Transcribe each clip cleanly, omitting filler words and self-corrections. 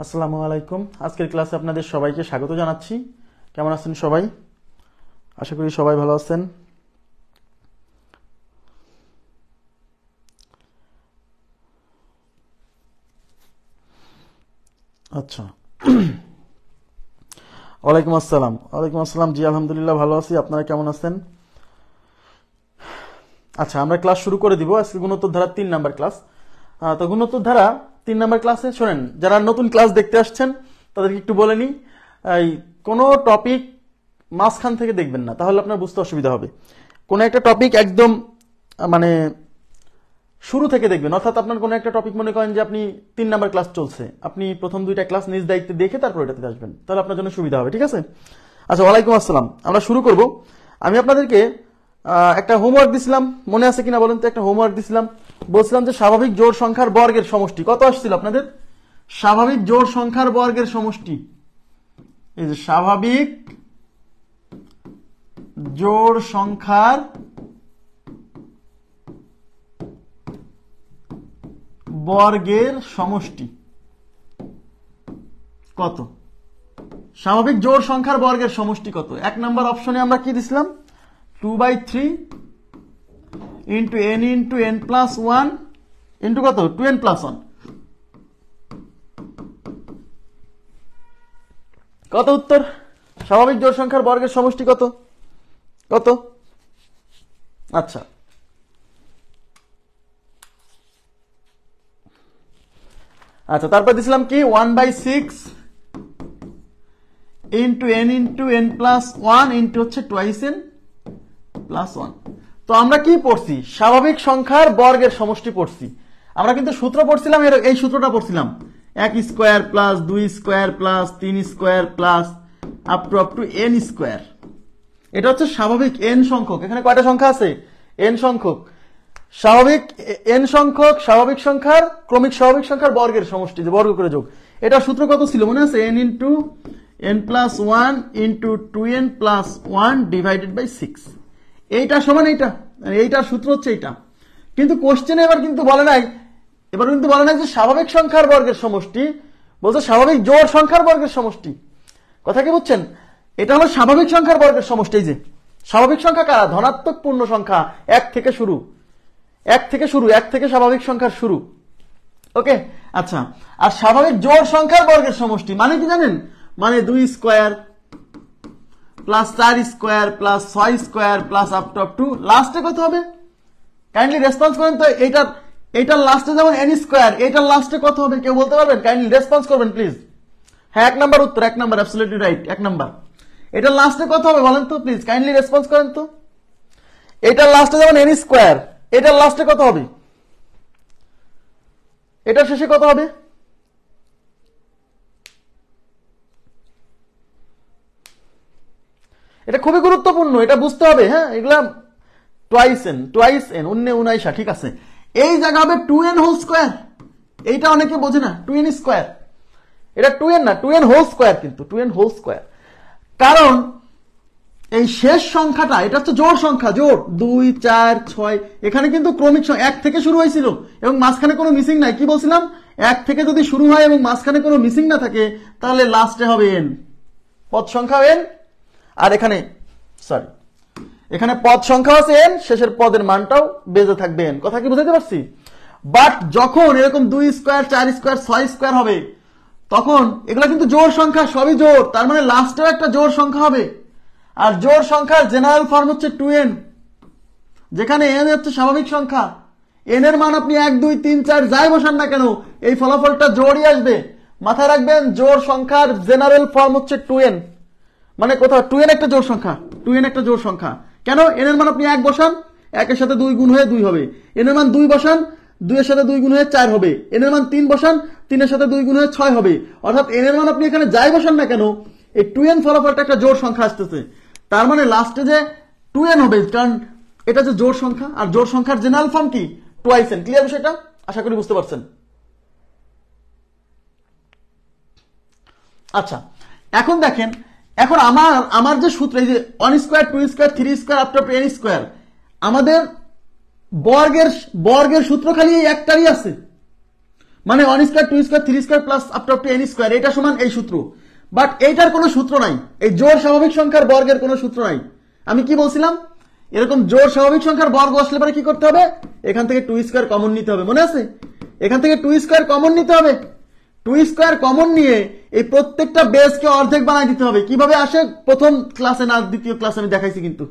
আসসালামু আলাইকুম। আজকের ক্লাসে আপনাদের সবাইকে স্বাগত জানাচ্ছি। কেমন আছেন সবাই? আশা করি সবাই ভালো আছেন। আচ্ছা, ওয়ালাইকুম আসসালাম। ওয়ালাইকুম আসসালাম। জি আলহামদুলিল্লাহ ভালো আছি। আপনারা কেমন আছেন? আচ্ছা, আমরা ক্লাস শুরু করে দিব। আজকে গুণোত্তর ধারা 3 নাম্বার ক্লাস। তো গুণোত্তর ধারা 3 নাম্বার ক্লাসে শোনেন, যারা নতুন ক্লাস দেখতে আসছেন তাদেরকে একটু বলে নিই, এই কোনো টপিক মাঝখান থেকে দেখবেন না, তাহলে আপনার বুঝতে অসুবিধা হবে। কোনো একটা টপিক একদম মানে শুরু থেকে দেখবেন। অর্থাৎ আপনার কোনো একটা টপিক মনে করেন যে আপনি 3 নাম্বার ক্লাস চলছে, আপনি প্রথম 2টা ক্লাস নিজ দায়িত্বে দেখে তারপর এটাতে আসবেন, তাহলে আপনার জন্য সুবিধা হবে। ঠিক আছে? আচ্ছা, ওয়ালাইকুম আসসালাম। আমরা শুরু করব। আমি আপনাদেরকে একটা হোমওয়ার্ক দিছিলাম, মনে আছে কিনা বলেন তো? একটা হোমওয়ার্ক দিছিলাম, বলছিলাম যে স্বাভাবিক জোড় সংখ্যার বর্গের সমষ্টি কত আসছিল আপনাদের? স্বাভাবিক জোড় সংখ্যার বর্গের সমষ্টি, এই যে স্বাভাবিক জোড় সংখ্যার বর্গের সমষ্টি কত? স্বাভাবিক জোড় সংখ্যার বর্গের সমষ্টি কত? 1 নম্বর অপশনে আমরা কি দিছিলাম? 2/3 into n into n plus 1 into কত? 2n plus 1। কত উত্তর? স্বাভাবিক জোড় সংখ্যার বর্গের সমষ্টি কত? কত? আচ্ছা, আচ্ছা, তারপর দিছিলাম কি 1/6 ইন্টু n প্লাস 1 ইন্টু হচ্ছে টুয়াইস n প্লাস 1। তো আমরা কি পড়ছি? স্বাভাবিক সংখ্যার বর্গের সমষ্টি পড়ছি। আমরা কিন্তু সূত্র পড়ছিলাম, এই সূত্রটা পড়ছিলাম 1 square plus 2 square plus 3 square plus up two n square. এটা হচ্ছে স্বাভাবিক n সংখ্যক। এখানে কয়টা সংখ্যা আছে? n সংখ্যক। স্বাভাবিক n সংখ্যক স্বাভাবিক সংখ্যার ক্রমিক স্বাভাবিক সংখ্যার বর্গের সমষ্টি, যে বর্গ করে যোগ। এটা সূত্র কত ছিল মনে আছে? n into n plus 1 into 2n plus 1 divided by 6। এইটা সমান এইটার সূত্র হচ্ছে এইটা। কিন্তু কোশ্চেনে এবার কিন্তু বলে নাই, যে স্বাভাবিক সংখ্যার বর্গের সমষ্টি, বলছে স্বাভাবিক জোড় সংখ্যার বর্গের সমষ্টি। কথা কি বুঝছেন? এটা হলো স্বাভাবিক সংখ্যার বর্গের সমষ্টি। এই যে স্বাভাবিক সংখ্যা কারা? ধনাত্মক পূর্ণ সংখ্যা, 1 থেকে শুরু, 1 থেকে স্বাভাবিক সংখ্যার শুরু। ওকে, আচ্ছা। আর স্বাভাবিক জোড় সংখ্যার বর্গের সমষ্টি মানে কি জানেন? মানে 2 square plus 4 square plus 6 square plus up two লাস্টে কত হবে? কাইন্ডলি রেসপন্স করেন তো। এইটার লাস্টে যেমন n স্কোয়ার, এইটার লাস্টে কত হবে কেউ বলতে পারবেন? কাইন্ডলি রেসপন্স করবেন প্লিজ। হ্যাঁ, 1 নাম্বার উত্তর, 1 নাম্বার, অ্যাবসলিউটলি রাইট, 1 নাম্বার। এটার লাস্টে কত হবে বলেন তো প্লিজ? কাইন্ডলি রেসপন্স করেন তো। এটার লাস্টে যেমন n স্কোয়ার, এটার লাস্টে কত হবে? এটার শেষে কত হবে? এটা খুবই গুরুত্বপূর্ণ, এটা বুঝতে হবে। হ্যাঁ, এগুলা টুয়াইস n উন্নে উনাইশা, ঠিক আছে। এই জায়গা হবে 2n হোল স্কোয়ার। এইটা অনেকে বোঝে না, 2n স্কোয়ার। এটা 2n না, 2n হোল স্কোয়ার, কিন্তু 2n হোল স্কোয়ার। কারণ এই শেষ সংখ্যাটা, এটা হচ্ছে জোড় সংখ্যা, জোড় 2 4 6। এখানে কিন্তু ক্রমিক 1 থেকে শুরু হয়েছিল এবং মাঝখানে কোনো মিসিং নাই। কি বলছিলাম? 1 থেকে যদি শুরু হয় এবং মাঝখানে কোনো মিসিং না থাকে, তাহলে লাস্টে হবে n, পদ সংখ্যা n। আর এখানে পদ সংখ্যা আছে n, শেষের পদের মানটাও বেজে থাকবে n। কথা কি বুঝাতে পারছি? বাট যখন এরকম 2 স্কোয়ার 4 স্কোয়ার 6 স্কোয়ার হবে, তখন এগুলা কিন্তু জোড় সংখ্যা, সবই জোড়, তার মানে লাস্টেও একটা জোড় সংখ্যা হবে। আর জোড় সংখ্যার জেনারেল ফর্ম হচ্ছে 2n, যেখানে n হচ্ছে স্বাভাবিক সংখ্যা। n এর মান আপনি 1 2 3 4 যাই বসান না কেন, এই ফলাফলটা জোড়ই আসবে। মাথায় রাখবেন, জোড় সংখ্যার জেনারেল ফর্ম হচ্ছে 2n। মানে কোথাও 2n একটা জোড় সংখ্যা, 2n একটা জোড় সংখ্যা। কেন? n এর মান আপনি 1 বসান, 1 এর সাথে 2 গুণ হয়ে 2 হবে। n এর মান 2 বসান, 2 এর সাথে 2 গুণ হয়ে 4 হবে। n এর মান 3 বসান, 3 এর সাথে 2 গুণ হয়ে 6 হবে। অর্থাৎ n এর মান আপনি এখানে যাই বসান না কেন, এই 2n ফলাফলটা একটা জোড় সংখ্যা আসতেছে। তার মানে লাস্টে যে 2n হবে, কারণ এটা যে জোড় সংখ্যা, আর জোড় সংখ্যার জেনারেল ফর্ম কি? Twice n। ক্লিয়ার বিষয়টা? আশা করি বুঝতে পারছেন। আচ্ছা, এখন দেখেন, এখন আমার যে সূত্র, এই যে 1 square 2 square 3 square up to n square, আমাদের বর্গের সূত্র খালি এই একটারই আছে। মানে 1 square 2 square 3 square plus up two n square, এটা সমান এই সূত্র। বাট এইটার কোনো সূত্র নাই, এই জোড় স্বাভাবিক সংখ্যার বর্গের কোনো সূত্র নাই। আমি কি বলছিলাম, এরকম জোড় স্বাভাবিক সংখ্যার বর্গ আসলে পরে কি করতে হবে, এখান থেকে 2 স্কয়ার কমন নিতে হবে, মনে আছে? এখান থেকে 2 স্কয়ার কমন নিতে হবে। 2 স্কয়ার কমন নিয়ে এই প্রত্যেকটা বেসকে অর্ধেক বানাই দিতে হবে। কিভাবে আসে প্রথম ক্লাসে না দ্বিতীয় ক্লাসে আমি দেখাইছি কিন্তু।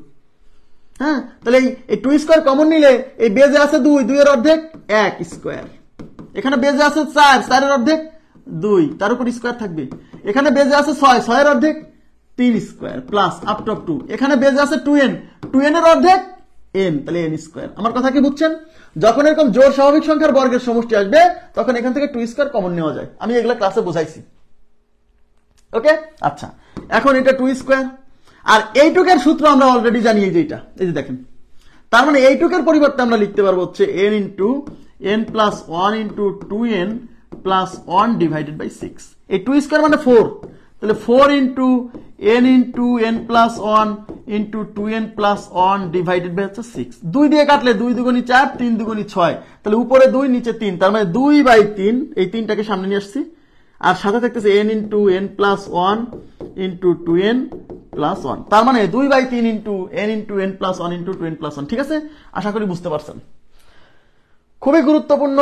হ্যাঁ, তাহলে এই 2 স্কয়ার কমন নিলে এই বেজে আছে 2, 2 এর অর্ধেক 1 স্কয়ার। এখানে বেজে আছে 4, 4 এর অর্ধেক 2, তার উপর স্কয়ার থাকবে। এখানে বেজে আছে 6, 6 এর অর্ধেক 3 স্কয়ার প্লাস আপ টু 2। এখানে বেজে আছে 2n, 2n এর অর্ধেক n, তাহলে n স্কয়ার। আমার কথা কি বুঝছেন? যখন এরকম জোড় স্বাভাবিক সংখ্যার বর্গের সমষ্টি আসবে তখন এখান থেকে 2 স্কয়ার কমন নেওয়া যায়। আমি এগুলা ক্লাসে বোঝাইছি। ওকে, আচ্ছা, এখন এটা 2 স্কয়ার। আর এইটুকের সূত্র আমরা অলরেডি জানি, এই যে এটা, এই যে দেখেন। তার মানে এইটুকের পরিবর্তে আমরা লিখতে পারবো হচ্ছে n into n plus 1 into 2n plus 1 divided by 6। এই 2 স্কয়ার মানে 4, তাহলে 4 into n plus 1 into 2n plus 1 divided by হচ্ছে 6। 2 দিয়ে কাটলে 2 দুগুণী 4, 3 দুগুণী 6, তাহলে উপরে 2 নিচে 3, তার মানে 2/3। এই 3টাকে সামনে নিয়ে আসছি, আর সাথে থাকতেছে n into n plus 1 into 2n plus 1, তার মানে 2/3 into n plus 1 into 2n plus 1। ঠিক আছে, আশা করি বুঝতে পারছেন। খুবই গুরুত্বপূর্ণ,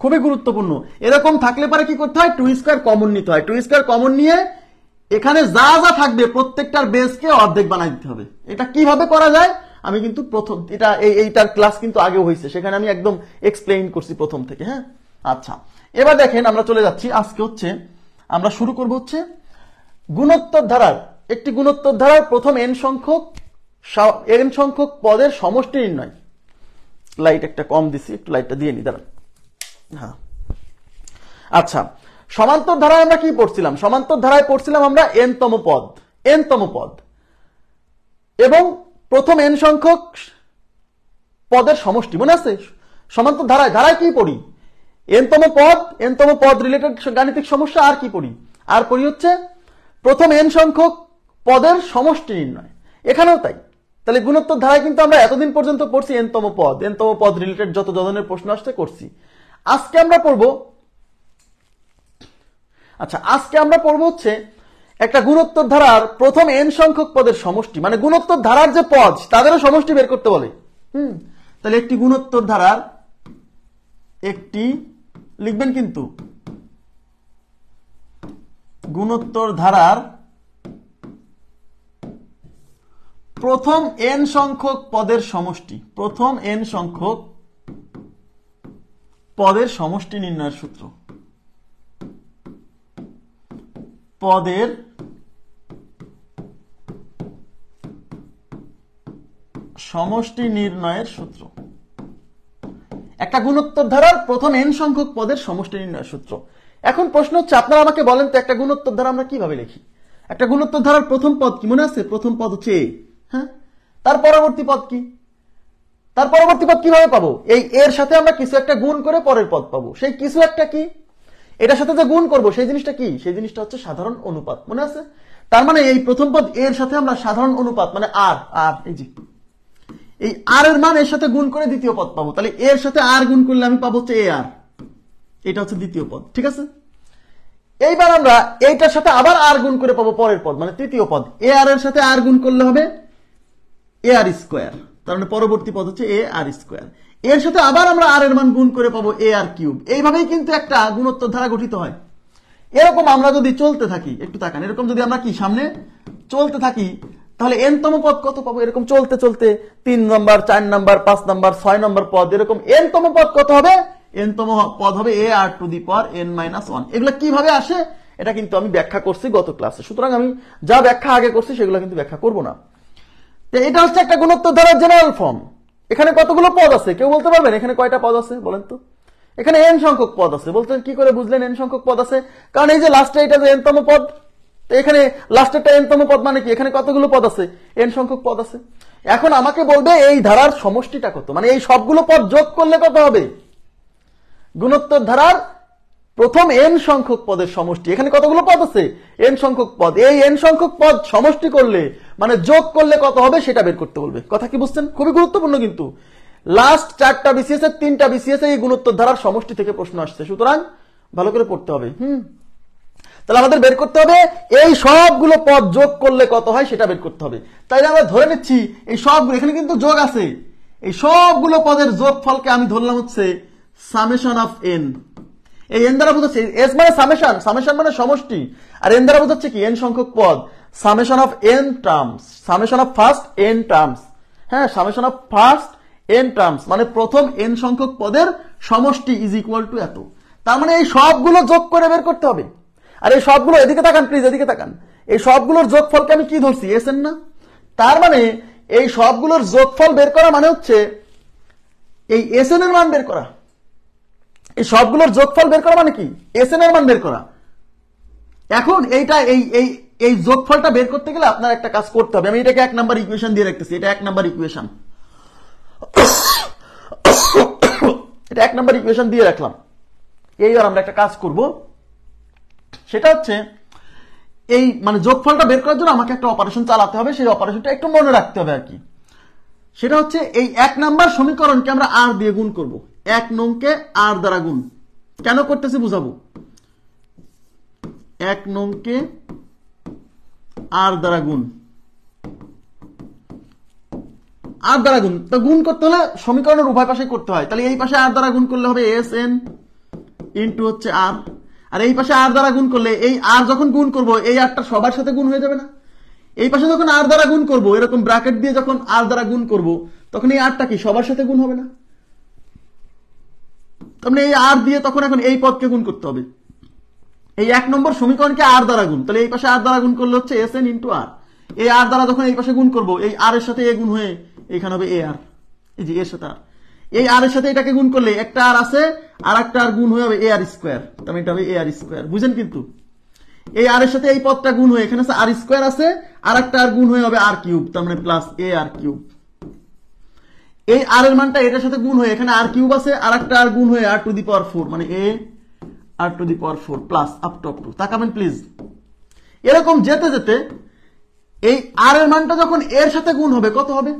খুবই গুরুত্বপূর্ণ। এরকম থাকলে পরে কি করতে হয়, 2 স্কয়ার কমন নিতে হয়। 2 স্কয়ার কমন নিয়ে এখানে যা যা থাকবে প্রত্যেকটার বেসকে অর্ধেক বানাই দিতে হবে। এটা কিভাবে করা যায় আমি কিন্তু প্রথম এইটার ক্লাস কিন্তু আগেও হয়েছে, সেখানে আমি একদম এক্সপ্লেইন করছি প্রথম থেকে। হ্যাঁ, আচ্ছা, এবার দেখেন আমরা চলে যাচ্ছি। আজকে হচ্ছে আমরা শুরু করব হচ্ছে গুণোত্তর ধারার, একটি গুণোত্তর ধারার প্রথম n সংখ্যক পদের সমষ্টি নির্ণয়। লাইট একটা কম দিছি, একটু লাইটটা দিয়ে নি, দাঁড়ান। হ্যাঁ, আচ্ছা, সমান্তর ধারায় আমরা কি পড়ছিলাম? সমান্তর ধারায় পড়ছিলাম আমরা n-তম পদ এবং প্রথম n সংখ্যক পদের সমষ্টি, মনে আছে? সমান্তর ধারায় কি পড়ি? n-তম পদ রিলেটেড গাণিতিক সমস্যা। আর কি পড়ি? আর পড়ি হচ্ছে প্রথম n সংখ্যক পদের সমষ্টি নির্ণয়। এখানেও তাই। তাহলে গুণোত্তর ধারায় কিন্তু আমরা এতদিন পর্যন্ত পড়ছি n-তম পদ রিলেটেড যত ধরনের প্রশ্ন আসছে করছি। আজকে আমরা পড়বো হচ্ছে একটা গুণোত্তর ধারার প্রথম n সংখ্যক পদের সমষ্টি, মানে গুণোত্তর ধারার যে পদ তাদেরও সমষ্টি বের করতে বলে। তাহলে একটি গুণোত্তর ধারার একটি লিখবেন কিন্তু গুণোত্তর ধারার প্রথম n সংখ্যক পদের সমষ্টি, প্রথম n সংখ্যক পদের সমষ্টি নির্ণয়ের সূত্র। পদের সমষ্টি নির্ণয়ের সূত্র, একটা গুণোত্তর ধারার প্রথম n সংখ্যক পদের সমষ্টি নির্ণয়ের সূত্র। এখন প্রশ্ন হচ্ছে, আপনারা আমাকে বলেন তো একটা গুণোত্তর ধারা আমরা কিভাবে লিখি? একটা গুণোত্তর ধারার প্রথম পদ কি মনে আছে? প্রথম পদ হচ্ছে a। হ্যাঁ, তার পরবর্তী পদ কি? তার পরবর্তী পদ কিভাবে পাবো? এই এর সাথে আমরা কিছু একটা গুণ করে পরের পদ পাবো। সেই কিছু একটা কি? এটার সাথে যে গুণ করবো সেই জিনিসটা কি? সেই জিনিসটা হচ্ছে সাধারণ অনুপাত, মনে আছে? তার মানে এই প্রথম পদ এর সাথে আমরা সাধারণ অনুপাত মানে আর, এই যে এই আর এর মান এর সাথে গুণ করে দ্বিতীয় পদ পাবো। তাহলে এর সাথে আর গুণ করলে আমি পাবো হচ্ছে এ আর, এটা হচ্ছে দ্বিতীয় পদ। ঠিক আছে, এইবার আমরা এইটার সাথে আবার আর গুণ করে পাবো পরের পদ মানে তৃতীয় পদ। এ আর এর সাথে আর গুণ করলে হবে এ আর স্কোয়ার, তার মানে পরবর্তী পদ হচ্ছে এ আর স্কোয়ার। এর সাথে আবার আমরা আর এর মান গুণ করে পাবো এ আর কিউব। এইভাবেই কিন্তু একটা গুণোত্তর ধারা গঠিত হয়। এরকম আমরা যদি চলতে থাকি, একটু তাকান, এরকম যদি আমরা কি সামনে চলতে থাকি তাহলে n-তম পদ কত পাবো? এরকম চলতে চলতে 3 নম্বর, 4 নম্বর, 5 নম্বর, 6 নম্বর পদ, এরকম n-তম পদ কত হবে? n-তম পদ হবে a r to the power n-1। এগুলো কিভাবে আসে এটা কিন্তু আমি ব্যাখ্যা করছি গত ক্লাসে, সুতরাং আমি যা ব্যাখ্যা আগে করছি সেগুলো কিন্তু ব্যাখ্যা করব না। এটা হচ্ছে একটা গুণোত্তর ধারার জেনারেল ফর্ম। এখানে কতগুলো পদ আছে কেউ বলতে পারবেন? এখানে কয়টা পদ আছে বলেন তো? এখানে n সংখ্যক পদ আছে। বলতেন কি করে বুঝলেন n সংখ্যক পদ আছে? কারণ এই যে লাস্টে এটা যে n-তম পদ, এখানে লাস্টেরটা n-তম পদ মানে কি? এখানে কতগুলো পদ আছে? n সংখ্যক পদ আছে। এখন আমাকে বলবে এই ধারার সমষ্টিটা কত, মানে এই সবগুলো পদ যোগ করলে কত হবে? গুণোত্তর ধারার প্রথম n সংখ্যক পদের সমষ্টি। এখানে কতগুলো পদ আছে? n সংখ্যক পদ। এই n সংখ্যক পদ সমষ্টি করলে মানে যোগ করলে কত হবে সেটা বের করতে বলবে। কথা কি বুঝছেন? খুবই গুরুত্বপূর্ণ কিন্তু। লাস্ট 4টা বিসিএস এর 3টা বিসিএস এই গুণোত্তর ধারার সমষ্টি থেকে প্রশ্ন আসছে, সুতরাং ভালো করে পড়তে হবে। তাহলে আমাদের বের করতে হবে এই সবগুলো পদ যোগ করলে কত হয় সেটা বের করতে হবে। তাই আমরা ধরে নিচ্ছি এই সবগুলো, এখানে কিন্তু যোগ আছে, এই সবগুলো পদের যোগফলকে আমি ধরলাম হচ্ছে সামেশন অফ এন। এই এন দ্বারা বোঝাচ্ছে এস মানে সামেশন, সামেশন মানে সমষ্টি, আর এন দ্বারা বোঝাচ্ছে কি এন সংখ্যক পদ, summation of n terms, summation of first n terms. হ্যাঁ, summation of first n terms মানে প্রথম এন সংখ্যক পদের সমষ্টি ইজ ইকুয়াল টু এত। তার মানে এই সবগুলো যোগ করে বের করতে হবে। আর এই সবগুলো, এদিকে তাকান প্লিজ, এদিকে তাকান, এই সবগুলোর যোগফলকে আমি কি ধরছি, এস এন না? তার মানে এই সবগুলোর যোগফল বের করা মানে হচ্ছে এই এস এন এর মান বের করা। এই সবগুলোর যোগফল বের করা মানে কি, এস এন এর মান বের করা। এখন এইটা এই যোগফলটা বের করতে গেলে আপনার একটা কাজ করতে হবে। আমি এটাকে 1 নাম্বার ইকুয়েশন দিয়ে রাখতেছি, এটা 1 নাম্বার ইকুয়েশন, এটা 1 নাম্বার ইকুয়েশন দিয়ে রাখলাম। এইবার আমরা একটা কাজ করব, সেটা হচ্ছে এই মানে যোগফলটা বের করার জন্য আমাকে একটা অপারেশন চালাতে হবে, সেই অপারেশনটা একটু মনে রাখতে হবে আর কি। সেটা হচ্ছে এই 1 নাম্বার সমীকরণকে আমরা আর দিয়ে গুণ করব, 1 নংকে আর দ্বারা গুণ। কেন করতেছি বুঝাবো। 1 নংকে আর দ্বারা গুণ, আর দ্বারা গুণ। তো গুণ করতে হলে সমীকরণের উভয় পাশে করতে হয়, তাহলে এই পাশে আর দ্বারা গুণ করলে হবে এস এন ইন্টু হচ্ছে আর, আর এই পাশে আর দ্বারা গুণ করলে এই আর যখন গুণ করব এই আরটা সবার সাথে গুণ হয়ে যাবে না? এই পাশে যখন আর দ্বারা গুণ করব, এরকম ব্র্যাকেট দিয়ে যখন আর দ্বারা গুণ করব, তখন এই আরটা কি সবার সাথে গুণ হবে না? তাহলে এই আর দিয়ে তখন এখন এই পদকে গুণ করতে হবে। এই 1 নম্বর সমীকরণকে আর দ্বারা গুণ, তাহলে এই পাশে আর দ্বারা গুণ করলে হচ্ছে এস এন ইন্টু আর। এই আর দ্বারা যখন এই পাশে গুণ করব, এই আর এর সাথে এ গুণ হয়ে এখানে হবে এ আর, এই যে এর সাথে আর, এই আর এর সাথে এটাকে গুণ করলে একটা আর আছে, আর একটা আর গুণ হয়ে হবে এ আর স্কোয়ার, তার মানে এটা হবে এ আর স্কোয়ার। বুঝেন? কিন্তু এই আর এর সাথে এই পদটা গুণ হয়ে এখানে আর স্কোয়ার আছে, আর একটা আর গুণ হয়ে হবে আর কিউব, তার মানে প্লাস এ আর কিউব। এই আর এর মানটা এটার সাথে গুণ হয়ে এখানে আর কিউব আছে, আর একটা আর গুণ হয়ে আর টু দি পাওয়ার 4, মানে a r to the power 4 plus up to. তাকাবেন প্লিজ, এরকম যেতে যেতে এই আর এর মানটা যখন এর সাথে গুণ হবে কত হবে,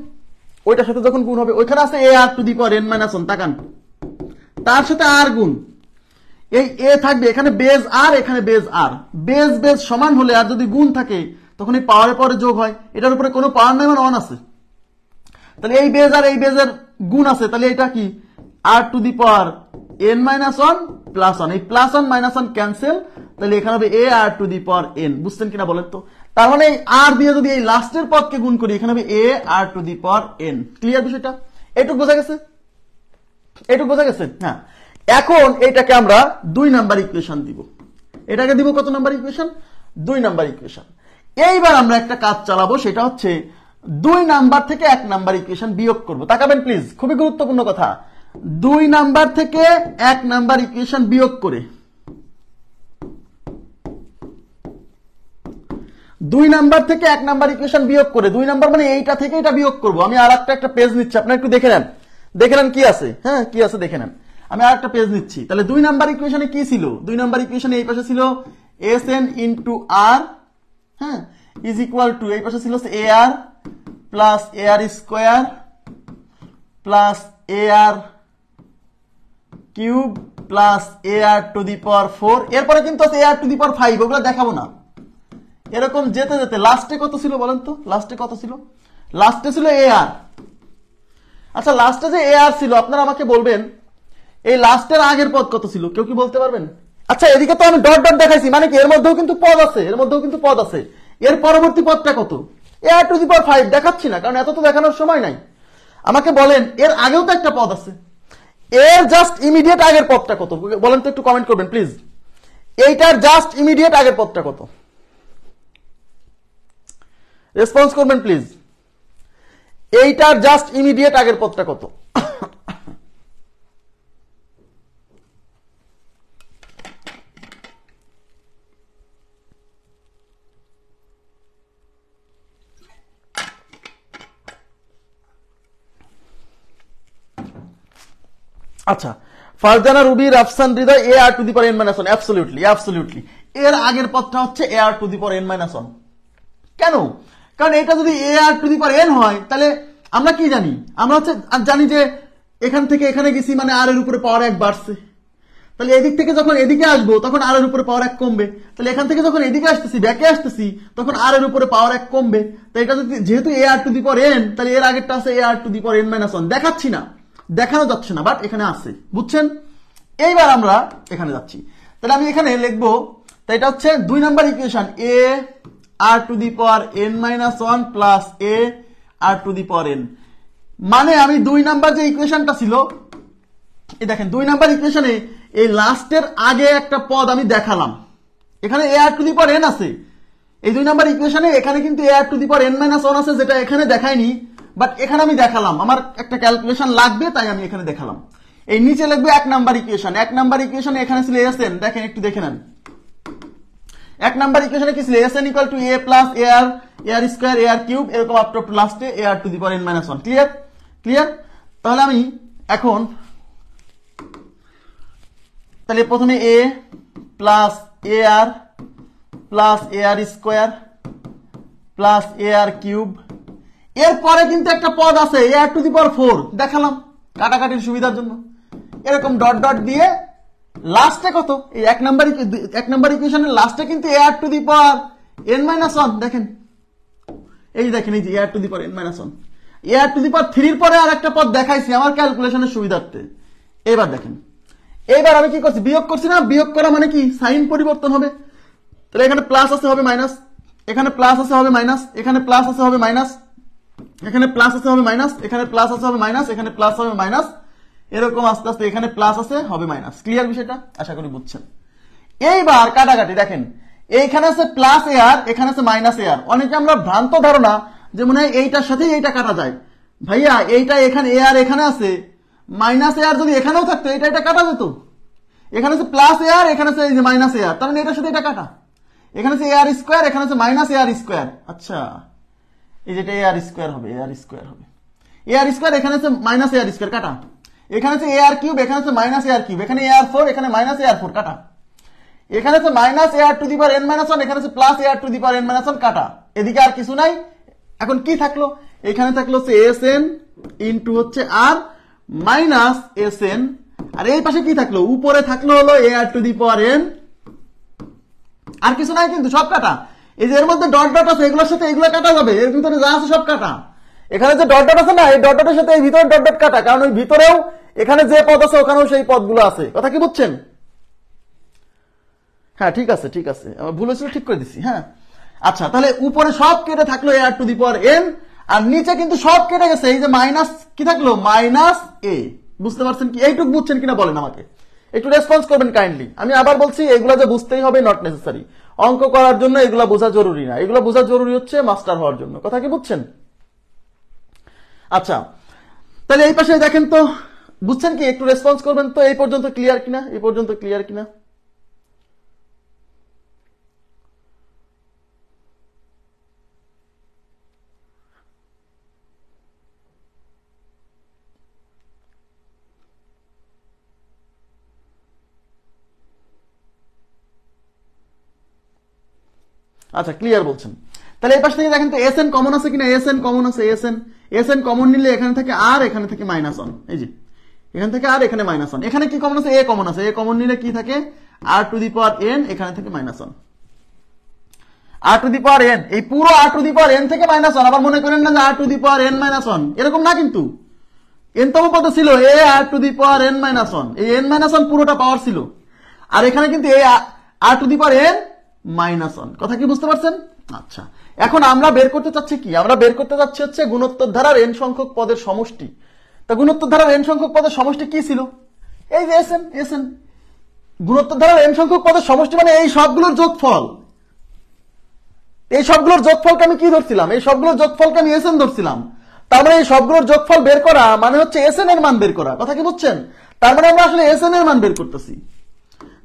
ওইটার সাথে যখন গুণ হবে, ওইখানে আছে a r to the power n minus 1, তাকান, তার সাথে আর গুণ, এই এ থাকবে এখানে বেজ আর, এখানে বেজ আর, বেজ বেজ সমান হলে আর যদি গুণ থাকে তখন এই পাওয়ারে পরে যোগ হয়, এটার উপরে কোনো পাওয়ার নাই মানে 1 আছে, তাহলে এই বেজ আর এই বেজের গুণ আছে, তাহলে এটা কি r to the power n minus 1 plus 1, এই প্লাস 1 মাইনাস 1 ক্যান্সেল, তাহলে এখানে হবে a r to the power N. বুঝছেন কিনা বলেন তো? তার মানে এই আর দিয়ে যদি এই লাস্টের পদকে গুণ করি, এখানে হবে a r to the power n. Clear বিষয়টা? এটুকু বোঝা গেছে? এটুকু বোঝা গেছে? হ্যাঁ। এখন এটাকে আমরা 2 নাম্বার ইকুয়েশন দিব। এটাকে দিব কত নাম্বার ইকুয়েশন? 2 number equation. এইবার আমরা একটা কাজ চালাবো, সেটা হচ্ছে 2 নাম্বার থেকে 1 নাম্বার ইকুয়েশন বিয়োগ করব। তাকাবেন প্লিজ, খুবই গুরুত্বপূর্ণ কথা। 2 নাম্বার থেকে 1 নাম্বার ইকুয়েশন বিয়োগ করে, 2 নাম্বার থেকে 1 নাম্বার ইকুয়েশন বিয়োগ করে, 2 নাম্বার মানে এইটা থেকে এটা বিয়োগ করব। আমি আর একটা পেজ নিচ্ছি, আপনারা একটু দেখে নেন, দেখে নেন কি আছে। হ্যাঁ, কি আছে দেখে নেন। আমি আর একটা পেজ নিচ্ছি। তাহলে 2 নাম্বার ইকুয়েশনে কি ছিল? 2 নাম্বার ইকুয়েশনে এই পাশে ছিল এস এন ইন্টু আর, হ্যাঁ, ইজ ইকুয়াল টু এই পাশে ছিল a r plus a r square plus a r cube plus a r to the power 4। এরপরে কিন্তু এ আর টু দি পাওয়ার 5, ওগুলো দেখাবো না। এরকম যেতে যেতে লাস্টে কত ছিল বলেন তো? লাস্টে কত ছিল? লাস্টে ছিল এ আর। আচ্ছা, লাস্টে যে এ আর ছিল, আপনারা আমাকে বলবেন এই লাস্টের আগের পদ কত ছিল? কেউ কি বলতে পারবেন? আচ্ছা, এদিকে তো আমি ডট ডট দেখাইছি, মানে কি এর মধ্যেও কিন্তু পদ আছে, এর মধ্যেও কিন্তু পদ আছে। এর পরবর্তী পদটা কত? এ আর টু দি পাওয়ার 5 দেখাচ্ছি না, কারণ এত তো দেখানোর সময় নাই। আমাকে বলেন এর আগেও তো একটা পদ আছে, এর জাস্ট ইমিডিয়েট আগের পদটা কত বলেন তো? একটু কমেন্ট করবেন প্লিজ। এইটার জাস্ট ইমিডিয়েট আগের পদটা কত? রেসপন্স করবেন প্লিজ। এইটার জাস্ট ইমিডিয়েট আগের পদটা কত? আচ্ছা, Farzana, Ruby, Rafsan, Hridoy, a r to the power n minus 1। Absolutely, absolutely. এর আগের পদটা হচ্ছে a r to the power n minus 1। কেন? কারণ এটা যদি এ r to the power N হয়, তাহলে আমরা কি জানি? আমরা হচ্ছে জানি যে এখান থেকে এখানে গেছি মানে আর এর উপরে পাওয়ার 1 বাড়ছে, তাহলে এদিক থেকে যখন এদিকে আসবো তখন আর এর উপরে পাওয়ার 1 কমবে, তাহলে এখান থেকে যখন এদিকে আসতেছি ব্যাকে আসতেছি তখন আর এর উপরে পাওয়ার 1 কমবে। তাই এটা যদি যেহেতু ar⁴n, তাহলে এর আগেরটা আছে ar⁴n-1, দেখাচ্ছি না, দেখানো যাচ্ছে না, বাট এখানে আছে, বুঝছেন? এইবার আমরা এখানে যাচ্ছি, তাহলে আমি এখানে লিখবো, তাই এটা হচ্ছে 2 number equation, ar⁴n-1 plus ar⁴n। মানে আমি 2 নাম্বার যে ইকুয়েশনটা ছিল, এই দেখেন 2 নাম্বার ইকুয়েশনে এই লাস্টের আগে একটা পদ আমি দেখালাম, এখানে ar⁴n আছে, এই 2 নাম্বার ইকুয়েশনে এখানে কিন্তু ar⁴n-1 আছে, যেটা এখানে দেখাইনি, বাট এখানে আমি দেখালাম, আমার একটা ক্যালকুলেশন লাগবে তাই আমি এখানে দেখালাম। এই নিচে লিখবে 1 নাম্বার ইকুয়েশন, 1 নাম্বার ইকুয়েশনে এখানে ছিল asn, দেখেন একটু দেখে নেন, 1 নাম্বার ইকুয়েশনে কি ছিল, asn equal to a plus ar square ar cube, এরকম আপ টু লাস্টে ar⁴n-1। ক্লিয়ার? ক্লিয়ার? তাহলে আমি এখন তাহলে প্রথমে a plus ar plus ar square plus ar cube, এরপরে কিন্তু একটা পদ আছে ar⁴, দেখালাম কাটাকাটির সুবিধার জন্য, এরকম ডট ডট দিয়ে লাস্টে কত, এই 1 নাম্বার ইকুয়েশনের লাস্টে কিন্তু ar⁴n-1, দেখেন এই দেখেন, এই যে ar⁴n-1, ar⁴ পরে আর একটা পদ দেখাইছি আমার ক্যালকুলেশনের সুবিধার্থে। এবার দেখেন, এইবার আমি কি করছি, বিয়োগ করছি না, বিয়োগ করা মানে কি সাইন পরিবর্তন হবে, তাহলে এখানে প্লাস আছে হবে মাইনাস, এখানে প্লাস আছে হবে মাইনাস, এখানে প্লাস আছে হবে মাইনাস, এখানে প্লাস আছে হবে মাইনাস, এখানে প্লাস আছে হবে মাইনাস, এখানে প্লাস হবে মাইনাস, এরকম আস্তে আস্তে এখানে প্লাস আছে হবে মাইনাস। ক্লিয়ার বিষয়টা? আশা করি বুঝছেন। এইবার কাটাকাটি দেখেন, এইখানে আছে প্লাস ar, এখানে আছে মাইনাস ar। অনেকে আমরা ভ্রান্ত ধারণা যে মনে হয় এইটার সাথে এইটা কাটা যায়, ভাইয়া এইটা এখানে ar এখানে আছে, মাইনাস ar যদি এখানেও থাকতো এটা এটা কাটা যেত, এখানে আছে প্লাস ar, এখানে আছে এই যে মাইনাস ar, তার মানে এটার সাথে এটা কাটা, এখানে আছে ar স্কয়ার, এখানে আছে মাইনাস ar স্কয়ার, আচ্ছা এই যেটা ar স্কয়ার হবে, ar স্কয়ার হবে, ar স্কয়ার, এখানে আছে মাইনাস ar স্কয়ার কাটা, এখানে আছে ar কিউব, এখানে আছে মাইনাস ar কিউব, এখানে ar⁴, এখানে মাইনাস ar⁴ কাটা, এখানে আছে মাইনাস ar⁴n-1, এখানে আছে প্লাস ar⁴n-1 কাটা, এদিকে আর কিছু নাই। এখন কি থাকলো, এখানে থাকলো হচ্ছে asn ইনটু হচ্ছে r মাইনাস asn, আর এই পাশে কি থাকলো, উপরে থাকলো হলো ar⁴n, আর কিছু নাই কিন্তু, সব কাটা। এই যে এর মধ্যে ডট ডট আছে, এগুলোর সাথে এগুলো কাটা যাবে, এর ভিতরে যা আছে সব কাটা। এখানে যে ডট ডট আছে না, এই ডট ডটের সাথে এই ভিতরে ডট ডট কাটা, কারণ ওই ভিতরেও এখানে যে পদ আছে ওখানেও সেই পদগুলো আছে। কথা কি বুঝছেন? হ্যাঁ ঠিক আছে, ঠিক আছে, আমার ভুল হয়েছিল, ঠিক করে দিছি। হ্যাঁ আচ্ছা, তাহলে উপরে সব কেটে থাকলো ar⁴n, আর নিচে কিন্তু সব কেটে গেছে, এই যে মাইনাস কি থাকলো, মাইনাস a। বুঝতে পারছেন কি? এইটুকু বুঝছেন কিনা বলেন আমাকে, একটু রেসপন্স করবেন কাইন্ডলি। আমি আবার বলছি, এগুলা যে বুঝতেই হবে নট নেসেসারি, অঙ্ক করার জন্য এগুলা বোঝা জরুরি না, এগুলা বোঝা জরুরি হচ্ছে মাস্টার হওয়ার জন্য। কথা কি বুঝছেন? আচ্ছা, তাহলে এই পাশে দেখেন তো, বুঝছেন কি? একটু রেসপন্স করবেন তো, এই পর্যন্ত ক্লিয়ার কিনা, এই পর্যন্ত ক্লিয়ার কিনা? আচ্ছা ক্লিয়ার বলছেন। তাহলে এই পাশ থেকে দেখেন তো asn কমন আছে কিনা, asn কমন আছে, asn কমন নিলে এখানে থেকে আর, এখানে থেকে -1, এই যে এখানে থেকে আর, এখানে -1, এখানে কি কমন আছে, a কমন আছে, a কমন নিলে কি থাকে, r⁴n, এখানে থেকে -1, r⁴n, এই পুরো r⁴n থেকে -1। আবার মনে করেন না যে r⁴n-1, এরকম না কিন্তু, nতম পদ ছিল ar⁴n-1, এই n-1 পুরোটা পাওয়ার ছিল, আর এখানে কিন্তু এই r⁴n-1। কথা কি বুঝতে পারছেন? আচ্ছা, এখন আমরা বের করতে চাচ্ছি কি, আমরা বের করতে চাচ্ছি হচ্ছে গুণোত্তর ধারার n সংখ্যক পদের সমষ্টি। তা গুণোত্তর ধারার n সংখ্যক পদের সমষ্টি কি ছিল, এই যে asn। গুণোত্তর ধারার n সংখ্যক পদের সমষ্টি মানে এই সবগুলোর যোগফল, এই সবগুলোর যোগফলকে আমি কি ধরছিলাম, এই সবগুলোর যোগফলকে আমি asn ধরছিলাম। তার মানে এই সবগুলোর যোগফল বের করা মানে হচ্ছে asn এর মান বের করা। কথা কি বুঝছেন? তার মানে আমরা আসলে asn এর মান বের করতেছি।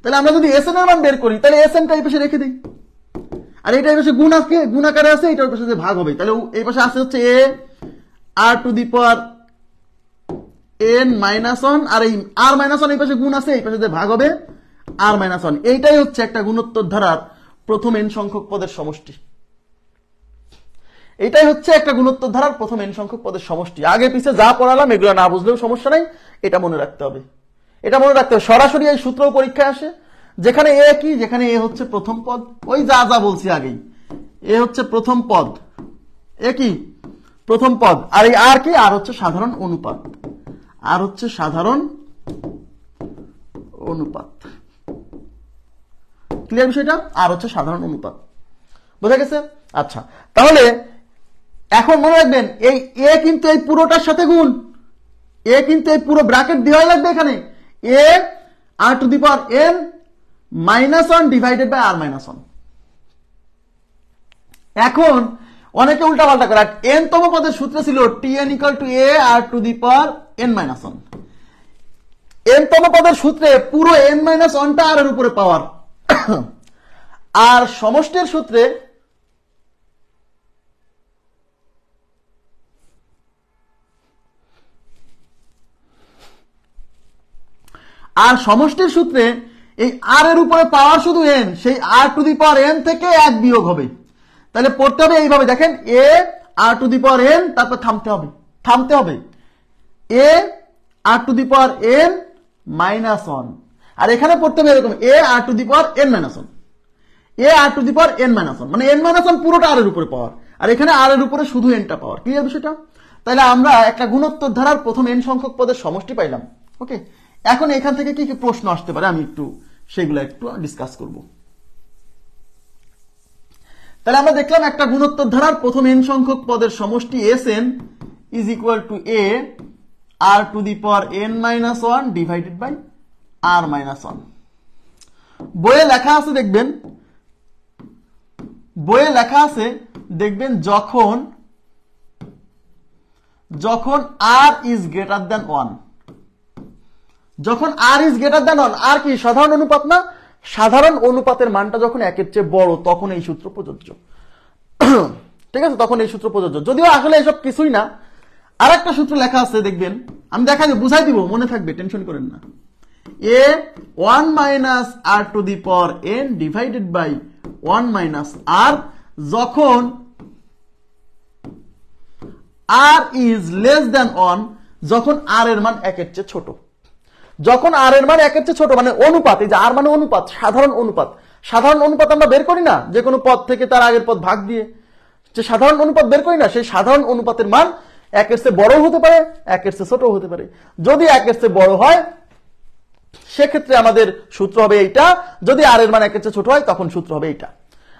তাহলে আমরা যদি asn এর মান বের করি, তাহলে asnটা এই পাশে রেখে দিই, আর এটা এই পাশে গুণ আকারে আছে, এটার পাশে যে ভাগ হবে, তাহলে এই পাশে আছে হচ্ছে ar⁴n-1, আর এই r-1 এই পাশে গুণ আছে, এই পাশে যে ভাগ হবে r-1। এইটাই হচ্ছে একটা গুণোত্তর ধারার প্রথম n সংখ্যক পদের সমষ্টি। এটাই হচ্ছে একটা গুণোত্তর ধারার প্রথম n সংখ্যক পদের সমষ্টি। আগে পিছে যা পড়ালাম এগুলো না বুঝলেও সমস্যা নাই, এটা মনে রাখতে হবে। এটা মনে রাখতে হবে, সরাসরি এই সূত্র পরীক্ষায় আসে, যেখানে এ কি, যেখানে এ হচ্ছে প্রথম পদ, ওই যা যা বলছি আগেই, এ হচ্ছে প্রথম পদ, এ কি প্রথম পদ, আর এই আর কি, আর হচ্ছে সাধারণ অনুপাত, আর হচ্ছে সাধারণ অনুপাত। ক্লিয়ার বিষয়টা? আর হচ্ছে সাধারণ অনুপাত, বোঝা গেছে? আচ্ছা, তাহলে এখন মনে রাখবেন এই এ কিন্তু এই পুরোটার সাথে গুণ, এ কিন্তু এই পুরো ব্র্যাকেট দেওয়াই লাগবে এখানে, a r to the power n minus 1 divided by r minus 1। এখন অনেকে উল্টা পাল্টা করে, n তম পদের সূত্র ছিল tn equal to a r to the power n minus 1। n তম পদের সূত্রে পুরো n মাইনাস 1 টা আর এর উপরে পাওয়ার, আর সমষ্টির সূত্রে এই আর এর উপরে পাওয়ার শুধু n, সেই আর টু দি পাওয়ার n থেকে 1 বিয়োগ হবে। তাহলে পড়তে হবে এইভাবে, দেখেন a r to the power n, তারপর থামতে হবে a r to the power n minus 1, আর এখানে পড়তে হবে এরকম a r to the power n minus 1, a r to the power n minus 1, মানে n মাইনাস 1 পুরোটা আর এর উপরে পাওয়ার, আর এখানে আর এর উপরে শুধু n টা পাওয়ার। ক্লিয়ার বিষয়টা? তাহলে আমরা একটা গুণোত্তর ধারার প্রথম n সংখ্যক পদের সমষ্টি পাইলাম। ওকে, এখন এখান থেকে কি কি প্রশ্ন আসতে পারে আমি একটু সেগুলো একটু ডিসকাস করব। তাহলে আমরা দেখলাম একটা গুণোত্তর ধারার প্রথম n সংখ্যক পদের সমষ্টি Sn is equal to a r to the power n minus 1 divided by r minus 1। বইয়ে লেখা আছে দেখবেন যখন r ইজ গ্রেটার দ্যান 1, যখন r ইজ গ্রেটার দ্যান 1, আর কি সাধারণ অনুপাত না, সাধারণ অনুপাতের মানটা যখন 1 এর চেয়ে বড় তখন এই সূত্র প্রযোজ্য। ঠিক আছে, তখন এই সূত্র প্রযোজ্য, যদিও আসলে এসব কিছুই না। আর একটা সূত্র লেখা আছে দেখবেন, আমি বুঝাই দিব, মনে থাকবে, টেনশন করেন না। a 1 minus r to the power n divided by 1 minus r, যখন r ইজ লেস দ্যান 1, যখন r এর মান 1 এর চেয়ে ছোট। যখন r এর মান 1 এর চেয়ে ছোট মানে অনুপাত, এই যে r মানে অনুপাত, সাধারণ অনুপাত আমরা বের করি না যে কোনো পদ থেকে তার আগের পদ ভাগ দিয়ে, যে সাধারণ অনুপাত বের করি না, সেই সাধারণ অনুপাতের মান 1 এর চেয়ে বড় হতে পারে, 1 এর চেয়ে ছোট হতে পারে। যদি 1 এর চেয়ে বড় হয় সেক্ষেত্রে আমাদের সূত্র হবে এইটা, যদি r এর মান 1 এর চেয়ে ছোট হয় তখন সূত্র হবে এইটা।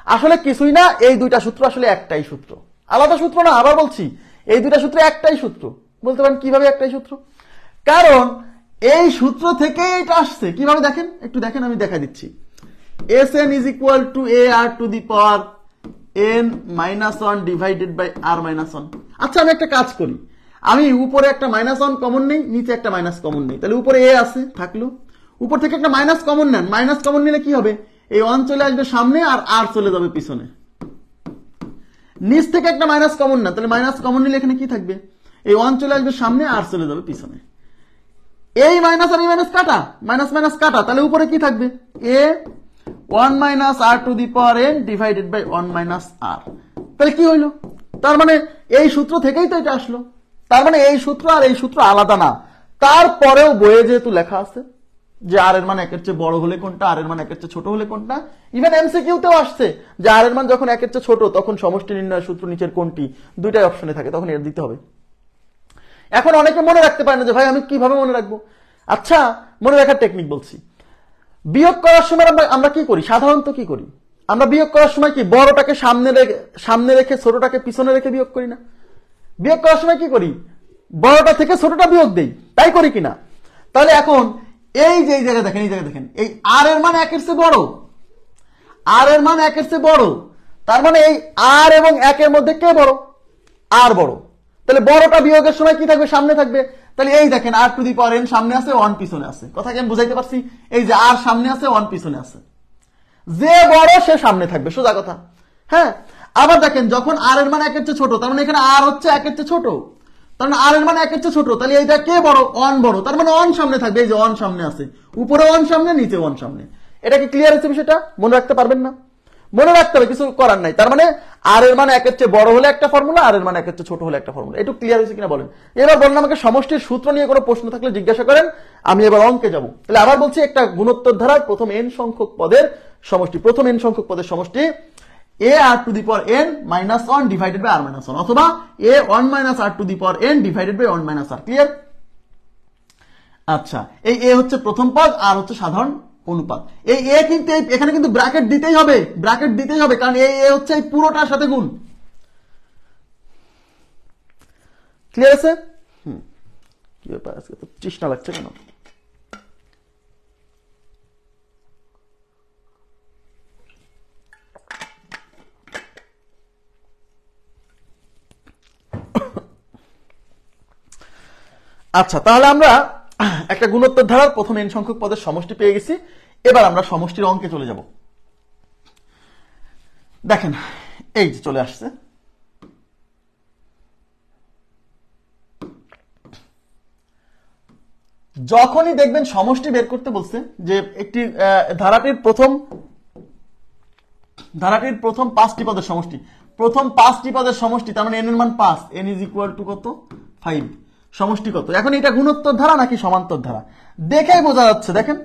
আসলে কিছুই না, এই দুইটা সূত্র আসলে একটাই সূত্র, আলাদা সূত্র না। আবার বলছি, এই দুইটা সূত্র একটাই সূত্র। বলতে পারেন কিভাবে একটাই সূত্র, কারণ এই সূত্র থেকে এটা আসছে। কিভাবে দেখেন, একটু দেখেন, আমি দেখা দিচ্ছি। Sn is equal to a r to the power n minus 1 divided by r minus 1। আচ্ছা, আমি একটা কাজ করি, আমি উপরে একটা মাইনাস 1 কমন নেই, নিচে একটা মাইনাস কমন নেই। তাহলে উপরে a আছে, থাকলো, উপর থেকে একটা মাইনাস কমন নেন। মাইনাস কমন নিলে কি হবে, এই 1 চলে আসবে সামনে আর r চলে যাবে পিছনে। নিচ থেকে একটা মাইনাস কমন নেন, তাহলে মাইনাস কমন নিলে এখানে কি থাকবে, এই 1 চলে আসবে সামনে আর চলে যাবে পিছনে। এই মাইনাস আর এই মাইনাস কাটা, মাইনাস মাইনাস কাটা, তাহলে উপরে কি থাকবে, a 1 minus r to the power n divided by 1 minus r। তাহলে কি হইলো, তার মানে এই সূত্র থেকেই তো এটা আসলো। তার মানে এই সূত্র আর এই সূত্র আলাদা না। তারপরেও বইয়ে যেহেতু লেখা আছে যে r এর মান 1 এর চেয়ে বড় হলে কোনটা, r এর মান 1 এর চেয়ে ছোট হলে কোনটা, ইভেন এমসিকিউতেও আসছে যে r এর মান যখন 1 এর চেয়ে ছোট তখন সমষ্টি নির্ণয়ের সূত্র নিচের কোনটি, দুইটাই অপশনে থাকে, তখন এর দিতে হবে। এখন অনেকে মনে রাখতে পারে না যে ভাই আমি কিভাবে মনে রাখবো। আচ্ছা, মনে রাখার টেকনিক বলছি। বিয়োগ করার সময় আমরা কি করি, সাধারণত কি করি, আমরা বিয়োগ করার সময় কি বড়টাকে সামনে রেখে ছোটটাকে পিছনে রেখে বিয়োগ করি না? বিয়োগ করার সময় কি করি, বড়টা থেকে ছোটটা বিয়োগ দেই, তাই করি কিনা? তাহলে এখন এই যে এই জায়গায় দেখেন, এই r এর মান 1 এর চেয়ে বড়, r এর মান 1 এর চেয়ে বড়, তার মানে এই r এবং 1 এর মধ্যে কে বড়, r বড়। তাহলে বড়টা বিয়োগের সময় কি থাকবে, সামনে থাকবে। তাহলে এই দেখেন r to the power n সামনে আছে, 1 পিছনে আছে। কথা কি আমি বুঝাইতে পারছি? এই যে r সামনে আছে, 1 পিছনে আছে, যে বড় সে সামনে থাকবে, সোজা কথা। হ্যাঁ, আবার দেখেন যখন r এর মান 1 এর চেয়ে ছোট, তার মানে এখানে r হচ্ছে 1 এর চেয়ে ছোট, তার মানে r এর মান 1 এর চেয়ে ছোট, তাহলে এইটা কে বড়, 1 বড়, তার মানে 1 সামনে থাকবে। এই যে 1 সামনে আছে, উপরে 1 সামনে, নিচে 1 সামনে। এটা কি ক্লিয়ার হচ্ছে বিষয়টা? মনে রাখতে পারবেন না? মনে রাখতে হবে, কিছু করার নাই। তার মানে আর এর মান একের চেয়ে বড় হলে একটা ফর্মুলা, আর এর মান একের চেয়ে ছোট হলে একটা ফর্মুলা। একটু ক্লিয়ার হয়েছে কিনা বলেন। এবার বলেন আমাকে সমষ্টির সূত্র নিয়ে কোনো প্রশ্ন থাকলে জিজ্ঞাসা করেন, আমি এবার অঙ্কে যাব। তাহলে আবার বলছি, একটা গুণোত্তর ধারার প্রথম n সংখ্যক পদের সমষ্টি, প্রথম n সংখ্যক পদের সমষ্টি a r⁴n - 1 divided by r - 1 অথবা a1 - r⁴n divided by 1 - r। Clear? আচ্ছা, এই a হচ্ছে প্রথম পদ, আর হচ্ছে সাধারণ অনুপাত। এই a কিন্তু এখানে কিন্তু ব্র্যাকেট দিতেই হবে, ব্র্যাকেট দিতেই হবে, কারণ এই a হচ্ছে এই পুরোটার সাথে গুণ। ক্লিয়ার আছে? কি ব্যাপার, আজকে তো তৃষ্ণা লাগছে কেন? আচ্ছা, তাহলে আমরা একটা গুণোত্তর ধারার প্রথম n সংখ্যক পদের সমষ্টি পেয়ে গেছি। এবার আমরা সমষ্টির অঙ্কে চলে যাব। দেখেন, এই যে চলে আসছে। যখনই দেখবেন সমষ্টি বের করতে বলছে, যে একটি ধারাটির প্রথম 5টি পদের সমষ্টি, প্রথম 5টি পদের সমষ্টি, তার মানে n এর মান 5, n ইজ ইকুয়াল টু কত? 5। সমষ্টি কত? এখন এটা গুণোত্তর ধারা নাকি সমান্তর ধারা দেখেই বোঝা যাচ্ছে। দেখেন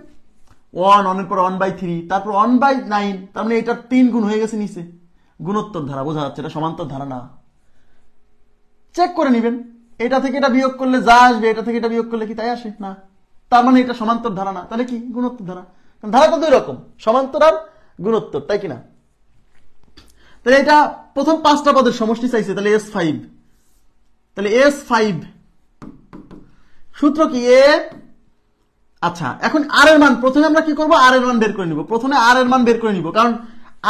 1 এর পর 1/3, তারপর 1/9, তার মানে এটা 3 গুণ হয়ে গেছে নিচে। গুণোত্তর ধারা বোঝা যাচ্ছে, এটা সমান্তর ধারা না। চেক করে নেবেন, এটা থেকে এটা বিয়োগ করলে যা আসবে, এটা থেকে এটা বিয়োগ করলে কি তাই আসে না, তার মানে এটা সমান্তর ধারা না। তাহলে কি? গুণোত্তর ধারা। ধারা তো দুই রকম, সমান্তর আর গুণোত্তর, তাই কিনা? তাহলে এটা প্রথম 5টা পদের সমষ্টি চাইছে, তাহলে S5। তাহলে S5 সূত্র কি? a। আচ্ছা, এখন আর এর মান প্রথমে আমরা কি করব? আর এর মান বের করে নিব। প্রথমে আর এর মান বের করে নিব, কারণ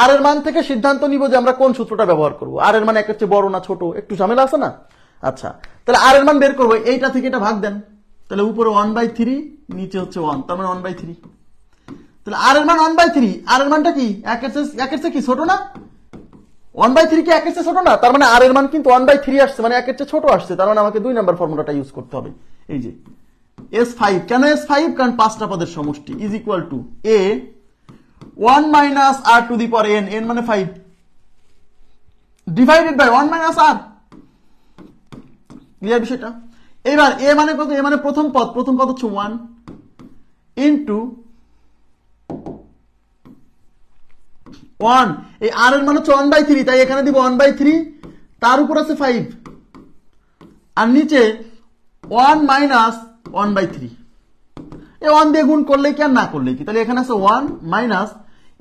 আর এর মান থেকে সিদ্ধান্ত নিব যে আমরা কোন সূত্রটা ব্যবহার করব। আর এর মান একের চেয়ে বড় না ছোট, একটু ঝামেলা আছে না? আচ্ছা, তাহলে আর এর মান বের করব, এইটা থেকে এটা ভাগ দেন। তাহলে উপরে 1/3, নিচে হচ্ছে 1, তার মানে 1/3। তাহলে আর এর মান 1/3, আর এর মানটা কি একের চেয়ে কি ছোট না? 1/3 কি একের চেয়ে ছোট না? তার মানে আর এর মান কিন্তু 1/3 আসছে, মানে একের চেয়ে ছোট আসছে। তার মানে আমাকে 2 নাম্বার ফর্মুলাটা ইউজ করতে হবে। এই যে S5, কেন S5? কারণ 5টা পদের সমষ্টি is equal to a 1 - r⁴n, n মানে 5, ডিভাইডেড বাই 1 - r। ক্লিয়ার বিষয়টা? এবার a মানে কত? a মানে প্রথম পদ হচ্ছে 1 ইন্টু 1, এই r এর মান হচ্ছে 1/3, তাই এখানে দিব 1/3, তার উপর আছে 5, আর নিচে 1 - 1/3। এই 1 দিয়ে গুণ করলে কি আর না করলে কি? তাহলে এখানে আছে 1 মাইনাস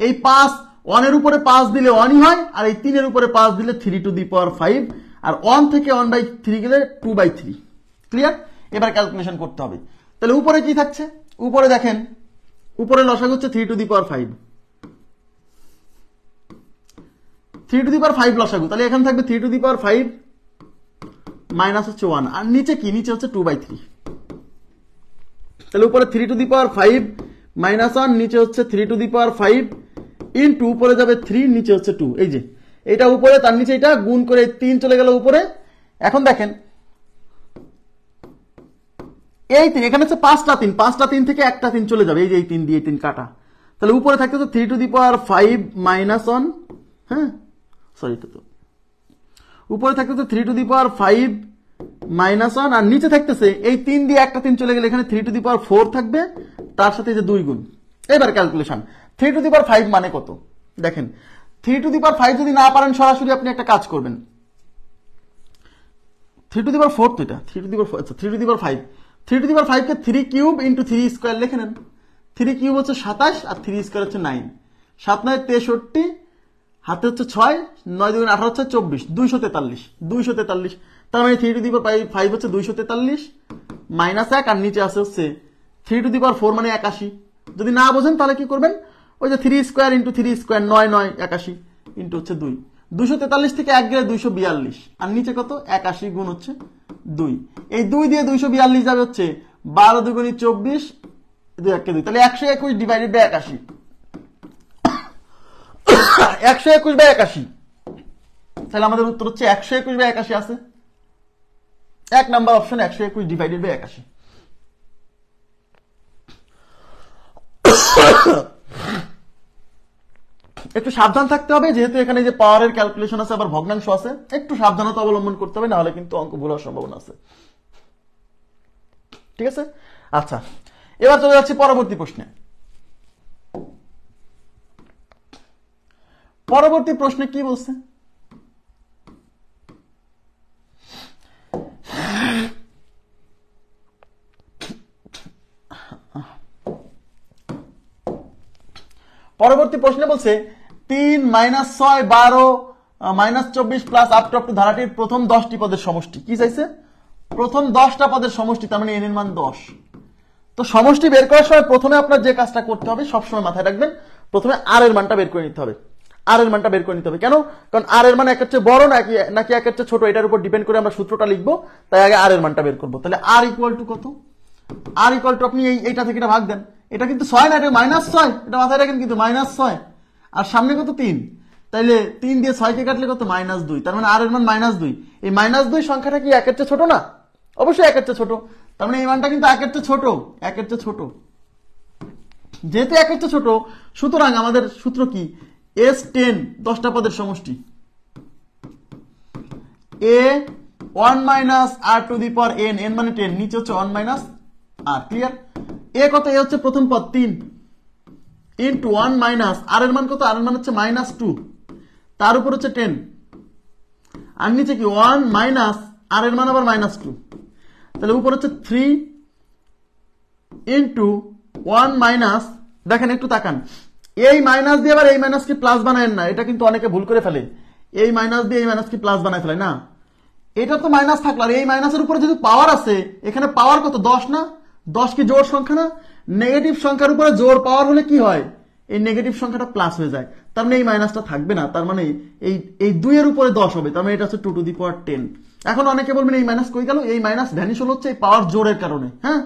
এই 5, 1 এর উপরে 5 দিলে 1ই হয়, আর এই 3 এর উপরে 5 দিলে 3⁵, আর 1 থেকে 1/3 গেলে 2/3। ক্লিয়ার? এবার ক্যালকুলেশন করতে হবে। তাহলে উপরে কি থাকছে? উপরে দেখেন, উপরে লসাগু হচ্ছে 3⁵। 3⁵ লসাগু, তাহলে এখানে থাকবে 3⁵ মাইনাস হচ্ছে 1, আর নিচে কি? নিচে হচ্ছে 2/3। তাহলে উপরে 3⁵ মাইনাস 1, নিচে হচ্ছে 3⁵, ইন্টু উপরে যাবে 3, নিচে হচ্ছে 2। এই যে এটা উপরে, তার নিচে এটা, গুণ করে 3 চলে গেল উপরে। এখন দেখেন এই 3, এখানে হচ্ছে 5টা 3 থেকে একটা 3 চলে যাবে, এই যে এই 3 দিয়ে 3 কাটা। তাহলে উপরে থাকতে হচ্ছে 3⁵ মাইনাস 1, হ্যাঁ সরি, তো উপরে থাকতেছে 3⁵ মাইনাস 1, আর নিচে থাকতেছে এই 3 দিয়ে একটা 3 চলে গেলে এখানে 3⁴ থাকবে, তার সাথে যে 2 গুণ। এবার ক্যালকুলেশন, 3⁵ মানে কত? দেখেন 3⁵ যদি না পারেন, সরাসরি আপনি একটা কাজ করবেন। 3⁴ তো এটা 3⁵, আচ্ছা 3⁵, 3⁵ কে 3³ ইন্টু 3² লিখে নেন। 3³ হচ্ছে 27, আর 3² হচ্ছে 9, 7 9 63, হাতে হচ্ছে 6, 9 2 18 হচ্ছে 24, 243। তার মানে 3⁵ হচ্ছে 243 মাইনাস 1, আর নিচে আছে হচ্ছে 3⁴ মানে 81। যদি না বোঝেন তাহলে কি করবেন? ওই যে 3² ইন্টু 3², 9 9 81 ইন্টু হচ্ছে 2, 243 থেকে 1 গেলে 242, আর নিচে কত? 81 গুণ হচ্ছে 2। এই 2 দিয়ে 242 যাবে হচ্ছে 12 2 × 24, 2 1 2, তাহলে 121 ডিভাইডেড বাই 81, 121/81। তাহলে আমাদের উত্তর হচ্ছে 121/81 আছে। 1 নাম্বার অপশন 121 ডিভাইডেড বাই 81। একটু সাবধান থাকতে হবে, যেহেতু এখানে যে পাওয়ারের ক্যালকুলেশন আছে আবার ভগ্নাংশ আছে, একটু সাবধানতা অবলম্বন করতে হবে, নাহলে কিন্তু অঙ্ক ভুল হওয়ার সম্ভাবনা আছে। ঠিক আছে, আচ্ছা এবার চলে যাচ্ছি পরবর্তী প্রশ্নে। পরবর্তী প্রশ্নে কি বলছে? পরবর্তী প্রশ্নে বলছে 3 minus 6 12 minus 24 plus up to ধারাটির প্রথম 10টি পদের সমষ্টি। কি চাইছে? প্রথম 10টা পদের সমষ্টি, তার মানে n এর মান 10। তো সমষ্টি বের করার সময় প্রথমে আপনার যে কাজটা করতে হবে সবসময় মাথায় রাখবেন, প্রথমে আর এর মানটা বের করে নিতে হবে। আর এর মানটা বের করে নিতে হবে কেন? কারণ আর এর মান একের চেয়ে বড় নাকি একের চেয়ে ছোট, এটার উপর ডিপেন্ড করে আমরা সূত্রটা লিখবো। তাই আগে আর এর মানটা বের করবো। তাহলে আর ইকুয়াল টু কত? আর ইকুয়াল টু আপনি এইটা থেকে এটা ভাগ দেন। এটা কিন্তু 6 না, এটা -6, এটা মাথায় রাখেন কিন্তু -6, আর সামনে কত 3, তাইলে 3 দিয়ে 6 কে কাটলে কত -2, তার মানে আর এর মান -2। এই -2 সংখ্যাটা কি একের চেয়ে ছোট না? অবশ্যই একের চেয়ে ছোট, তার মানে এই মানটা কিন্তু একের চেয়ে ছোট, একের চেয়ে ছোট। যেহেতু একের চেয়ে ছোট, সুতরাং আমাদের সূত্র কি? S10 10টা পদের সমষ্টি, a 1 minus r to the power n, n মানে 10, নিচে হচ্ছে 1 মাইনাস r। ক্লিয়ার? a কত? a হচ্ছে প্রথম পদ 3 ইনটু 1 মাইনাস r এর মান কত? r এর মান হচ্ছে -2, তার উপর হচ্ছে 10, আর নিচে কি 1 মাইনাস r এর মান আবার -2, তাহলে উপর হচ্ছে 3 ইনটু 1 মাইনাস, দেখেন একটু তাকান, এই মাইনাস দিয়ে আবার এই মাইনাস কি প্লাস বানায় না, এটা কিন্তু অনেকে ভুল করে ফেলে। এই মাইনাস দিয়ে এই মাইনাস কি প্লাস বানায় ফেলে না, এটা তো মাইনাস থাকলো, আর এই মাইনাসের উপরে যেহেতু পাওয়ার আছে, এখানে পাওয়ার কত? 10 না? 10 কি জোড় সংখ্যা না? নেগেটিভ সংখ্যার উপরে জোড় পাওয়ার হলে কি হয়? এই নেগেটিভ সংখ্যাটা প্লাস হয়ে যায়, তার মানে এই মাইনাসটা থাকবে না, তার মানে এই 2 এর উপরে 10 হবে, তার মানে এটা হচ্ছে 2 টু দি পাওয়ার 10। এখন অনেকে বলবেন এই মাইনাস কই গেল? এই মাইনাস ভ্যানিশ হলো হচ্ছে এই পাওয়ার জোড়ের কারণে। হ্যাঁ,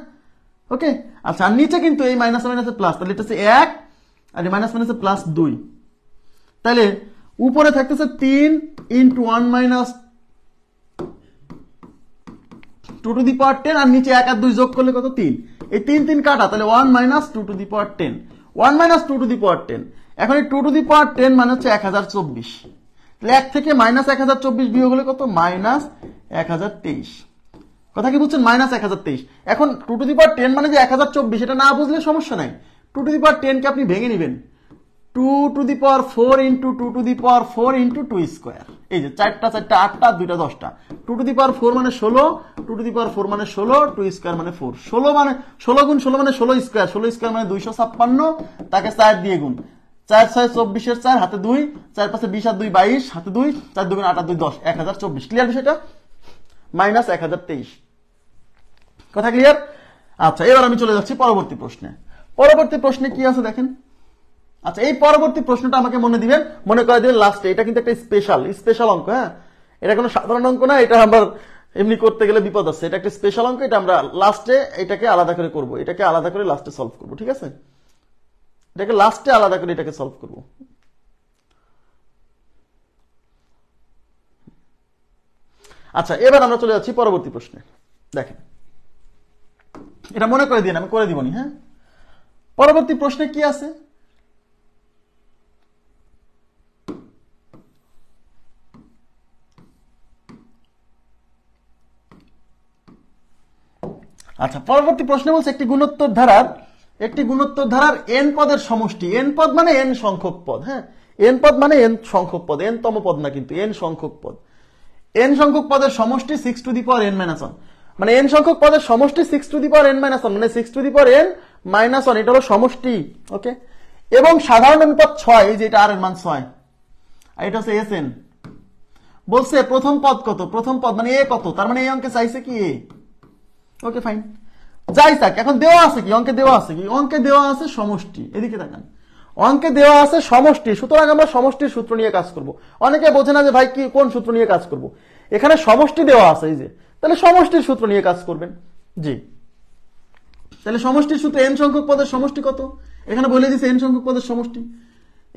ওকে, আচ্ছা, আর নিচে কিন্তু এই মাইনাস মাইনাসে প্লাস, তাহলে এটা হচ্ছে 1, আর এই মাইনাস মাইনাসে প্লাস 2, তাহলে উপরে থাকতেছে 3 into 1 minus 2 to the power 10, আর নিচে 1 আর 2 যোগ করলে কত? 3। এই 3 3 কাটা, তাহলে 1 minus 2 to the power 10, 1 minus 2 to the power 10। এখন এই 2 টু দি পাওয়ার 10 মানে হচ্ছে 1024, তাহলে 1 থেকে মাইনাস 1024 বিয়োগ হলে কত? মাইনাস 1023। কথা কি বুঝছেন? মাইনাস 1023। এখন 2 টু দি পাওয়ার 10 মানে যে 1024, এটা না বুঝলে সমস্যা নাই। 2 টু দি পাওয়ার 10 কে আপনি ভেঙে নেবেন, 2 to the power 4 into 2 to the power 4 into 2 square. এই যে 4টা 4টা 8টা, 2টা 10টা, 2 টু দি পাওয়ার 4 মানে 16, 2 টু দি পাওয়ার 4 মানে 16, 2 স্কোয়ার মানে 4, 16 মানে 16 গুণ 16 মানে 16 স্কোয়ার, 16 স্কোয়ার মানে 256, তাকে 4 দিয়ে গুণ, 4 6 24 4, হাতে 2, 4 5 20 আর 2 22, হাতে 2, 4 2 8 আর 2 10, 1024। ক্লিয়ার বিষয়টা? মাইনাস 1023। কথা ক্লিয়ার? আচ্ছা, এবার আমি চলে যাচ্ছি পরবর্তী প্রশ্নে। পরবর্তী প্রশ্নে কি আছে দেখেন। আচ্ছা, এই পরবর্তী প্রশ্নটা আমাকে মনে দিবেন, মনে করে দিবেন লাস্টে। এটা কিন্তু একটা স্পেশাল অঙ্ক। হ্যাঁ, এটা কোনো সাধারণ অঙ্ক না, এটা আমরা এমনি করতে গেলে বিপদ আছে, এটা একটা স্পেশাল অঙ্ক। এটা আমরা লাস্টে এটাকে আলাদা করে করব, এটাকে আলাদা করে লাস্টে সলভ করব। ঠিক আছে, এটাকে লাস্টে আলাদা করে এটাকে সলভ করব। আচ্ছা, এবার আমরা চলে যাচ্ছি পরবর্তী প্রশ্নে। দেখেন, এটা মনে করে দিন, আমি করে দিবনি। হ্যাঁ, পরবর্তী প্রশ্নে কি আছে? আচ্ছা, পরবর্তী প্রশ্ন বলছে একটি গুণোত্তর ধারার n পদের সমষ্টি। n পদ মানে n সংখ্যক পদ। হ্যাঁ, n পদ মানে n সংখ্যক পদ, n তম পদ না কিন্তু, n সংখ্যক পদ। n সংখ্যক পদের সমষ্টি 6 to the power n minus 1, মানে n সংখ্যক পদের সমষ্টি 6 to the power n minus 1, মানে 6 to the power n minus 1, এটা হলো সমষ্টি। ওকে, এবং সাধারণ অনুপাত 6, এই যে এটা r এর মান 6, আর এটা হচ্ছে sn। বলছে প্রথম পদ কত? প্রথম পদ মানে a কত, তার মানে এই অঙ্কে চাইছে কি a। ওকে, ফাইন, যাই থাক। এখন দেওয়া আছে কি? অঙ্কে দেওয়া আছে কি? অঙ্কে দেওয়া আছে সমষ্টি। এদিকে তাকান, অঙ্কে দেওয়া আছে সমষ্টি, সুতরাং আমরা সমষ্টির সূত্র নিয়ে কাজ করব। অনেকে বোঝে না যে ভাই কি কোন সূত্র নিয়ে কাজ করব। এখানে সমষ্টি দেওয়া আছে, এই যে, তাহলে সমষ্টির সূত্র নিয়ে কাজ করবেন। জি, তাহলে সমষ্টির সূত্র n সংখ্যক পদের সমষ্টি কত? এখানে বলে দিয়েছে n সংখ্যক পদের সমষ্টি।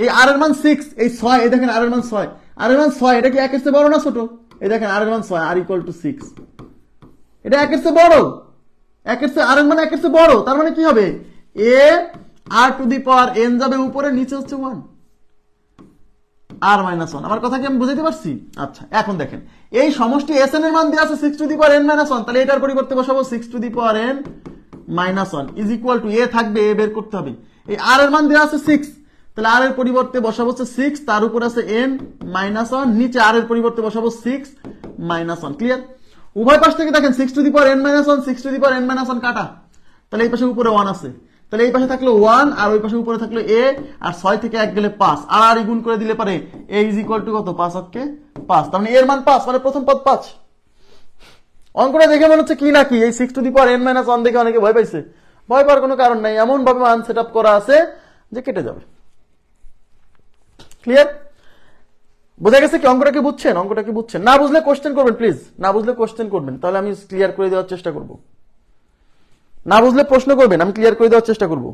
এই r এর মান 6, এই 6, এই দেখেন r এর মান 6, r এর মান 6, এটা কি 1 এর চেয়ে বড় না ছোট? এই দেখেন r এর মান 6, r ইকুয়াল টু 6, এটা 1 এর চেয়ে বড়, 1 এর চেয়ে r এর মান 1 এর চেয়ে বড়, তার মানে কি হবে? a r to the power n যাবে উপরে, নিচে হচ্ছে 1, আর মাইনাস ওয়ান। আমার কথা কি আমি বুঝাইতে পারছি? আচ্ছা, এখন দেখেন এই সমষ্টি এস এন এর মান দেওয়া আছে 6 to the power n minus one, তাহলে এটার পরিবর্তে বসাবো 6 to the power n minus one is equal to, a থাকবে, এ বের করতে হবে। এই আর এর মান দেওয়া আছে 6, তাহলে আর এর পরিবর্তে বসাবো হচ্ছে 6, তার উপর আছে n মাইনাস ওয়ান, নিচে আর এর পরিবর্তে বসাবো 6 মাইনাস ওয়ান। ক্লিয়ার? উভয় পাশ থেকে দেখেন 6 to the power n minus one, 6 to the power n minus one কাটা, তাহলে এই পাশে উপরে 1 আছে, তাহলে এই পাশে থাকলো 1 আর ওই পাশে উপরে থাকলো a, আর 6 থেকে 1 গেলে 5, আর গুণ করে দিলে পারে a ইজ ইকুয়াল টু কত? 5 অক্ষে 5, তার মানে এর মান 5, মানে প্রথম পদ 5। অঙ্কটা দেখে মনে হচ্ছে কি না কি, এই 6 to the power n minus one দেখে অনেকে ভয় পাইছে। ভয় পাওয়ার কোনো কারণ নাই, এমন ভাবে মান সেট আপ করা আছে যে কেটে যাবে। ক্লিয়ার? বোঝা গেছে কি? অঙ্কটা কি বুঝছেন? অঙ্কটা কি বুঝছেন? না বুঝলে কোশ্চেন করবেন প্লিজ, না বুঝলে কোশ্চেন করবেন, তাহলে আমি ক্লিয়ার করে দেওয়ার চেষ্টা করব। না বুঝলে প্রশ্ন করবেন, আমি ক্লিয়ার করে দেওয়ার চেষ্টা করব।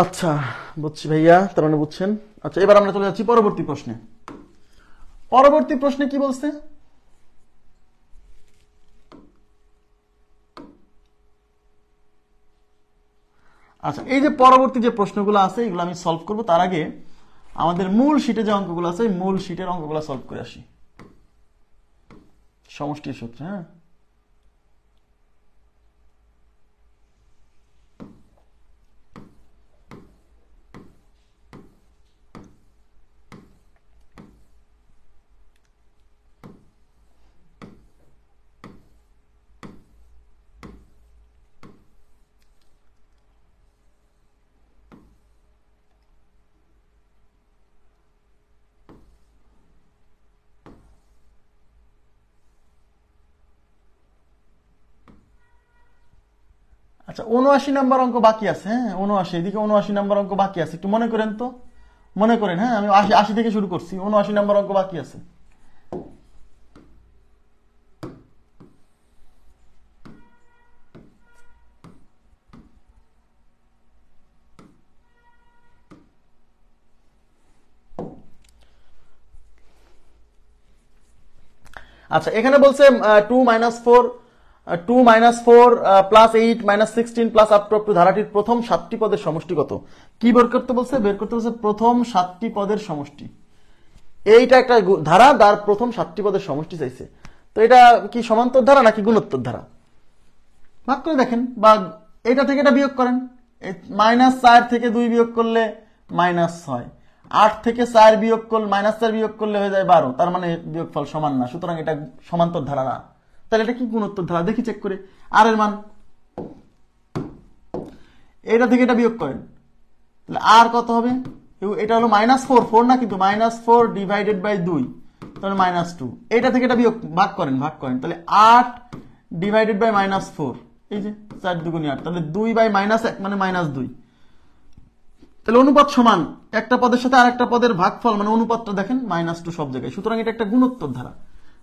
আচ্ছা, বুঝছি ভাইয়া, তার মানে বুঝছেন। আচ্ছা, এবার আমরা চলে যাচ্ছি পরবর্তী প্রশ্নে। পরবর্তী প্রশ্নে কি বলছে? আচ্ছা, এই যে পরবর্তী যে প্রশ্নগুলো আছে এগুলো আমি সলভ করব, তার আগে আমাদের মূল শীটে যে অঙ্কগুলো আছে মূল শীটের অঙ্কগুলো সলভ করে আসি। সমষ্টির সূত্রে, হ্যাঁ। আচ্ছা, 79 নাম্বার অঙ্ক বাকি আছে, হ্যাঁ 79, এদিকে 79 নাম্বার অঙ্ক বাকি আছে, একটু মনে করেন তো, মনে করেন। হ্যাঁ, আমি 80 থেকে শুরু করছি, 79 নাম্বার অঙ্ক বাকি আছে। আচ্ছা, এখানে বলছে 2 minus 4 plus 8 minus 16 plus up to ধারাটির প্রথম 7টি পদের সমষ্টি কত? কি বের করতে বলছে? বের করতে বলছে প্রথম 7টি পদের সমষ্টি। এইটা একটা ধারা, তার প্রথম 7টি পদের সমষ্টি চাইছে। তো এটা কি সমান্তর ধারা নাকি গুণোত্তর ধারা? ভাগ করে দেখেন, বা এটা থেকে এটা বিয়োগ করেন। -4 থেকে 2 বিয়োগ করলে -6, 8 থেকে 4 বিয়োগ করলে -4 বিয়োগ করলে হয়ে যায় 12, তার মানে বিয়োগফল সমান না, সুতরাং এটা সমান্তর ধারা না। তাহলে এটা কি গুণোত্তর ধারা? দেখি চেক করে। আর এর মান, এটা থেকে এটা বিয়োগ করেন, তাহলে আর কত হবে? এটা হলো -4 না, কিন্তু -4 ডিভাইডেড বাই 2, তাহলে -2। এটা থেকে এটা বিয়োগ ভাগ করেন, তাহলে 8 ডিভাইডেড বাই -4, এই যে 4 দুগুণে 8, তাহলে 2 বাই -1 মানে -2। তাহলে অনুপাত সমান, একটা পদের সাথে আরেকটা পদের ভাগফল মানে অনুপাতটা দেখেন -2 সব জায়গায়, সুতরাং এটা একটা গুণোত্তর ধারা।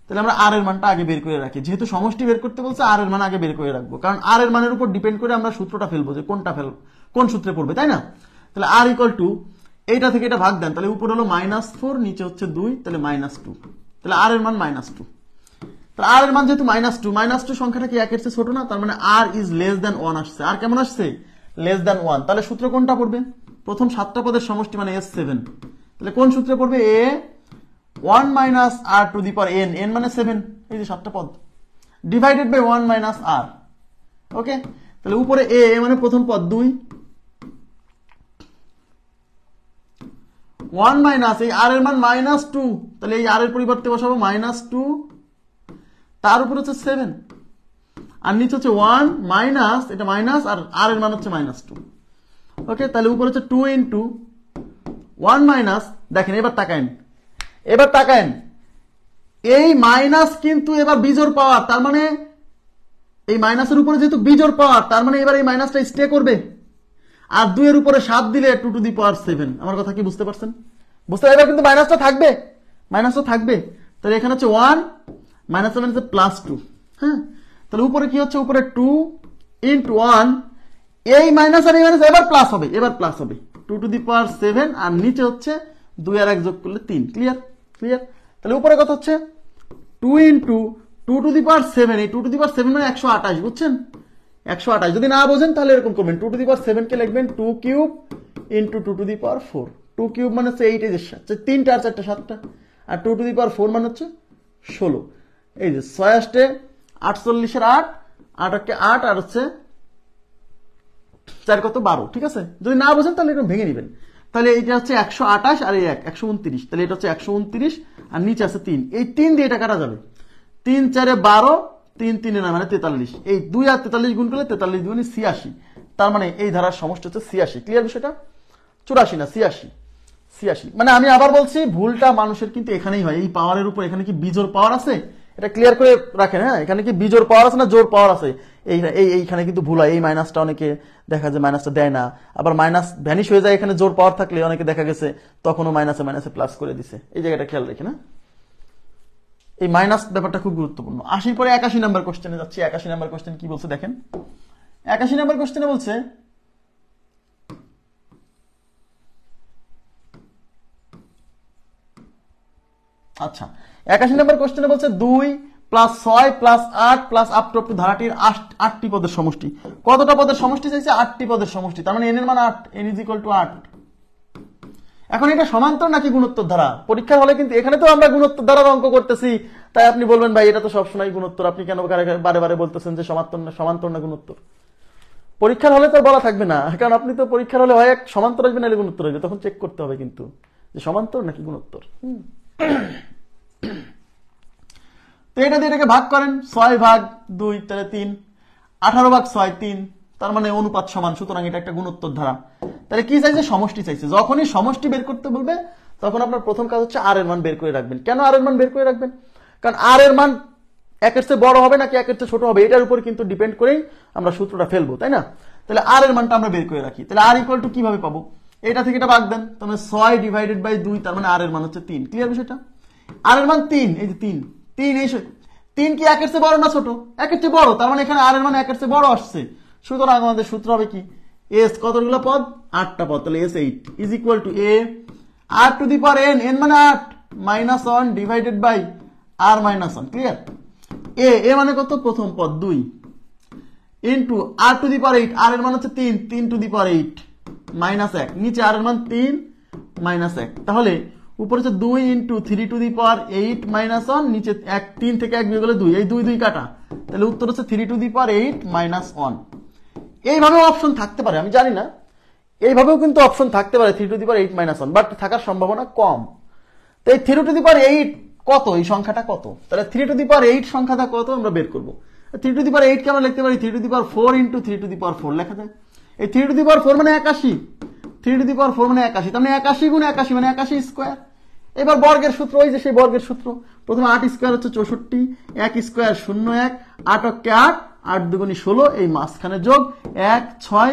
তাহলে আমরা আর এর মানটা আগে বের করে রাখি, যেহেতু সমষ্টি বের করতে বলছে আর এর মান আগে বের করে রাখবো, কারণ আর এর মানের উপর ডিপেন্ড করে আমরা সূত্রটা ফেলবো যে কোন সূত্রে পড়বে, তাই না? তাহলে আর ইকুয়াল টু, এইটা থেকে এটা ভাগ দেন, তাহলে উপর হলো -4, নিচে হচ্ছে 2, তাহলে -2, তাহলে আর এর মান -2। তাহলে আর এর মান যেহেতু -2 সংখ্যাটা কি 1 এর চেয়ে ছোট না, তার মানে আর ইজ লেস দ্যান 1 আসছে। আর কেমন আসছে? Less than 1। তাহলে সূত্র কোনটা পড়বে? প্রথম 7টা পদের সমষ্টি মানে S7, তাহলে কোন সূত্রে পড়বে? a 1 minus r to the power n, n মানে 7, এই যে 7টা পদ, ডিভাইডেড বাই 1 মাইনাস r। ওকে, তাহলে উপরে a মানে প্রথম পদ 2, 1 মাইনাস এই r এর মান -2, তাহলে এই r এর পরিবর্তে বসাবো -2, তার উপর হচ্ছে 7, আর নিচে হচ্ছে 1 মাইনাস, এটা মাইনাস, আর r এর মান হচ্ছে -2। ওকে, তাহলে উপর হচ্ছে 2 ইন্টু 1 মাইনাস, দেখেন এবার তাকায়েন, এই মাইনাস কিন্তু এবার বিজোড় পাওয়ার, তার মানে এই মাইনাসের উপরে যেহেতু বিজোড় পাওয়ার, তার মানে এবার এই মাইনাসটা স্টে করবে, আর 2 এর উপরে 7 দিলে 2 টু দি পাওয়ার 7। আমার কথা কি বুঝতে পারছেন? এবার কিন্তু মাইনাসটা থাকবে, তাহলে এখানে হচ্ছে 1 -7 হচ্ছে +2। হ্যাঁ, তাহলে উপরে কি হচ্ছে? উপরে 2 ইন্টু 1, এই মাইনাস আর এই মাইনাস এবার প্লাস হবে, এবার প্লাস হবে 2 টু দি পাওয়ার 7 আর নিচে হচ্ছে 2 আর 1 যোগ করলে 3। Clear clear. তাহলে উপরে কত হচ্ছে 2 ইন্টু 2 টু দি পাওয়ার 7, এই 2 টু দি পাওয়ার 7 মানে 128, বুঝছেন 128। যদি না বোঝেন তাহলে এরকম করবেন, 2 টু দি পাওয়ার 7 কে লিখবেন 2 cube into 2 to the power 4। 2 cube মানে হচ্ছে 8, এই যে 3টা আর 4টা 7টা, আর 2 টু দি পাওয়ার 4 মানে হচ্ছে 16। এই যে 6 আসতে 48 এর 8, 8 8 আর হচ্ছে 4 কত 12। ঠিক আছে, যদি না বোঝেন তাহলে এরকম ভেঙে নেবেন। তাহলে এটা হচ্ছে 128 আর এই 129, তাহলে এটা হচ্ছে 129 আর নিচে আছে 3, এই 3 দিয়ে এটা কাটা যাবে। 3 4 12, 3 3 9 মানে 43। এই 2 আর 43 গুণ করলে 43 2 86, তার মানে এই ধারার সমষ্টি হচ্ছে 86। ক্লিয়ার বিষয়টা? 84 না 86, 86। মানে আমি আবার বলছি, ভুলটা মানুষের কিন্তু এখানেই হয়, এই পাওয়ারের উপর। এখানে কি বিজোড় পাওয়ার আছে এটা ক্লিয়ার করে রাখেন। হ্যাঁ, এখানে কি বিজোড় পাওয়ার আছে না জোড় পাওয়ার আছে, এইখানে কিন্তু ভুল হয়। এই মাইনাসটা অনেকে দেখা যায় মাইনাসটা দেয় না, আবার মাইনাস ভ্যানিশ হয়ে যায়। এখানে জোড় পাওয়ার থাকলে অনেকে দেখা গেছে তখনও মাইনাসে মাইনাসে প্লাস করে দিছে। এই জায়গাটা খেয়াল রেখে না, এই মাইনাস ব্যাপারটা খুব গুরুত্বপূর্ণ। 80 পরে 81 নাম্বার কোশ্চেনে যাচ্ছি। 81 নাম্বার কোশ্চেন কি বলছে দেখেন। 81 নাম্বার কোশ্চেনে বলছে আচ্ছা 81 নম্বর কোশ্চেনে বলছে 2 plus 6 plus 8 plus up to ধারাটির 8টি পদের সমষ্টি। কতটা পদের সমষ্টি চাইছে? 8টি পদের সমষ্টি। তার মানে n এর মান 8, n ইজ ইকুয়াল টু 8। এখন এটা সমান্তর নাকি গুণোত্তর ধারা? পরীক্ষার হলে কিন্তু এখানে তো আমরা গুণোত্তর ধারার অঙ্ক করতেছি, তাই আপনি বলবেন ভাই এটা তো সবসময় গুণোত্তর, আপনি কেন বারে বারে বলতেছেন যে সমান্তর না গুণোত্তর? পরীক্ষার হলে তো বলা থাকবে না, কারণ আপনি তো পরীক্ষার হলে হয় এক সমান্তর আসবে নাহলে গুণোত্তর আসবে, তখন চেক করতে হবে কিন্তু যে সমান্তর নাকি গুণোত্তর। তো এটা দিয়ে এটাকে ভাগ করেন, 6 ভাগ 2 তাহলে 3, 18 ভাগ 6 3, তার মানে অনুপাত সমান, সুতরাং এটা একটা গুণোত্তর ধারা। তাহলে কি চাইছে? সমষ্টি চাইছে। যখনই সমষ্টি বের করতে বলবে তখন আপনার প্রথম কাজ হচ্ছে আর এর মান বের করে রাখবেন। কেন আর এর মান বের করে রাখবেন? কারণ আর এর মান 1 এর চেয়ে বড় হবে নাকি 1 এর চেয়ে ছোট হবে, এটার উপর কিন্তু ডিপেন্ড করেই আমরা সূত্রটা ফেলবো, তাই না? তাহলে আর এর মানটা আমরা বের করে রাখি। তাহলে আর ইকুয়াল টু কিভাবে পাবো? এটা থেকে এটা ভাগ দেন, তার মানে 6 ডিভাইডেড বাই 2, তার মানে আর এর মান হচ্ছে 3। ক্লিয়ার বিষয়টা? আর এর মান 3, এই যে 3 এই 3 কি 1 এর চেয়ে বড় না ছোট? 1 এর চেয়ে বড়, তার মানে এখানে আর এর মান 1 এর চেয়ে বড় আসছে। সুতরাং আমাদের সূত্র হবে কি? s কতগুলো পদ? 8টা পদ। তাহলে s 8 is equal to a r to the power n, n মানে 8 minus 1 divided by r minus 1। Clear? a মানে কত? প্রথম পদ 2 into r to the power 8, r এর মান হচ্ছে 3, 3 টু দি পাওয়ার 8 মাইনাস 1, নিচে r এর মান 3 মাইনাস 1। তাহলে উপরে হচ্ছে 2 into 3 to the power 8 minus 1, নিচে 3 থেকে 1 বিয়োগ করলে 2, এই 2 2 কাটা, তাহলে উত্তর হচ্ছে 3 টু দি পাওয়ার 8 মাইনাস 1। এইভাবেও অপশন থাকতে পারে, আমি জানি না, এইভাবেও কিন্তু অপশন থাকতে পারে 3 to the power 8 minus 1, but থাকার সম্ভাবনা কম। তো এই 3 টু দি পাওয়ার 8 কত? এই সংখ্যাটা কত? তাহলে 3 টু দি পাওয়ার 8 সংখ্যাটা কত আমরা বের করব। 3 টু দি পাওয়ার 8 কে আমরা লিখতে পারি 3 to the power 4 into 3 to the power 4 লেখা যায়। এই 3 টু দি পাওয়ার 4 মানে 81, 3 টু দি পাওয়ার 4 মানে 81, তার মানে 81 গুণ 81 মানে 81 স্কয়ার। এবার বর্গের সূত্র, ওই যে সেই বর্গের সূত্র, প্রথমে 8 স্কয়ার হচ্ছে 64, 1 স্কয়ার 0 1, 8 অক্কে 8, 8 দুগুণী 16, এই মাঝখানে যোগ 1 6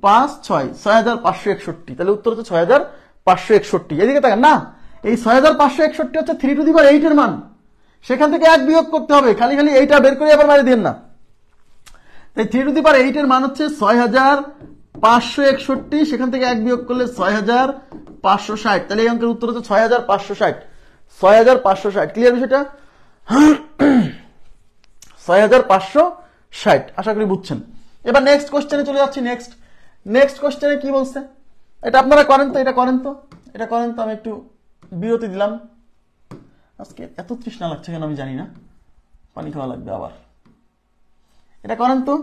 5 6, 6561। তাহলে উত্তর হচ্ছে 6561। এদিকে তাকান না, এই 6561 হচ্ছে 3 টু দি পাওয়ার 8 এর মান। সেখান থেকে 1 বিয়োগ করতে হবে, খালি খালি এইটা বের করে আবার বাইরে দেন না। তাই 3 টু দি পাওয়ার 8 এর মান হচ্ছে 6561, সেখান থেকে 1 বিয়োগ করলে 6560। তাহলে এই অঙ্কের উত্তর হচ্ছে 6560, 6560। ক্লিয়ার বিষয়টা? 6560, আশা করি বুঝছেন। এবার নেক্সট কোশ্চেনে চলে যাচ্ছি। নেক্সট কোশ্চেনে কি বলছে এটা আপনারা করেন তো, এটা করেন তো, এটা করেন তো। আমি একটু বিরতি দিলাম, আজকে এত তৃষ্ণা লাগছে কেন আমি জানি না, পানি খাওয়া লাগবে আবার। এটা করেন তো।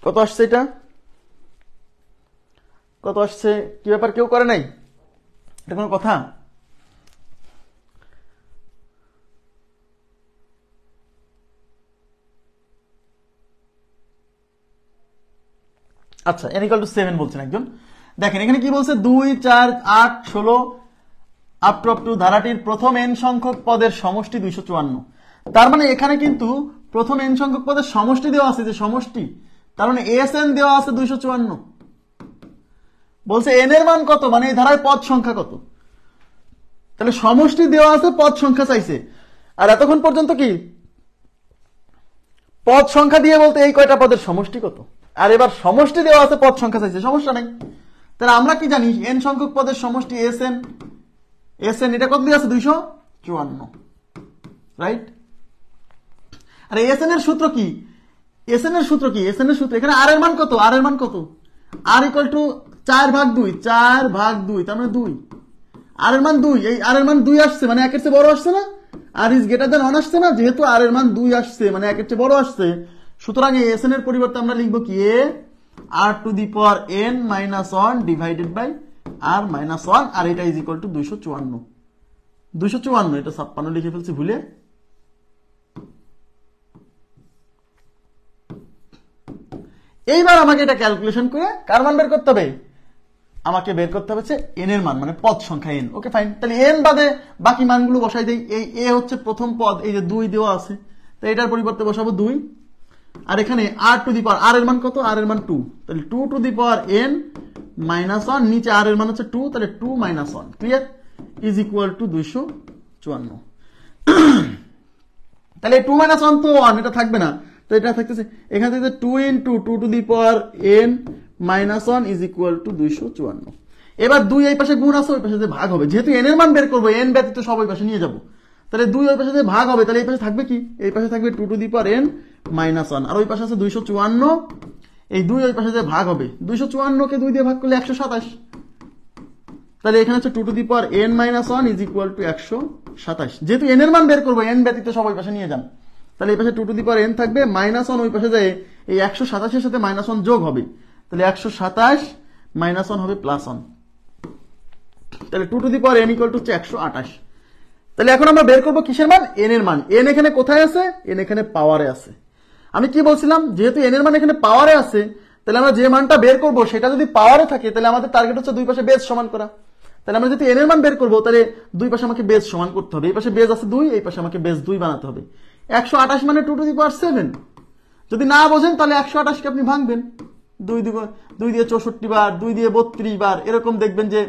কত আসছে এটা? কত আসছে? কি ব্যাপার, কেউ করে নাই? এটা কোনো কথা? আচ্ছা, n = 7 বলছেন একজন। দেখেন এখানে কি বলছে, 2, 4, 8, 16 আপ টু ধারাটির প্রথম n সংখ্যক পদের সমষ্টি 254। তার মানে এখানে কিন্তু প্রথম n সংখ্যক পদের সমষ্টি দেওয়া আছে, যে সমষ্টি, তার মানে SN দেওয়া আছে 254। বলছে n এর মান কত, মানে এই ধারায় পদ সংখ্যা কত। তাহলে সমষ্টি দেওয়া আছে, পদ সংখ্যা চাইছে। আর এতক্ষণ পর্যন্ত কি পদ সংখ্যা দিয়ে বলতে এই কয়টা পদের সমষ্টি কত, আর এবার সমষ্টি দেওয়া আছে, পদ সংখ্যা চাইছে, সমস্যা নাই। তাহলে আমরা কি জানি, n সংখ্যক পদের সমষ্টি SN, এটা কত দিয়ে আছে, 254, রাইট? আর SN এর সূত্র কি? SN এর সূত্র এখানে r এর মান কত, r = 4/2, 4/2, তার মানে 2। r এর মান 2, এই r এর মান 2 আসছে, মানে 1 এর চেয়ে বড় আসছে না? r = 1 আসছে না? যেহেতু r এর মান 2 আসছে, মানে 1 এর চেয়ে বড় আসছে, সুতরাং এই SN এর পরিবর্তে আমরা লিখব কি, r⁻n-1 ডিভাইডেড বাই r-1, আর এটা = 254। 254, এটা 56 লিখে ফেলছি ভুলে। এইবার আমাকে এটা ক্যালকুলেশন করে কার মান বের করতে হবে? আমাকে বের করতে হবে n এর মান, মানে পদ সংখ্যা n। ওকে ফাইন, তাহলে n বাদে বাকি মানগুলো বসাই দেই। এই a হচ্ছে প্রথম পদ, এই যে 2 দেওয়া আছে, তো এটার পরিবর্তে বসাবো 2। আর এখানে r এর মান কত, r এর মান 2, তাহলে 2n-1, নিচে r এর মান হচ্ছে 2, তাহলে 2 - 1, ক্লিয়ার, = 254। তাহলে 2 - 1 তো 1, এটা থাকবে না, তো এটা থাকতেছে এখান থেকে 2 × 2n-1 = 254। এবার 2 এই পাশে গুণ আছে, ওই পাশে যে ভাগ হবে, যেহেতু n এর মান বের করবো, n ব্যতীত সব ওই পাশে নিয়ে যাব, তাহলে 2 ওই পাশে যে ভাগ হবে, তাহলে এই পাশে থাকবে কি, এই পাশে থাকবে 2n-1, আর ওই পাশে আছে 254, এই 2 ওই পাশে যে ভাগ হবে, 254 কে 2 দিয়ে ভাগ করলে 127, তাহলে এখানে হচ্ছে 2n-1 = 127। যেহেতু n এর মান বের করবো, n ব্যতীত সব ওই পাশে নিয়ে যান, তাহলে এই পাশে 2n থাকবে, -1 ওই পাশে যায়, এই 127 এর সাথে -1 যোগ হবে, তাহলে 127 - 1 হবে +1, তাহলে 2n = 128। তাহলে এখন আমরা বের করবো কিসের মান, n এর মান। n এখানে কোথায় আছে, n এখানে পাওয়ারে আছে। আমি কি বলছিলাম, যেহেতু n এর মান এখানে পাওয়ারে আছে, তাহলে আমরা যে মানটা বের করবো সেটা যদি পাওয়ারে থাকে, তাহলে আমাদের টার্গেট হচ্ছে দুই পাশে বেজ সমান করা। তাহলে আমরা যদি n এর মান বের করবো, তাহলে দুই পাশে আমাকে বেজ সমান করতে হবে। এই পাশে বেজ আছে 2, এই পাশে আমাকে বেজ 2 বানাতে হবে। 128 মানে 2^7। যদি না বোঝেন তাহলে 128 কে আপনি ভাঙবেন, 2 দিয়ে 64 বার, 2 দিয়ে 32 বার, এরকম দেখবেন যে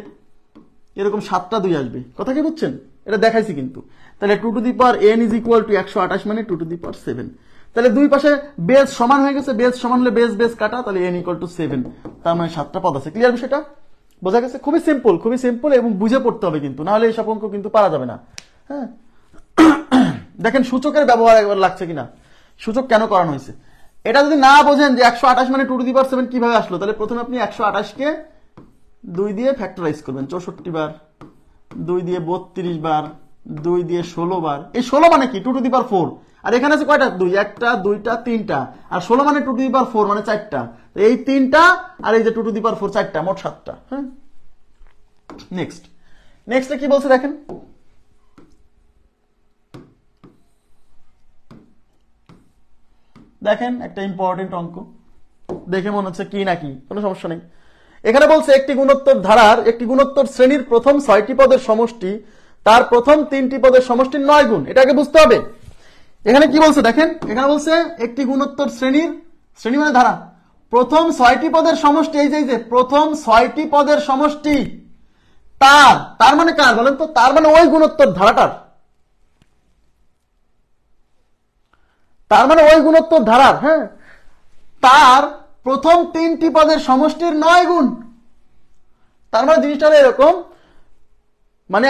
এরকম 7টা 2 আসবে। কথা কি বুঝছেন? এটা দেখাইছি কিন্তু। তাহলে 2n = 128 মানে 2^7। তাহলে দুই পাশে বেজ সমান হয়ে গেছে, বেজ সমান হলে বেজ কাটা, তাহলে n = 7, তার মানে 7টা পদ আছে। ক্লিয়ার বিষয়টা? বোঝা গেছে? খুবই সিম্পল এবং বুঝে পড়তে হবে কিন্তু, না হলে এইসব অঙ্ক কিন্তু পারা যাবে না। হ্যাঁ, দেখেন সূচকের ব্যবহার একবার লাগছে কিনা, সূচক কেন করানো হয়েছে। এটা যদি না বোঝেন যে 128 মানে 2^7 কিভাবে আসলো, তাহলে প্রথমে আপনি 128 কে 2 দিয়ে ফ্যাক্টরাইজ করবেন 64 বার, 2 দিয়ে 32 বার, 2 দিয়ে 16 বার। এই 16 মানে কি, 2^4। আর এখানে আছে কয়টা 2, 1টা 2টা 3টা, আর 16 মানে 2^4 মানে 4টা। এই 3টা আর এই যে 2^4 4টা, মোট 7টা। হ্যাঁ, নেক্সট কি বলছে দেখেন, একটা ইম্পর্টেন্ট অঙ্ক, দেখে মনে হচ্ছে কি নাকি, কোনো সমস্যা নেই। এখানে বলছে একটি গুণোত্তর শ্রেণীর প্রথম 6টি পদের সমষ্টি তার প্রথম 3টি পদের সমষ্টির 9 গুণ। এটাকে বুঝতে হবে। এখানে কি বলছে দেখেন, এখানে বলছে একটি গুণোত্তর শ্রেণী মানে ধারা, প্রথম 6টি পদের সমষ্টি, এই যে প্রথম 6টি পদের সমষ্টি তার মানে কার বলেন তো, তার মানে ওই গুণোত্তর ধারাটার, তার মানে ওই গুণোত্তর ধারার, হ্যাঁ, তার প্রথম 3টি পদের সমষ্টির 9 গুণ। তার মানে জিনিসটা হলো এরকম, মানে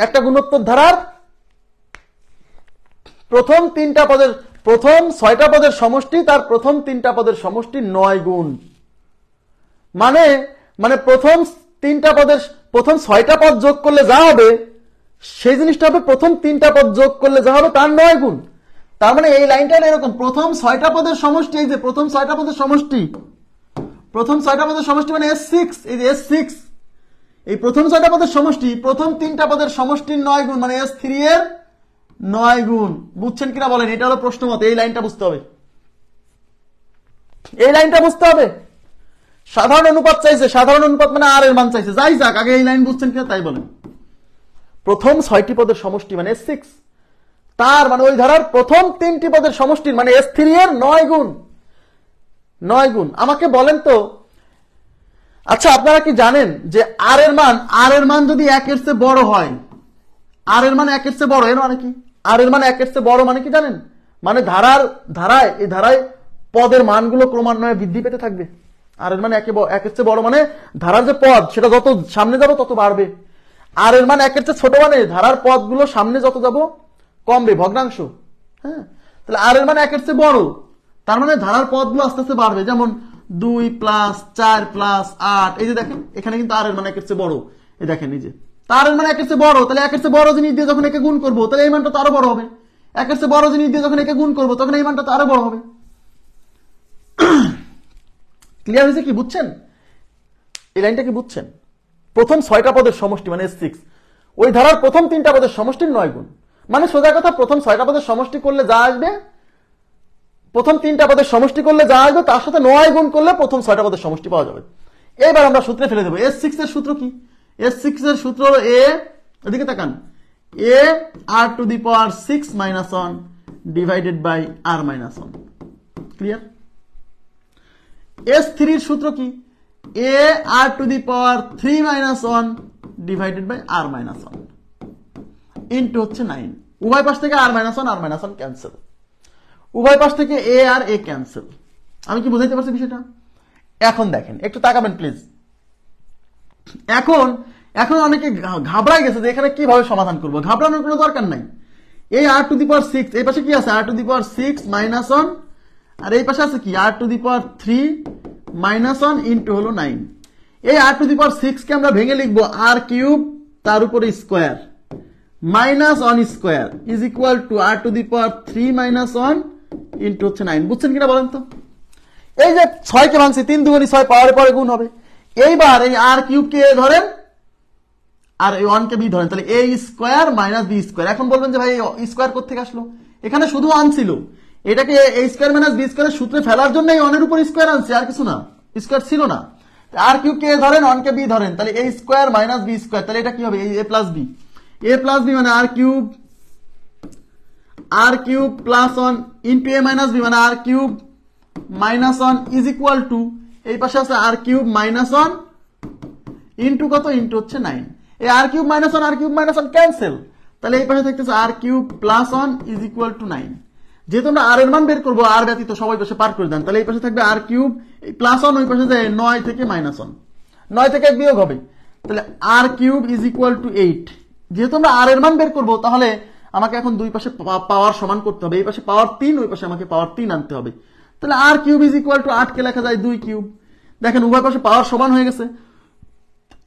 একটা গুণোত্তর ধারার প্রথম 6টা পদের সমষ্টি তার প্রথম 3টা পদের সমষ্টির 9 গুণ। মানে প্রথম 6টা পদ যোগ করলে যা হবে সেই জিনিসটা হবে প্রথম 3টা পদ যোগ করলে যা হবে তার 9 গুণ। তার মানে এই লাইনটা এরকম, প্রথম 6টা পদের সমষ্টি, এই যে প্রথম 6টা পদের সমষ্টি, প্রথম 6টা পদের সমষ্টি মানে S6, এই যে S6, এই প্রথম 6টা পদের সমষ্টি প্রথম 3টা পদের সমষ্টির 9 গুণ, মানে S3 এর 9 গুণ। বুঝছেন কিনা বলেন? এটা হলো প্রশ্ন মত, এই লাইনটা বুঝতে হবে, এই লাইনটা বুঝতে হবে। সাধারণ অনুপাত চাইছে, সাধারণ অনুপাত মানে আর এর মান চাইছে, যাই যাক, আগে এই লাইন বুঝছেন কিনা তাই বলেন। প্রথম 6টি পদের সমষ্টি মানে S6, তার মানে ওই ধারার প্রথম 3টি পদের সমষ্টির মানে S3 এর 9 গুণ, 9 গুণ। আমাকে বলেন তো, আচ্ছা আপনারা কি জানেন যে আর এর মান যদি 1 এর চেয়ে বড় হয়, আর এর মান 1 এর চেয়ে বড়, এর মানে কি? আর এর মান 1 এর চেয়ে বড় মানে কি জানেন? মানে এই ধারায় পদের মানগুলো ক্রমান্বয়ে বৃদ্ধি পেতে থাকবে। আর এর মান 1 এর চেয়ে বড় মানে ধারার যে পদ সেটা যত সামনে যাবে তত বাড়বে। আর এর মান 1 এর চেয়ে ছোট মানে ধারার পদগুলো সামনে যত যাব কমবে, ভগ্নাংশ। হ্যাঁ, তাহলে আর এর মান 1 এর চেয়ে বড়, তার মানে ধারার পদগুলো আস্তে আস্তে বাড়বে। যেমন 2 প্লাস 4 প্লাস 8, এই যে দেখেন এখানে কিন্তু আর এর মান 1 এর চেয়ে বড়, এই দেখেন এই যে তার এর মান 1 এর চেয়ে বড়, তাহলে 1 এর চেয়ে বড় জিনিস দিয়ে যখন একে গুণ করবো তাহলে এই মানটা তো আরো বড় হবে। 1 এর চেয়ে বড় জিনিস দিয়ে যখন একে গুণ করবো তখন এই মানটা তো আরো বড় হবে। ক্লিয়ার হয়েছে কি? বুঝছেন এই লাইনটা কি? বুঝছেন? প্রথম 6টা পদের সমষ্টি মানে S6, ওই ধারার প্রথম 3টা পদের সমষ্টির 9 গুণ, মানে সোজা কথা প্রথম 6টা পদের সমষ্টি করলে যা আসবে, প্রথম 3টা পদের সমষ্টি করলে যা আসবে তার সাথে 9 গুণ করলে প্রথম 6টা পদের সমষ্টি পাওয়া যাবে। এবার আমরা সূত্রে ফেলে দেবো। S6 এর সূত্র কি? S6 এর সূত্র হলো a, এদিকে তাকান, a r to the power 6 minus 1 divided by r minus 1। Clear? S3 এর সূত্র কি? a r to the power 3 minus 1 divided by r minus 1 into হচ্ছে 9। উভয় পাশ থেকে r মাইনাস 1 ক্যান্সেল, উভয় পাশ থেকে a আর a ক্যান্সেল। আমি কি বুঝাইতে পারছি বিষয়টা? এখন দেখেন, একটু তাকাবেন প্লিজ। এখন অনেকে ঘাবড়ায় গেছে যে এখানে কিভাবে সমাধান করব। ঘাবড়ানোর কোনো দরকার নাই। এই r টু দি পাওয়ার 6, এই পাশে কি আছে? r to the power 6 minus 1, আর এই পাশে আছে কি? r to the power 3 minus 1 into হলো 9। এই r টু দি পাওয়ার 6 কে আমরা ভেঙে লিখবো r কিউব তার উপরে square minus 1 square is equal two r to the power 3 minus 1 into হচ্ছে 9। বুঝছেন কিনা বলেন তো? এই যে 6 কে ভাঙছি, 3 দুগুণী 6, পাওয়ারে পরে গুণ হবে। এইবার এই r কিউব কে ধরেন আর এই 1 কে b ধরেন, তাহলে a square minus b square. এখন বলবেন যে ভাই স্কোয়ার কোথা থেকে আসলো? এখানে শুধু 1 ছিল, এটাকে a স্কোয়ার মাইনাস b স্কোয়ারের সূত্রে ফেলার জন্য এই 1 এর উপর স্কোয়ার আনছে, আর কিছু না, স্কোয়ার ছিল না। আর কিউব কে ধরেন, 1 কে b ধরেন, তাহলে a square minus b square, তাহলে এটা কি হবে? a plus b, a plus b মানে r cube plus 1 into a minus b মানে r cube minus 1 is equal two, এই পাশে আছে r কিউব মাইনাস 1 ইন্টু কত? ইন্টু হচ্ছে 9। এই r কিউব মাইনাস 1 ক্যান্সেল, তাহলে এই পাশে থাকতেছে r cube plus 1 is equal two 9। যেহেতু আমরা r এর মান বের করবো, r ব্যতীত সবাই পাশে পার করে দেন, তাহলে এই পাশে থাকবে r কিউব প্লাস 1, ওই পাশে যায় 9 থেকে মাইনাস 1, 9 থেকে বিয়োগ হবে, তাহলে r cube is equal two 8। যেহেতু আমরা r এর মান বের করবো, তাহলে আমাকে এখন দুই পাশে পাওয়ার সমান করতে হবে। এই পাশে পাওয়ার 3, ওই পাশে আমাকে পাওয়ার 3 আনতে হবে। তাহলে r cube is equal two 8 কে লেখা যায় 2 কিউব। দেখেন উভয় পাশে পাওয়ার সমান হয়ে গেছে,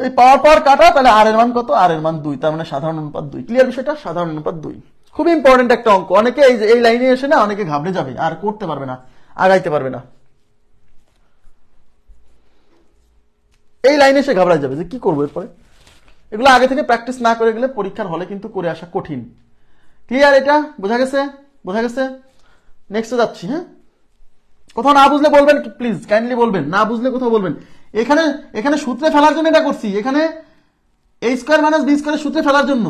এই পাওয়ার কাটা, তাহলে r এর মান কত? r এর মান 2, তার মানে সাধারণ অনুপাত 2। ক্লিয়ার বিষয়টা? সাধারণ অনুপাত 2 খুব ইম্পর্টেন্ট একটা অঙ্ক। অনেকে এই লাইনে এসে না অনেকে ঘাবড়ে যাবে, আর করতে পারবে না, আগাইতে পারবে না। এই লাইনে এসে ঘাবড়ায় যাবে যে কি করবো এরপরে। এগুলো আগে থেকে প্র্যাকটিস না করে গেলে পরীক্ষার হলে কিন্তু করে আসা কঠিন। ক্লিয়ার? এটা বোঝা গেছে? বোঝা গেছে? নেক্সটে যাচ্ছি। হ্যাঁ, কোথাও না বুঝলে বলবেন প্লিজ, কাইন্ডলি বলবেন, না বুঝলে কোথাও বলবেন। এখানে সূত্রে ফেলার জন্য এটা করছি, এখানে a স্কোয়ার মাইনাস b স্কোয়ারের সূত্রে ফেলার জন্য।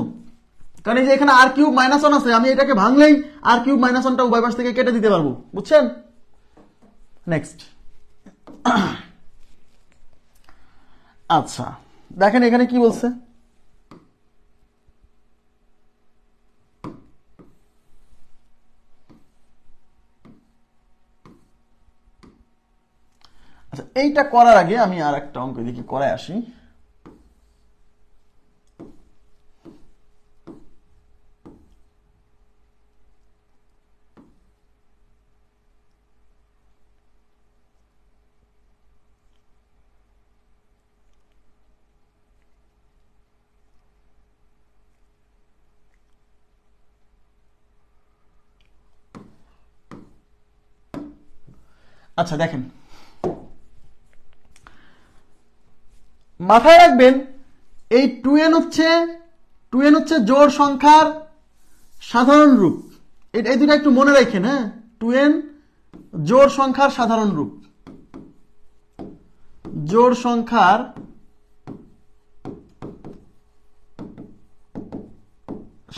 কারণ এই যে এখানে r কিউব মাইনাস 1 আছে, আমি এটাকে ভাঙলেই r কিউব মাইনাস 1টা উভয় পাশ থেকে কেটে দিতে পারবো। বুঝছেন? নেক্সট। আচ্ছা দেখেন এখানে কি বলছে। আচ্ছা, এইটা করার আগে আমি আর একটা অঙ্ক এদিকে করে আসি। আচ্ছা দেখেন, মাথায় রাখবেন এই 2n হচ্ছে জোড় সংখ্যার সাধারণ রূপ। এই দুটো একটু মনে রাখেন, হ্যাঁ। 2n জোড় সংখ্যার সাধারণ রূপ, জোড় সংখ্যার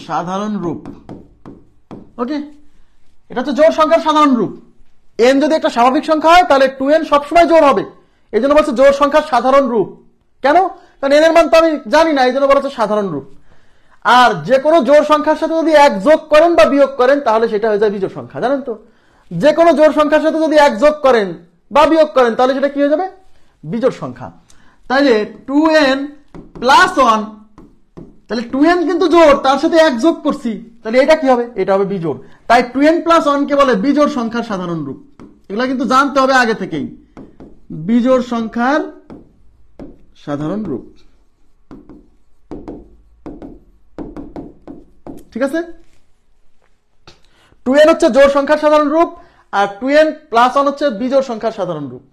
সাধারণ রূপ। ওকে, এটা হচ্ছে জোড় সংখ্যার সাধারণ রূপ। n যদি একটা স্বাভাবিক সংখ্যা হয় তাহলে 2n সবসময় জোড় হবে, এই জন্য বলছে জোড় সংখ্যার সাধারণ রূপ। কেন? কারণ n এর মান তো আমি জানি না, এই জন্য বলা হচ্ছে সাধারণ রূপ। আর যে কোনো জোড় সংখ্যার সাথে যদি এক যোগ করেন বা বিয়োগ করেন তাহলে সেটা হয়ে যায় বিজোড় সংখ্যা, জানেন তো? যে কোনো জোড় সংখ্যার সাথে যদি এক যোগ করেন বা বিয়োগ করেন তাহলে সেটা কি হয়ে যাবে? বিজোড় সংখ্যা। তাহলে 2n প্লাস 1, তাহলে 2n কিন্তু জোড়, তার সাথে এক যোগ করছি, তাহলে এটা কি হবে? এটা হবে বিজোড়। তাই 2n প্লাস 1 কে বলে বিজোড় সংখ্যার সাধারণ রূপ। এগুলা কিন্তু জানতে হবে আগে থেকেই, বিজোড় সংখ্যার সাধারণ রূপ। ঠিক আছে? 2n হচ্ছে জোড় সংখ্যার সাধারণ রূপ, আর 2n প্লাস 1 হচ্ছে বিজোড় সংখ্যার সাধারণ রূপ।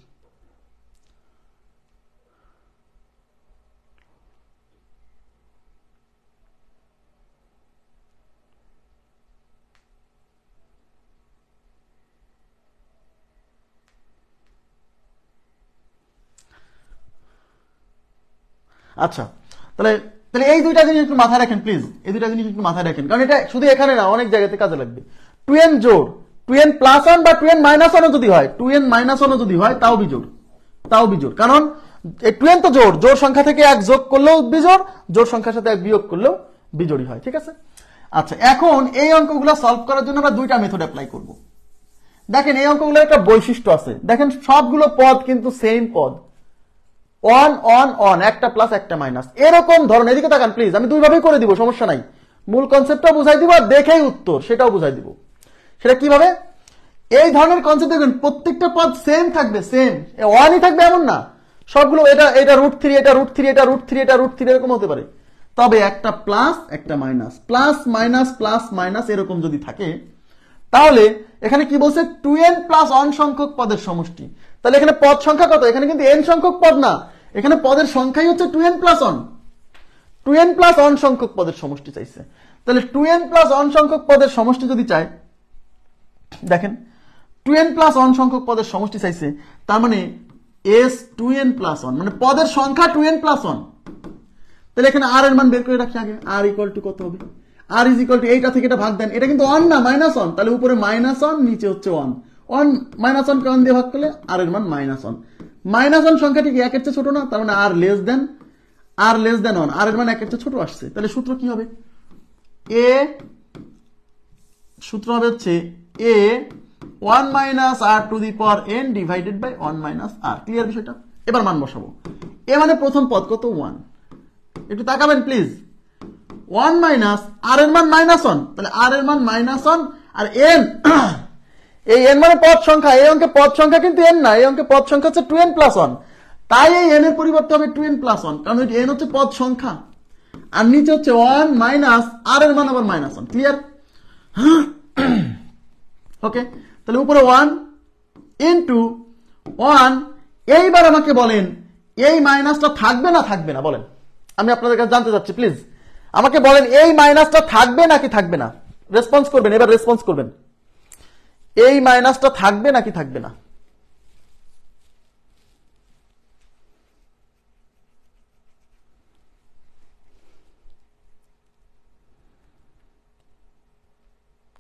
আচ্ছা, তাহলে এই দুইটা জিনিস একটু মাথায় রাখেন প্লিজ, এই দুইটা জিনিস একটু মাথায় রাখেন, কারণ এটা শুধু এখানে না, অনেক জায়গাতে কাজে লাগবে। 2n জোড়, 2n প্লাস 1 বা 2n মাইনাস 1 যদি হয়, 2n মাইনাস 1 যদি হয় তাও বিজোড়, তাও বিজোড়। কারণ এই 2n তো জোড়, জোড় সংখ্যা থেকে এক যোগ করলেও বিজোড়, জোড় সংখ্যার সাথে এক বিয়োগ করলেও বিজোড়ই হয়। ঠিক আছে? আচ্ছা, এখন এই অঙ্কগুলো সলভ করার জন্য আমরা দুইটা মেথড অ্যাপ্লাই করব। দেখেন এই অঙ্কগুলোর একটা বৈশিষ্ট্য আছে, দেখেন সবগুলো পদ কিন্তু সেম পদ, 1 1 1, একটা প্লাস একটা মাইনাস, এরকম ধরনের। এদিকে তাকান প্লিজ, আমি দুইভাবেই করে দিব, সমস্যা নাই। মূল কনসেপ্টটাও বুঝাই দিব আর দেখেই উত্তর সেটাও বুঝাই দিব। সেটা কিভাবে? এই ধরনের কনসেপ্ট দেখবেন প্রত্যেকটা পদ সেম থাকবে, সেম 1ই থাকবে এমন না, সবগুলো এটা √3, এটা √3, এটা √3, এটা √3 এরকম হতে পারে। তবে একটা প্লাস একটা minus, plus minus plus minus এরকম যদি থাকে তাহলে এখানে কি বলছে? 2n প্লাস 1 সংখ্যক পদের সমষ্টি। তাহলে এখানে পদ সংখ্যা কত? এখানে কিন্তু n সংখ্যক পদ না, এখানে পদের সংখ্যাই হচ্ছে 2n প্লাস 1। 2n প্লাস 1 সংখ্যক পদের সমষ্টি চাইছে। তাহলে 2n প্লাস 1 সংখ্যক পদের সমষ্টি যদি চাই, দেখেন 2n প্লাস 1 সংখ্যক পদের সমষ্টি চাইছে, তার মানে s 2n প্লাস 1, মানে পদের সংখ্যা 2n প্লাস 1। তাহলে এখানে r এর মান বের করে রাখি আগে, r ইকুয়াল টু কত হবে? r ইজ ইকুয়াল টু এইটা থেকে এটা ভাগ দেন, এটা কিন্তু 1 না, মাইনাস 1, তাহলে উপরে মাইনাস 1, নিচে হচ্ছে 1। 1 মাইনাস 1 কে 1 দিয়ে ভাগ করলে r এর মান মাইনাস 1। মাইনাস 1 সংখ্যাটি কি 1 এর চেয়ে ছোট না? তার মানে r লেস দেন 1, r এর মান 1 এর চেয়ে ছোট আসছে। তাহলে সূত্র কি হবে? সূত্র হবে হচ্ছে a 1 minus r to the power n divided by 1 minus r। Clear বিষয়টা? এবার মান বসাবো। a মানে প্রথম পদ কত? 1। একটু তাকাবেন প্লিজ, 1 মাইনাস r এর মান মাইনাস 1, তাহলে r এর মান মাইনাস 1, আর n, এই n মানে পদ সংখ্যা, এই অঙ্কে পদ সংখ্যা কিন্তু n না, এই অঙ্কে পদ সংখ্যা হচ্ছে 2n প্লাস 1, তাই এই n এর পরিবর্তে হবে 2n প্লাস 1, কারণ n হচ্ছে পদ সংখ্যা, আর নিচে হচ্ছে 1 মাইনাস r এর মান আবার মাইনাস 1। ক্লিয়ার? ওকে, তাহলে উপরে 1 ইন্টু 1। এইবার আমাকে বলেন এই মাইনাসটা থাকবে না থাকবে না, বলেন। আমি আপনাদের কাছে জানতে চাচ্ছি, প্লিজ আমাকে বলেন এই মাইনাসটা থাকবে নাকি থাকবে না? রেসপন্স করবেন, এবার রেসপন্স করবেন। এই মাইনাসটা থাকবে নাকি থাকবে না?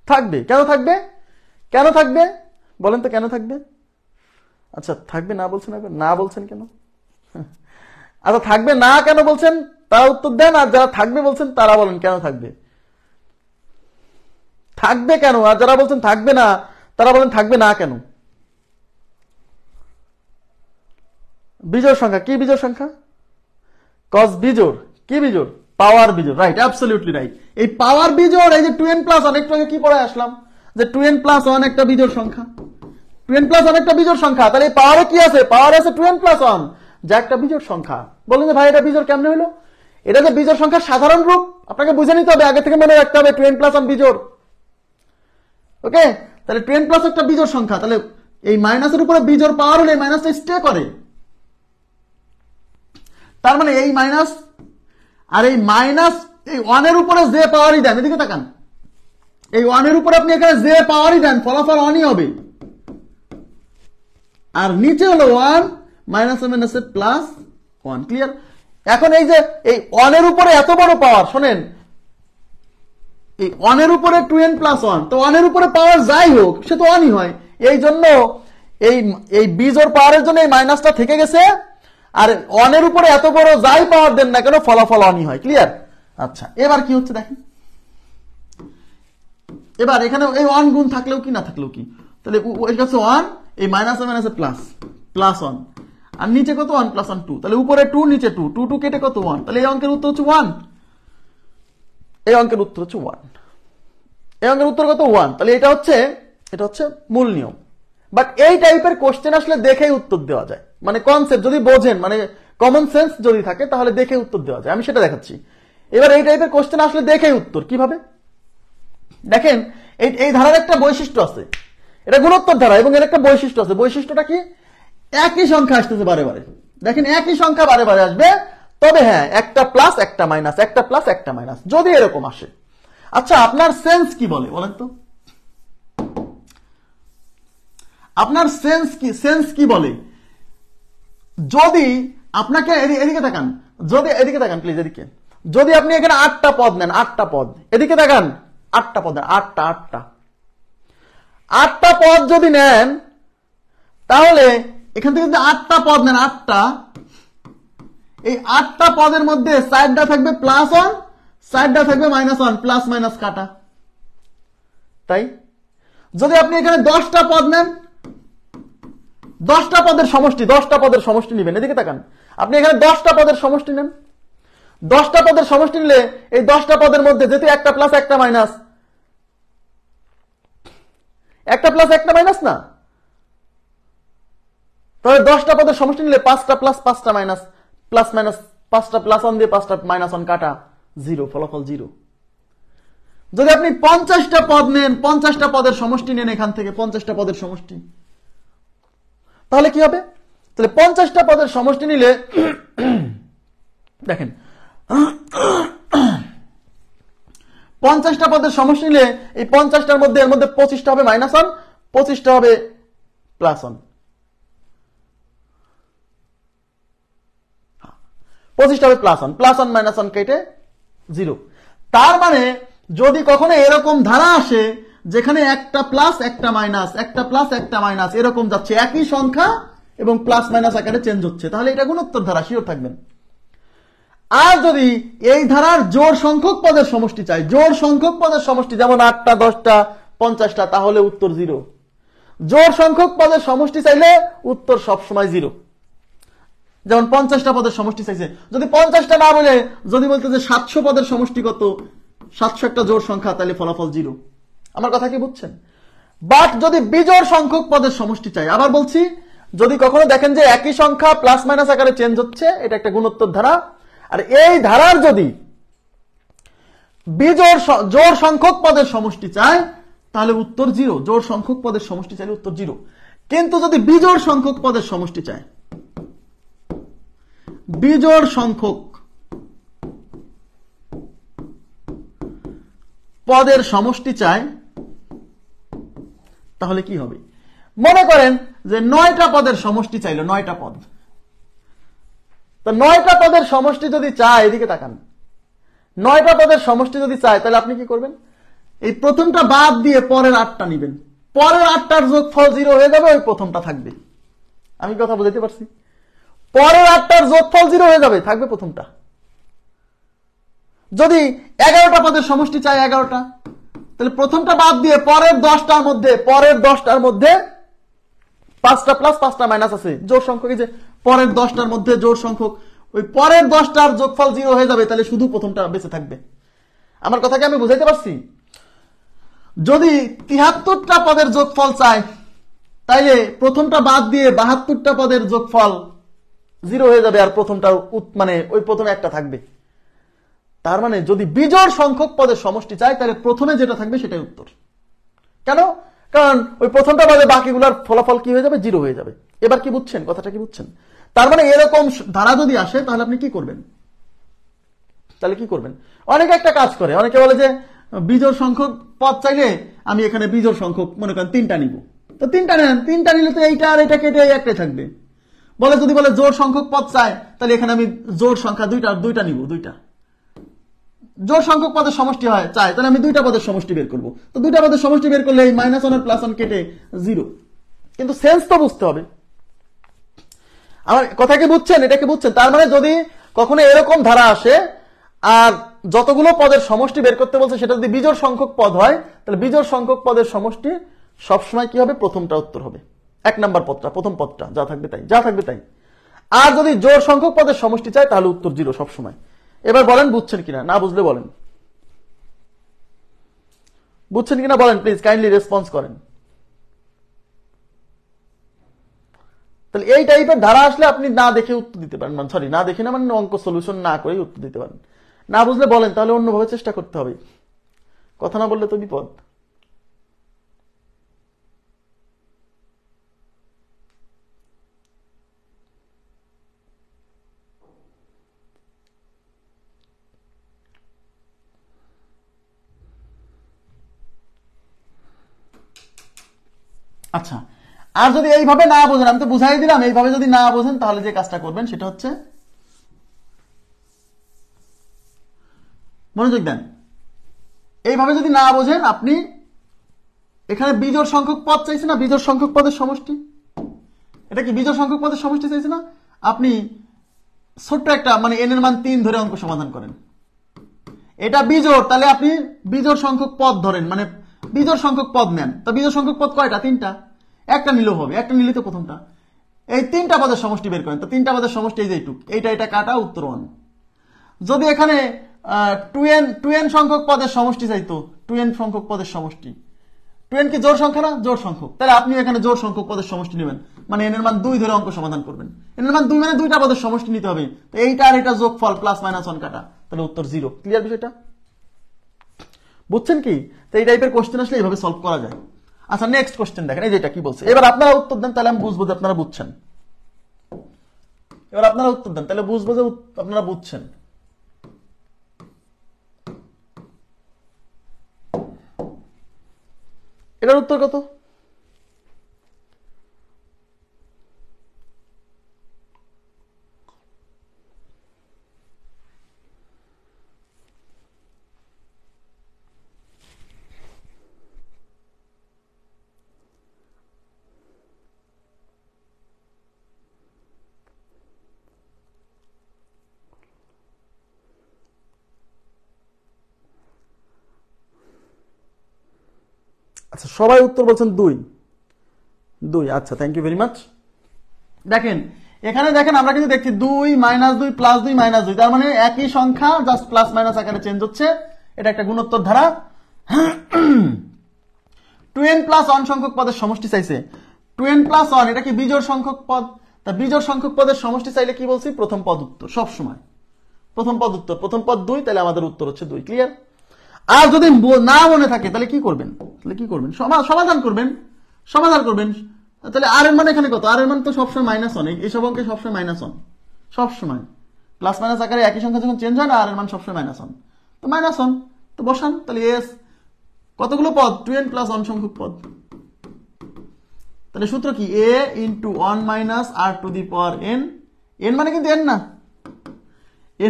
থাকবে। কেন থাকবে? কেন থাকবে বলেন তো, কেন থাকবে? আচ্ছা থাকবে না বলছেন, না বলছেন কেন? আচ্ছা থাকবে না কেন বলছেন তারা উত্তর দেন, আর যারা থাকবে বলছেন তারা বলেন কেন থাকবে। থাকবে কেন? আর যারা বলছেন থাকবে না তারা বলেন থাকবে না কেন? বিজোড় সংখ্যা। কি বিজোড় সংখ্যা? কস বিজোড়। কি বিজোড়? পাওয়ার বিজোড়। Right, absolutely right. এই পাওয়ার বিজোড়, এই যে 2n প্লাস 1, একটু আগে কি পড়ে আসলাম যে 2n প্লাস 1 একটা বিজোড় সংখ্যা, 2n প্লাস 1 একটা বিজোড় সংখ্যা। তাহলে এই পাওয়ারে কি আছে? পাওয়ারে আছে 2n প্লাস 1, যা একটা বিজোড় সংখ্যা। বলেন যে ভাই এটা বিজোড় কেমনে হইলো? এটা যে বিজোড় সংখ্যার সাধারণ রূপ, আপনাকে বুঝে নিতে হবে, আগে থেকে মনে রাখতে হবে 2n প্লাস 1 বিজোড়। ওকে, তাহলে 2n প্লাস একটা বিজোড় সংখ্যা, তাহলে এই মাইনাসের উপরে বিজোড় পাওয়ার হলে এই মাইনাসটা স্টে করে। তার মানে এই মাইনাস আর এই মাইনাস এই 1 এর উপরে যে পাওয়ারই দেন, এদিকে তাকান, এই 1 এর উপরে আপনি এখানে যে পাওয়ারই দেন ফলাফল 1ই হবে। আর নিচে হলো 1 মাইনাস মাইনাসে প্লাস 1। ক্লিয়ার? এখন এই যে এই 1 এর উপরে এত বড় পাওয়ার, শোনেন, এই 1 এর উপরে 2n প্লাস 1, তো 1 এর উপরে পাওয়ার যাই হোক সে তো 1ই হয়। এই জন্য এই বিজোড় পাওয়ারের জন্য এই মাইনাসটা থেকে গেছে, আর 1 এর উপরে এত বড় যাই পাওয়ার দেন না কেন ফলাফল 1ই হয়। ক্লিয়ার? আচ্ছা, এবার কি হচ্ছে দেখেন, এবার এখানে এই 1 গুণ থাকলেও কি না থাকলেও কি, তাহলে ওই কাছে 1, এই মাইনাসে মাইনাসে প্লাস প্লাস 1, আর নিচে কত 1 প্লাস 1 2, তাহলে উপরে 2 নিচে 2, 2 2 কেটে কত 1, তাহলে এই অঙ্কের উত্তর হচ্ছে 1। এই অঙ্কের উত্তর হচ্ছে 1। এই অঙ্কের উত্তর কত 1। তাহলে এটা হচ্ছে মূল নিয়ম। বাট এই টাইপের কোশ্চেন আসলে দেখেই উত্তর দেওয়া যায়, মানে কনসেপ্ট যদি বোঝেন, মানে কমন সেন্স যদি থাকে তাহলে দেখে উত্তর দেওয়া যায়। আমি সেটা দেখাচ্ছি। এবার এই টাইপের কোশ্চেন আসলে দেখেই উত্তর কিভাবে দেখেন, এই ধারার একটা বৈশিষ্ট্য আছে, এটা গুণোত্তর ধারা, এবং এর একটা বৈশিষ্ট্য আছে। বৈশিষ্ট্যটা কি? একই সংখ্যা আসতেছে বারে বারে। দেখেন একই সংখ্যা বারে বারে আসবে, তবে হ্যাঁ একটা প্লাস একটা মাইনাস, একটা প্লাস একটা মাইনাস, যদি এরকম আসে। আচ্ছা, আপনার সেন্স কি বলে বলেন তো? আপনার সেন্স কি বলে যদি আপনাকে এদিকে তাকান, এদিকে তাকান প্লিজ, এদিকে, যদি আপনি এখানে 8টা পদ নেন, 8টা পদ, এদিকে তাকান, 8টা পদ নেন, 8টা পদ যদি নেন, তাহলে এখান থেকে যদি 8টা পদ নেন, 8টা, এই 8টা পদের মধ্যে সাইডটা থাকবে প্লাস 1, সাইডটা থাকবে মাইনাস 1, প্লাস মাইনাস কাটা। তাই যদি আপনি এখানে 10টা পদ নেন, 10টা পদের সমষ্টি নেবেন, এদিকে তাকান, আপনি এখানে 10টা পদের সমষ্টি নেন, 10টা পদের সমষ্টি নিলে এই 10টা পদের মধ্যে যেহেতু একটা প্লাস একটা মাইনাস, একটা প্লাস একটা মাইনাস না, তাহলে 10টা পদের সমষ্টি নিলে 5টা প্লাস 5টা মাইনাস, প্লাস মাইনাস 5টা প্লাস 1 দিয়ে 5টা মাইনাস 1 কাটা, 0, ফলাফল 0। যদি আপনি 50টা পদ নেন, 50টা পদের সমষ্টি নেন, এখান থেকে 50টা পদের সমষ্টি, তাহলে কি হবে? তাহলে 50টা পদের সমষ্টি নিলে দেখেন, 50টা পদের সমষ্টি নিলে এই 50টার মধ্যে এর মধ্যে 25টা হবে মাইনাস 1, 25টা হবে প্লাস 1, 25টা হবে প্লাস 1, প্লাস 1 মাইনাস 1 কেটে 0। তার মানে যদি কখনো এরকম ধারা আসে যেখানে একটা প্লাস একটা মাইনাস, একটা প্লাস একটা মাইনাস এরকম যাচ্ছে, একই সংখ্যা এবং প্লাস মাইনাস আকারে চেঞ্জ হচ্ছে, তাহলে এটা গুণোত্তর ধারা, শিওর থাকবেন। আর যদি এই ধারার জোড় সংখ্যক পদের সমষ্টি চাই, জোড় সংখ্যক পদের সমষ্টি, যেমন 8টা 10টা 50টা, তাহলে উত্তর 0। জোড় সংখ্যক পদের সমষ্টি চাইলে উত্তর সবসময় 0। যেমন 50টা পদের সমষ্টি চাইছে, যদি 50টা না বলে যদি বলতে যে 700 পদের সমষ্টি কত, 700 একটা জোড় সংখ্যা, তাহলে ফলাফল 0। আমার কথা কি বুঝছেন? বাট যদি বিজোড় সংখ্যক পদের সমষ্টি চাই, আবার বলছি, যদি কখনো দেখেন যে একই সংখ্যা প্লাস মাইনাস আকারে চেঞ্জ হচ্ছে, এটা একটা গুণোত্তর ধারা। আর এই ধারার যদি জোড় সংখ্যক পদের সমষ্টি চায়, তাহলে উত্তর 0। জোড় সংখ্যক পদের সমষ্টি চাইলে উত্তর 0। কিন্তু যদি বিজোড় সংখ্যক পদের সমষ্টি চায়, বিজোড় সংখ্যক পদের সমষ্টি চায়, তাহলে কি হবে? মনে করেন যে 9টা পদের সমষ্টি চাইলো, 9টা পদ, তো 9টা পদের সমষ্টি যদি চায়, এদিকে তাকান, 9টা পদের সমষ্টি যদি চায়, তাহলে আপনি কি করবেন? এই প্রথমটা বাদ দিয়ে পরের 8টা নিবেন, পরের 8টার যোগফল 0 হয়ে যাবে, ওই প্রথমটা থাকবে। আমি কথা বুঝাতে পারছি? পরের 8টার যোগফল 0 হয়ে যাবে, থাকবে প্রথমটা। যদি 11টা পদের সমষ্টি চাই, 11টা, তাহলে প্রথমটা বাদ দিয়ে পরের 10টার মধ্যে 5টা প্লাস 5টা মাইনাস আছে, জোড় সংখ্যক, যে পরের 10টার মধ্যে জোড় সংখ্যক, ওই পরের 10টার যোগফল 0 হয়ে যাবে, তাহলে শুধু প্রথমটা বেঁচে থাকবে। আমার কথাকে আমি বুঝাইতে পারছি? যদি 73টা পদের যোগফল চাই, তাইলে প্রথমটা বাদ দিয়ে 72টা পদের যোগফল 0 হয়ে যাবে, আর প্রথমটা মানে ওই প্রথমে একটা থাকবে। তার মানে যদি বিজোড় সংখ্যক পদের সমষ্টি চাই, তাহলে প্রথমে যেটা থাকবে সেটাই উত্তর। কেন? কারণ ওই প্রথমটা বাদে বাকিগুলোর ফলাফল কি হয়ে যাবে, জিরো হয়ে যাবে। এবার কি বুঝছেন, কথাটা কি বুঝছেন? তার মানে এরকম ধারা যদি আসে তাহলে আপনি কি করবেন, তাহলে কি করবেন? অনেকে একটা কাজ করে, অনেকে বলে যে বিজোড় সংখ্যক পদ চাইলে আমি এখানে বিজোড় সংখ্যক মনে করেন 3টা নিব, তো 3টা নেন, 3টা নিলে তো এইটা আর এটা কেটে একটাই থাকবে। বলে যদি বলে জোড় সংখ্যক পদ চাই তাহলে এখানে আমি জোড় সংখ্যা দুইটা নিব, দুইটা জোড় সংখ্যক পদের সমষ্টি হয় চাই তাহলে আমি দুইটা পদের সমষ্টি বের করব, তো দুইটা পদের সমষ্টি বের করলে এই -1 আর +1 কেটে 0। কিন্তু সেন্স তো বুঝতে হবে। আমার কথা কি বুঝছেন, এটা কি বুঝছেন? তার মানে যদি কখনো এরকম ধারা আসে আর যতগুলো পদের সমষ্টি বের করতে বলছে সেটা যদি বিজোড় সংখ্যক পদ হয় তাহলে বিজোড় সংখ্যক পদের সমষ্টি সবসময় কি হবে, প্রথমটা উত্তর হবে, 1 নাম্বার পদটা, প্রথম পদটা যা থাকবে তাই, যা থাকবে তাই। আর যদি জোড় সংখ্যক পদের সমষ্টি চাই তাহলে উত্তর 0 সবসময়। এবার বলেন বুঝছেন কিনা, না বুঝলে বলেন, বুঝছেন কিনা বলেন, প্লিজ কাইন্ডলি রেসপন্স করেন। তাহলে এই টাইপের ধারা আসলে আপনি না দেখে উত্তর দিতে পারেন, মানে সরি না দেখে না, মানে অঙ্ক সলিউশন না করেই উত্তর দিতে পারেন। না বুঝলে বলেন, তাহলে অন্যভাবে চেষ্টা করতে হবে, কথা না বললে তো বিপদ। আচ্ছা, আর যদি এইভাবে না বোঝেন, আমি তো বুঝাই দিলাম, এইভাবে যদি না বোঝেন তাহলে যে কাজটা করবেন সেটা হচ্ছে, মনোযোগ দেন, এইভাবে যদি না বোঝেন আপনি এখানে বিজোড় সংখ্যক পদ চাইছে না, বিজোড় সংখ্যক পদের সমষ্টি, এটা কি বিজোড় সংখ্যক পদের সমষ্টি চাইছে না, আপনি ছোট্ট একটা মানে n এর মান 3 ধরে অঙ্ক সমাধান করেন। এটা বিজোড়, তাহলে আপনি বিজোড় সংখ্যক পদ ধরেন, মানে বিজোড় সংখ্যক পদ নেন। তো বিজোড় সংখ্যক পদ কয়টা, 3টা, একটা নিলেও হবে, একটা নিলে তো প্রথমটা। এই 3টা পদের সমষ্টি বের করেন, তো 3টা পদের সমষ্টি এই যে এইটুক, এইটা এটা কাটা, উত্তর 1। যদি এখানে 2n সংখ্যক পদের সমষ্টি চাইতো, 2n সংখ্যক পদের সমষ্টি, 2n কি জোড় সংখ্যা না, জোড় সংখ্যক, তাহলে আপনি এখানে জোড় সংখ্যক পদের সমষ্টি নেবেন, মানে n এর মান 2 ধরে অঙ্ক সমাধান করবেন। n এর মান 2 মানে দুইটা পদের সমষ্টি নিতে হবে, তো এইটা আর এটা যোগফল +-1 কাটা, তাহলে উত্তর 0। ক্লিয়ার বিষয়টা, বুঝছেন কি? তো এই টাইপের কোশ্চেন আসলে এইভাবে সলভ করা যায়। আচ্ছা, নেক্সট কোশ্চেন দেখেন, এই যেটা কি বলছে, এবার আপনারা উত্তর দেন, তাহলে আমি বুঝবো যে আপনারা বুঝছেন। এবার আপনারা উত্তর দেন, তাহলে বুঝবো যে আপনারা বুঝছেন। এটার উত্তর কত? আচ্ছা, সবাই উত্তর বলছেন 2। আচ্ছা, থ্যাংক ইউ ভেরি মাচ। দেখেন এখানে, দেখেন আমরা কিন্তু দেখছি 2 -2 +2 -2, তার মানে একই সংখ্যা জাস্ট প্লাস মাইনাস আকারে চেঞ্জ হচ্ছে, এটা একটা গুণোত্তর ধারা। 2n+1 সংখ্যক পদের সমষ্টি চাইছে, 2n+1 এটা কি বিজোড় সংখ্যক পদ, তা বিজোড় সংখ্যক পদের সমষ্টি চাইলে কি বলছি, প্রথম পদ উত্তর, সব সময় প্রথম পদ উত্তর, প্রথম পদ 2, তাহলে আমাদের উত্তর হচ্ছে 2। ক্লিয়ার? আর যদি না মনে থাকে তাহলে কি করবেন, সমাধান করবেন, তাহলে আর এর মান এখানে কত, আর এর মান তো সবসময় -1, এইসব অঙ্কে সবসময় -1, সবসময় প্লাস মাইনাস আকারে একই সংখ্যা যখন চেঞ্জ হয় না, আর এর মান সবসময় -1, তো -1 তো বসান, তাহলে এস কতগুলো পদ, 2n+1 সংখ্যক পদ, তাহলে সূত্র কি, a × 1 - r⁴n, n মানে কিন্তু n না,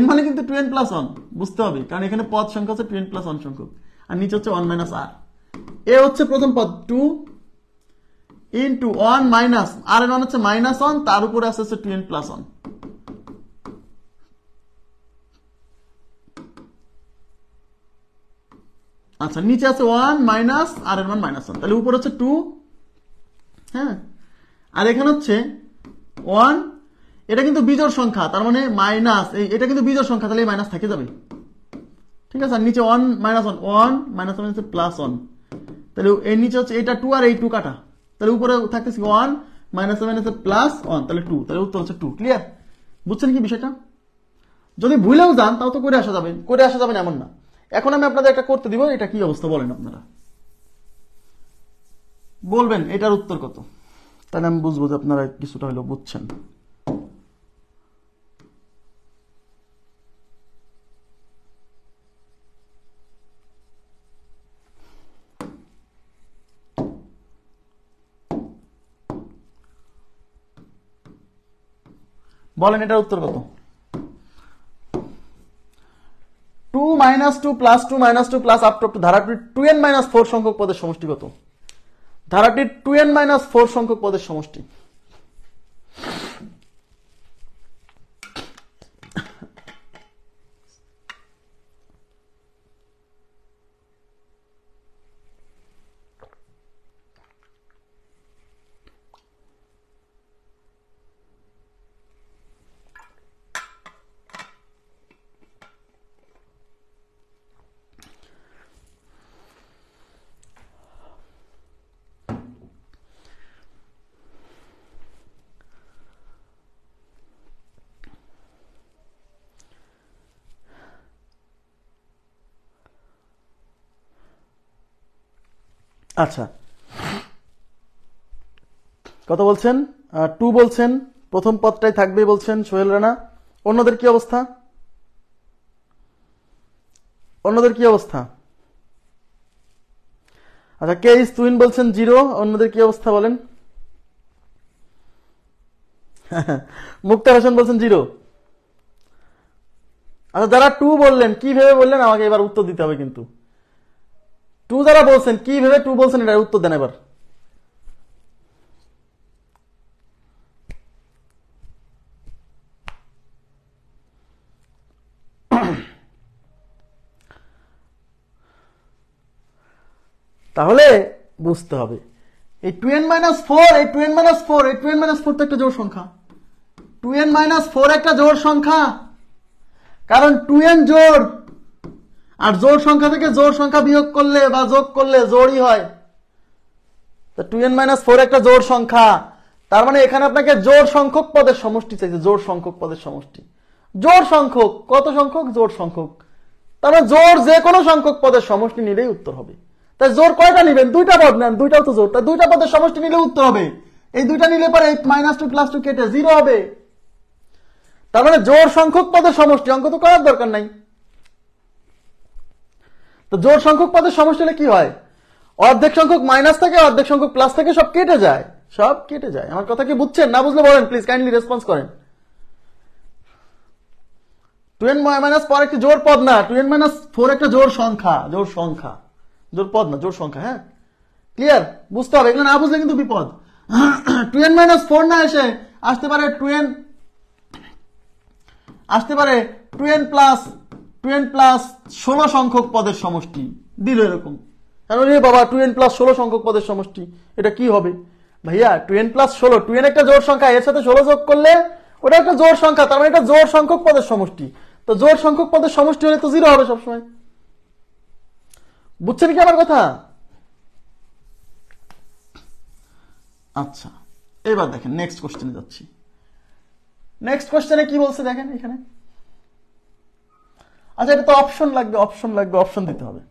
n মানে কিন্তু 2n+1, বুঝতে হবে, কারণ এখানে পদ সংখ্যা হচ্ছে 2n+1 সংখ্যক, আর নিচে হচ্ছে 1 - r। এ হচ্ছে প্রথম পদ 2 × 1 - r এর মান হচ্ছে -1, তার উপরে আছে হচ্ছে 2n+1। আচ্ছা, নিচে আছে 1 - r এর মান -1, তাহলে উপরে হচ্ছে 2, হ্যাঁ, আর এখানে হচ্ছে 1, এটা কিন্তু বিজোড় সংখ্যা, তার মানে মাইনাস, এটা কিন্তু বিজোড় সংখ্যা, তাহলে মাইনাস থেকে যাবে, ঠিক আছে। আর নিচে 1 - 1 হচ্ছে +1, তাহলে এর নিচে হচ্ছে এটা 2 আর এই 2 কাটা, তাহলে উপরে থাকতেছে 1 -7 আছে +1, তাহলে 2, তাহলে উত্তর হচ্ছে 2। ক্লিয়ার? বুঝছেন কি বিষয়টা? যদি ভুলেও যান তাও তো করে আসা যাবে এমন না। এখন আমি আপনাদের একটা করতে দিব, এটা কি অবস্থা বলেন আপনারা। বলবেন এটার উত্তর কত, তাহলে আমি বুঝবো যে আপনারা কিছুটা হলেও বুঝছেন। বলেন এটার উত্তর কত? 2 - 2 + 2 - 2 প্লাস আপ টু ধারাটির 2n - 4 সংখ্যক পদের সমষ্টি কত? ধারাটির 2n - 4 সংখ্যক পদের সমষ্টি। আচ্ছা, কত বলছেন? 2 বলছেন, প্রথম পদটাই থাকবে বলছেন সোহেল রানা। অন্যদের কি অবস্থা? অন্যদের কি অবস্থা? আচ্ছা, কে ইজ টুইন বলছেন 0। অন্যদের কি অবস্থা বলেন? মুক্তার হোসেন বলছেন 0। আচ্ছা, যারা 2 বললেন কি ভেবে বললেন আমাকে এবার উত্তর দিতে হবে কিন্তু। 2 যারা বলছেন কি ভেবে 2 বলছেন এটার উত্তর দেন এবার। তাহলে বুঝতে হবে এই 2n - 4, এই 2n - 4, এই 2n - 4 তো একটা জোড় সংখ্যা। 2n - 4 একটা জোড় সংখ্যা, কারণ 2n জোড়, আর জোড় সংখ্যা থেকে জোড় সংখ্যা বিয়োগ করলে বা যোগ করলে জোড়ই হয়। তো 2n - 4 একটা জোড় সংখ্যা, তার মানে এখানে আপনাকে জোড় সংখ্যক পদের সমষ্টি চাইছে। জোড় সংখ্যক পদের সমষ্টি, জোড় সংখ্যক কত সংখ্যক? জোড় সংখ্যক। তার মানে জোড় যে কোনো সংখ্যক পদের সমষ্টি নিলেই উত্তর হবে। তাই জোড় কয়টা নেবেন? দুইটা পদ নেন, দুইটাও তো জোড়, তাই দুইটা পদের সমষ্টি নিলে উত্তর হবে। এই দুইটা নিলে পরে -2 + 2 কেটে 0 হবে। তার মানে জোড় সংখ্যক পদের সমষ্টি, অঙ্ক তো করার দরকার নাই। তো জোড় সংখ্যক পদের সমষ্টি হলে কি হয়? অর্ধেক সংখ্যক মাইনাস থেকে, অর্ধেক সংখ্যক প্লাস থেকে, সব কেটে যায়, সব কেটে যায়। আমার কথা কি বুঝছেন? না বুঝলে বলেন প্লিজ, কাইন্ডলি রেসপন্স করেন। 2n - 4 একটি জোড় পদ না, 2n - 4 একটা জোড় সংখ্যা, জোড় সংখ্যা, জোড় পদ না, জোড় সংখ্যা। হ্যাঁ, ক্লিয়ার? বুঝতে হবে, এগুলো না বুঝলে কিন্তু বিপদ। 2n - 4 না এসে আসতে পারে 2n, আসতে পারে 2n প্লাস 16 সংখ্যক পদের সমষ্টি দিল এরকম। বাবা 2n + 16 সংখ্যক পদের সমষ্টি, এটা কি হবে ভাইয়া? 2n + 16, 2n একটা জোড় সংখ্যা, এর সাথে 16 যোগ করলে ওটা একটা জোড় সংখ্যা, তার মানে এটা জোড় সংখ্যক পদের সমষ্টি। তো জোড় সংখ্যক পদের সমষ্টি হলে তো 0 হবে সবসময়। বুঝছেন কি আমার কথা? আচ্ছা, এবার দেখেন নেক্সট কোশ্চেনে যাচ্ছি। নেক্সট কোশ্চেনে কি বলছে দেখেন এখানে। আচ্ছা, এটা তো অপশন লাগবে, অপশন লাগবে, অপশন দিতে হবে।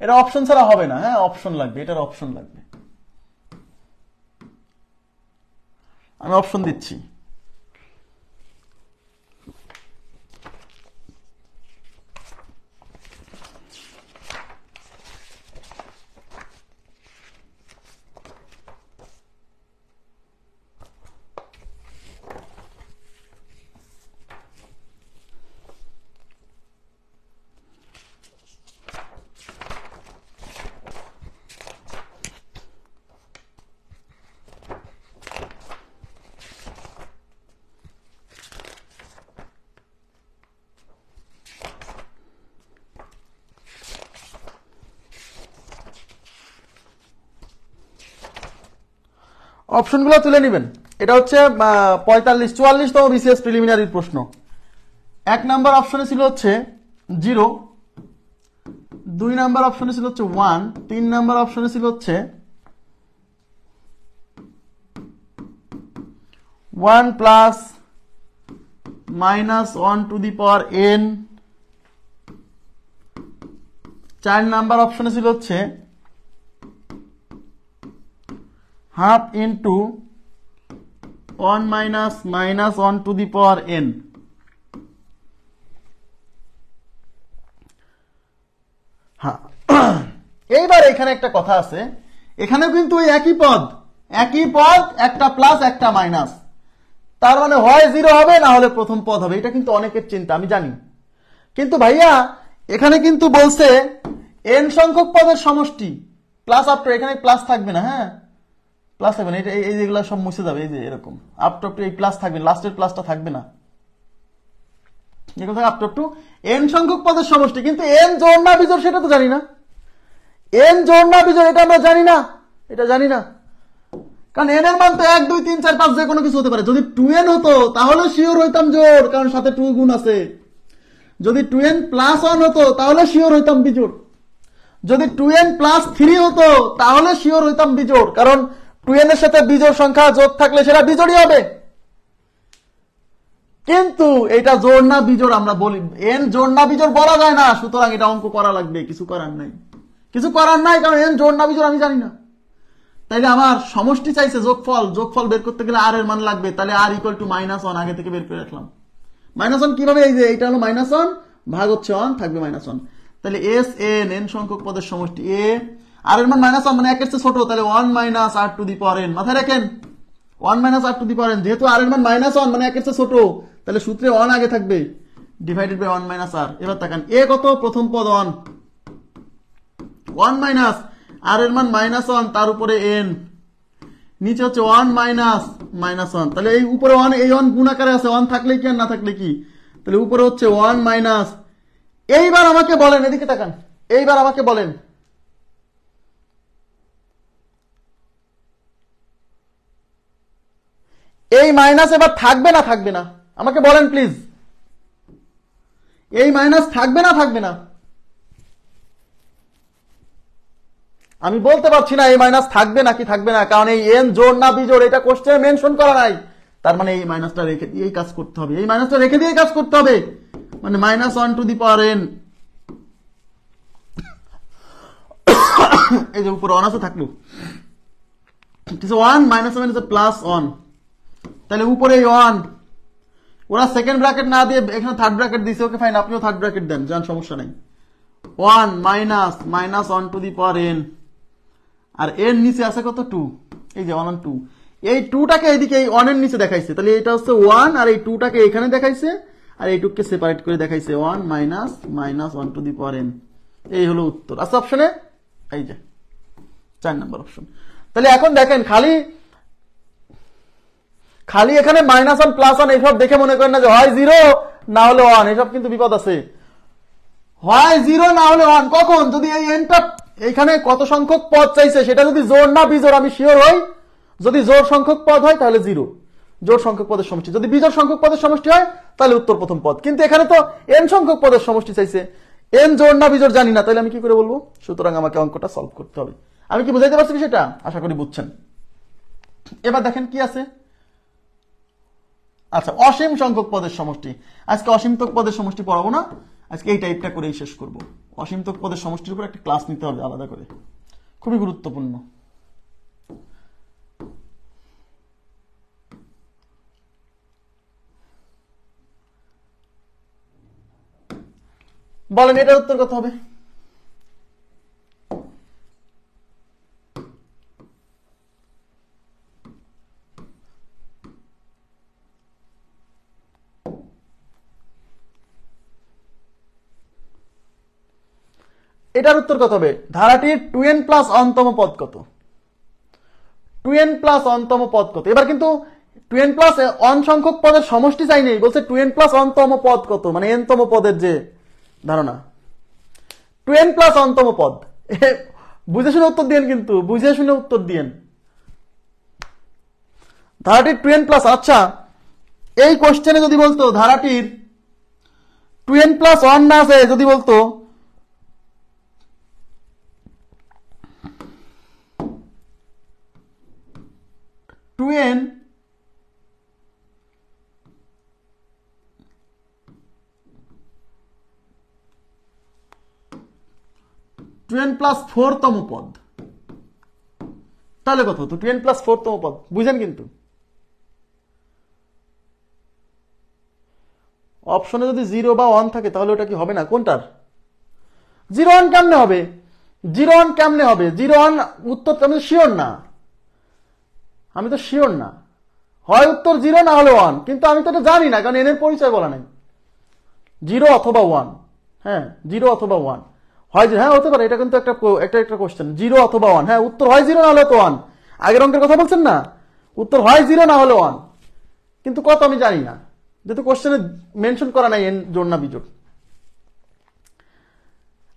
এটা অপশন ছাড়া হবে না। হ্যাঁ, অপশন লাগবে, এটার অপশন লাগবে। আমি অপশন দিচ্ছি। অপশনগুলো তুলে নেবেন। এটা হচ্ছে 44তম বিসিএস প্রিলিমিনারি প্রশ্ন। 1 নাম্বার অপশনে ছিল হচ্ছে 0, 2 নাম্বার অপশনে ছিল হচ্ছে 1, 3 নাম্বার অপশনে ছিল হচ্ছে 1 + -1n, 4 নাম্বার অপশনে ছিল হচ্ছে half into 1 minus minus 1 two the power n। হ্যাঁ, এইবার এখানে একটা কথা আছে, এখানেও কিন্তু ওই একই পদ একটা প্লাস একটা মাইনাস, তার মানে হয় জিরো হবে না হলে প্রথম পদ হবে। এটা কিন্তু অনেকের চিন্তা, আমি জানি। কিন্তু ভাইয়া এখানে কিন্তু বলছে n সংখ্যক পদের সমষ্টি প্লাস আপ টু, এখানে প্লাস থাকবে না। হ্যাঁ, প্লাস থাকবে না, এই যেগুলো সব মুছে যাবে, এই যে এরকম আপ টু এই প্লাস থাকবে, লাস্টের প্লাসটা থাকবে না, যেগুলো আপ টু n সংখ্যক পদের সমষ্টি। কিন্তু n জোড় না বিজোড় সেটা তো জানি না, n জোড় না বিজোড় এটা আমরা জানি না, কারণ n এর মান তো 1 2 3 4 5 যে কোনো কিছু হতে পারে। যদি 2n হতো তাহলে শিওর হইতাম জোড়, কারণ সাথে 2 গুণ আছে। যদি 2n প্লাস 1 হতো তাহলে শিওর হইতাম বিজোড়। যদি 2n প্লাস 3 হতো তাহলে শিওর হইতাম বিজোড়, কারণ 2n এর সাথে বিজোড় সংখ্যা যোগ থাকলে সেটা বিজোড়ই হবে। কিন্তু এটা জোড় না বিজোড় আমরা বলি, n জোড় না বিজোড় বলা যায় না, সুতরাং এটা অঙ্ক করা লাগবে, কিছু করার নাই, কারণ n জোড় না বিজোড় আমি জানি না। তাইলে আমার সমষ্টি চাইছে যোগফল বের করতে গেলে r এর মান লাগবে, তাহলে r ইকুয়াল টু -1 আগে থেকে বের করে রাখলাম। -1 কিভাবে, এই যে এটা হলো -1 ভাগ হচ্ছে 1 থাকবে -1, তাহলে s n সংখ্যক পদের সমষ্টি a, r এর মান -1 মানে 1 এর চেয়ে ছোট, তাহলে 1 minus r to the power n। মাথায় রাখেন 1 minus r to the power n, যেহেতু r এর মান -1 মানে 1 এর চেয়ে ছোট, তাহলে সূত্রে 1 আগে থাকবে, ডিভাইডেড বাই 1 মাইনাস r। এবার তাকান a কত, প্রথম পদ 1 মাইনাস r এর মান -1 তার উপরে n, নিচে হচ্ছে 1 মাইনাস -1, তাহলে এই উপরে 1, এই 1 গুণ আকারে আছে, 1 থাকলে কি আর না থাকলে কি, তাহলে উপরে হচ্ছে 1 মাইনাস। এইবার আমাকে বলেন, এদিকে তাকান, এইবার আমাকে বলেন এই মাইনাস এবার থাকবে না, আমাকে বলেন প্লিজ, এই মাইনাস থাকবে না? আমি বলতে পারছি না এই মাইনাস থাকবে নাকি থাকবে না, কারণ এই n জোড় না বিজোড় এটা কোশ্চেনে মেনশন করা নাই। তার মানে এই মাইনাসটা রেখে দিয়েই কাজ করতে হবে, মানে -1 টু দি পাওয়ার n। এই যে উপরে 1 আছে থাকলো, 1 -1 প্লাস 1, তাহলে উপরে 1, ওরা সেকেন্ড ব্র্যাকেট না দিয়ে এখানে থার্ড ব্র্যাকেট দিয়েছে, ওকে ফাইন, আপনিও থার্ড ব্র্যাকেট দেন, যান, সমস্যা নাই। 1 minus -1 two the power n, আর এর নিচে আছে কত, 2, এই যে 1 2, এই 2টাকে এইদিকে এই 1 এর নিচে দেখাইছে, তাহলে এটা হচ্ছে 1, আর এই 2টাকে এখানে দেখাইছে, আর এই 2কে সেপারেট করে দেখাইছে 1 minus -1 two the power n। এই হলো উত্তর, আছে অপশনে, এই যে 4 নম্বর অপশন। তাহলে এখন দেখেন খালি এখানে -1 +1 এইসব দেখে মনে করেন না যে হয় 0 না হলে 1, এসব কিন্তু বিপদ আছে। হয় 0 না হলে 1 কখন, যদি এই nটা এখানে কত সংখ্যক পদ চাইছে সেটা যদি জোড় না বিজোড় আমি শিওর হই। যদি জোড় সংখ্যক পদ হয় তাহলে 0, জোড় সংখ্যক পদের সমষ্টি। যদি বিজোড় সংখ্যক পদের সমষ্টি হয় তাহলে উত্তর প্রথম পদ। কিন্তু এখানে তো n সংখ্যক পদের সমষ্টি চাইছে, n জোড় না বিজোড় জানি না, তাহলে আমি কি করে বলবো? সুতরাং আমাকে অঙ্কটা সলভ করতে হবে। আমি কি বুঝাইতে পারছি সেটা? আশা করি বুঝছেন। এবার দেখেন কি আছে, আচ্ছা, অসীম সংখ্যক পদের সমষ্টি। আজকে অসীমতক পদের সমষ্টি পড়াবো না, আজকে এই টাইপটা করেই শেষ করব। অসীমতক পদের সমষ্টির উপর একটা ক্লাস নিতে হবে আলাদা করে, খুবই গুরুত্বপূর্ণ। বলেন এটার উত্তর কত হবে? এটার উত্তর কত হবে? ধারাটির 2n প্লাস অনতম পদ কত? 2n প্লাস অনতম পদ কত? এবার কিন্তু 2n প্লাস অন সংখ্যক পদের সমষ্টি চাই নেই, বলছে 2n প্লাস অনতম পদ কত, মানে nতম পদের যে ধারণা। 2n প্লাস অনতম পদ, বুঝে শুনে উত্তর দিয়েন, কিন্তু বুঝে শুনে উত্তর দিয়েন। ধারাটির 2n প্লাস, আচ্ছা এই কোশ্চেনে যদি বলতো ধারাটির 2n প্লাস 1 না আছে, যদি বলতো 2n প্লাস 4 তম পদ, তাহলে কত হতো 2n প্লাস 4 তম পদ, বুঝেন? কিন্তু অপশনে যদি 0 বা 1 থাকে তাহলে ওটা কি হবে না? কোনটার 0 1 কেমনে হবে? 0 1 কেমনে হবে? 0 1 উত্তর আমি শিওর না, আমি তো শিওর না, হয় উত্তর 0 না হলে 1, কিন্তু আমি তো এটা জানি না, কারণ n এর পরিচয় বলা নাই। 0 অথবা 1, হ্যাঁ 0 অথবা 1 হয়, হ্যাঁ হতে পারে, এটা কিন্তু একটা কোশ্চেন, 0 অথবা 1, হ্যাঁ উত্তর হয় 0 না হলে তো 1। আগের অঙ্কের কথা বলছেন না, উত্তর হয় 0 না হলে 1, কিন্তু কত আমি জানি না, যেহেতু কোশ্চেনে মেনশন করা নাই এন জোড় না বিজোড়।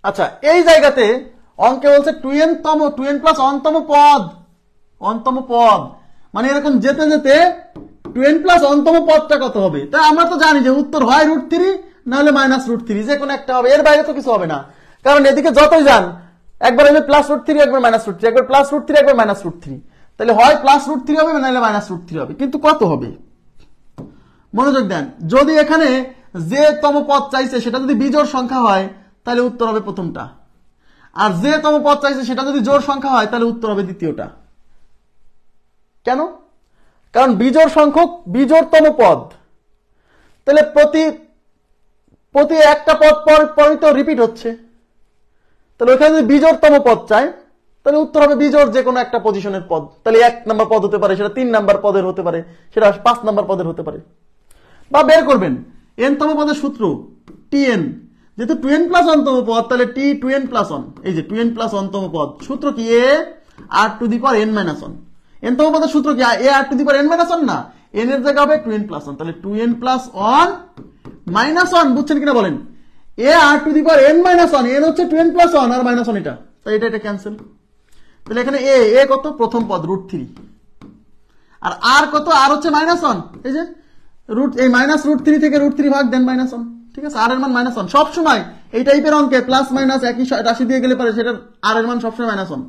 আচ্ছা, এই জায়গাতে অঙ্কে বলছে 2n প্লাস 1 তম পদ, 1 তম পদ, মানে এরকম যেতে যেতে 2n প্লাস 1 তম পদটা কত হবে? তাই আমরা তো জানি যে উত্তর হয় √3 না হলে -√3, যে কোনো একটা হবে, এর বাইরে তো কিছু হবে না, কারণ এদিকে যতই যান একবার হবে +√3 একবার -√3, একবার +√3 একবার -√3, তাহলে হয় +√3 হবে না হলে -√3 হবে, কিন্তু কত হবে? মনোযোগ দেন, যদি এখানে যে তম পদ চাইছে সেটা যদি বিজোড় সংখ্যা হয় তাহলে উত্তর হবে প্রথমটা, আর যে তম পদ চাইছে সেটা যদি জোড় সংখ্যা হয় তাহলে উত্তর হবে দ্বিতীয়টা। কেন? কারণ বিজোড় সংখ্যক বিজোড়তম পদ, তাহলে প্রতি একটা পদ পরই তো রিপিট হচ্ছে, তাহলে ওখানে যদি বিজোড়তম পদ চায় তাহলে উত্তর হবে বিজোড় যে কোনো একটা পজিশনের পদ, তাহলে 1 নম্বর পদ হতে পারে, সেটা 3 নম্বর পদের হতে পারে, সেটা 5 নম্বর পদের হতে পারে। বা বের করবেন n তম পদের সূত্র tn, যেহেতু 2n প্লাস 1 তম পদ তাহলে t 2n প্লাস 1, এই যে 2n প্লাস 1 তম পদ, সূত্র কি a r to the power n minus 1, n তম পদের সূত্র কি a r to the power n minus 1 না, n এর জায়গা হবে 2n প্লাস 1, তাহলে 2n প্লাস 1 মাইনাস 1, বুঝছেন কিনা বলেন? a r to the power n minus 1, n হচ্ছে 2n প্লাস 1 আর মাইনাস 1 এটা, তাই এটা ক্যান্সেল, তাহলে এখানে a কত? প্রথম পদ √3, আর r কত? r হচ্ছে -1, এই যে এই -√3 থেকে √3 ভাগ দেন -1, ঠিক আছে, r এর মান -1 সব সময় এই টাইপের অঙ্কে প্লাস মাইনাস একই রাশি দিয়ে গেলে পারে সেটার r এর মান সবসময় -1,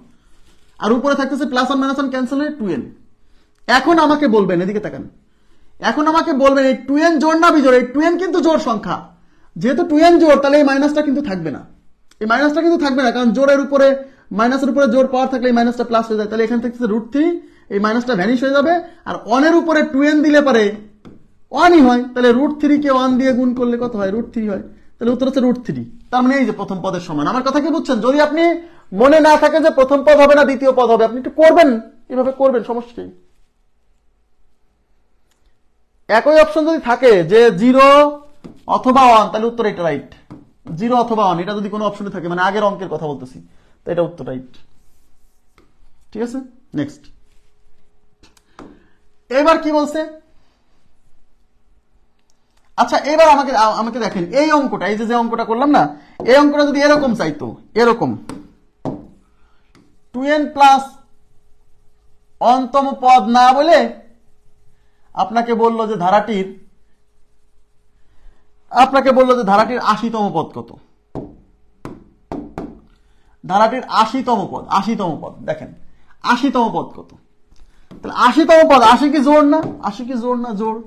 আর উপরে থাকতেছে +1 -1 ক্যান্সেল হয়ে 2n। এখন আমাকে বলবেন, এদিকে তাকান, এখন আমাকে বলবেন এই 2n জোড় না বিজোড়? এই 2n কিন্তু জোড় সংখ্যা, যেহেতু 2n জোড় তাহলে এই মাইনাসটা কিন্তু থাকবে না, এই মাইনাসটা কিন্তু থাকবে না, কারণ জোড়ের উপরে মাইনাসের উপরে জোড় পাওয়ার থাকলে এই মাইনাসটা প্লাস হয়ে যায়, তাহলে এখান থেকে √3, এই মাইনাসটা ভ্যানিশ হয়ে যাবে, আর 1 এর উপরে 2n দিলে পারে 1ই হয়, তাহলে √3 কে 1 দিয়ে গুণ করলে কত হয়? √3 হয়, তাহলে উত্তর হচ্ছে √3, তার মানে এই যে প্রথম পদের সমান। আমার কথা কি বুঝছেন? যদি আপনি মনে না থাকে যে প্রথম পদ হবে না দ্বিতীয় পদ হবে, আপনি একটু করবেন, এভাবে করবেন, সমস্যা নেই। একই অপশন যদি থাকে যে 0 অথবা 1, তাহলে উত্তর এটা রাইট, 0 অথবা 1 এটা যদি কোনো অপশনে থাকে, মানে আগের অঙ্কের কথা বলতেছি, তো এটা উত্তর রাইট, ঠিক আছে। নেক্সট, এবার কি বলছে? আচ্ছা, এবার আমাকে দেখেন এই অঙ্কটা, এই যে অঙ্কটা করলাম না, এই অঙ্কটা যদি এরকম চাইতো, এরকম 2n প্লাস 1 তম পদ না বলে আপনাকে বললো যে ধারাটির 80 তম পদ কত? ধারাটির 80 তম পদ দেখেন 80 তম পদ কত? তাহলে 80 তম পদ, 80 কি জোড় না? 80 কি জোড় না? জোড়।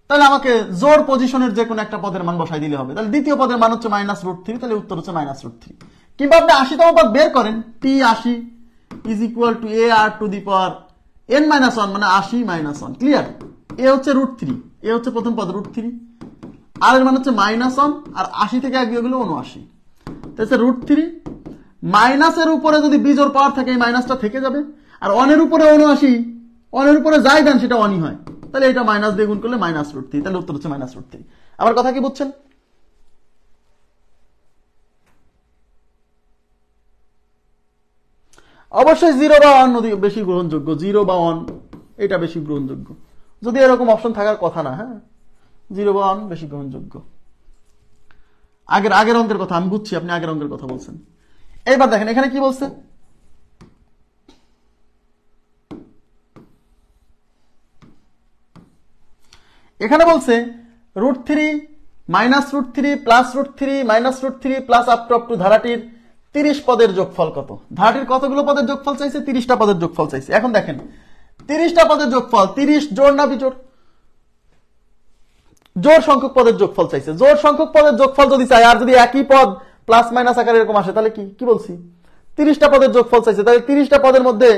তাহলে আমাকে জোড় পজিশনের যে কোনো একটা পদের মান বসাই দিলে হবে। তাহলে দ্বিতীয় পদের মান হচ্ছে -√3, তাহলে উত্তর হচ্ছে -√3। কিংবা আপনি 80 তম পদ বের করেন, t80 is equal two ar two the power n-1, মানে 80 -1। ক্লিয়ার? এ হচ্ছে √3, এ হচ্ছে প্রথম পদ √3, আর এর মান হচ্ছে -1, আর 80 থেকে 1 বিয়োগ হলো 79, তাহলে √3 মাইনাসের উপরে যদি বিজোড় পাওয়ার থাকে এই মাইনাসটা থেকে যাবে, আর 1 এর উপরে 79, 1 এর উপরে যাই দেন সেটা 1ই হয়, তাহলে এটা মাইনাস দিয়ে গুণ করলে -√3, তাহলে উত্তর হচ্ছে -√3। আমার কথা কি বুঝছেন? অবশ্যই 0 বা 1 বেশি গ্রহণযোগ্য, 0 বা 1 এটা বেশি গ্রহণযোগ্য, যদি এরকম অপশন থাকার কথা না। হ্যাঁ, 0 বা 1 বেশি গ্রহণযোগ্য। আগের অঙ্কের কথা আমি বুঝছি, আপনি আগের অঙ্কের কথা বলছেন। এইবার দেখেন এখানে কি বলছে, এখানে বলছে √3 -√3 +√3 -√3 প্লাস আপ টু ধারাটির 30 পদের যোগফল কত? ধারাটির কতগুলো পদের যোগফল চাইছে? 30টা পদের যোগফল চাইছে। এখন দেখেন 30টা পদের যোগফল, 30 জোড় না বিজোড়? জোড় সংখ্যক পদের যোগফল চাইছে। জোড় সংখ্যক পদের যোগফল যদি চাই, আর যদি একই পদ প্লাস মাইনাস আকারে এরকম আসে, তাহলে কি বলছি? 30টা পদের যোগফল চাইছে, তাহলে 30টা পদের মধ্যে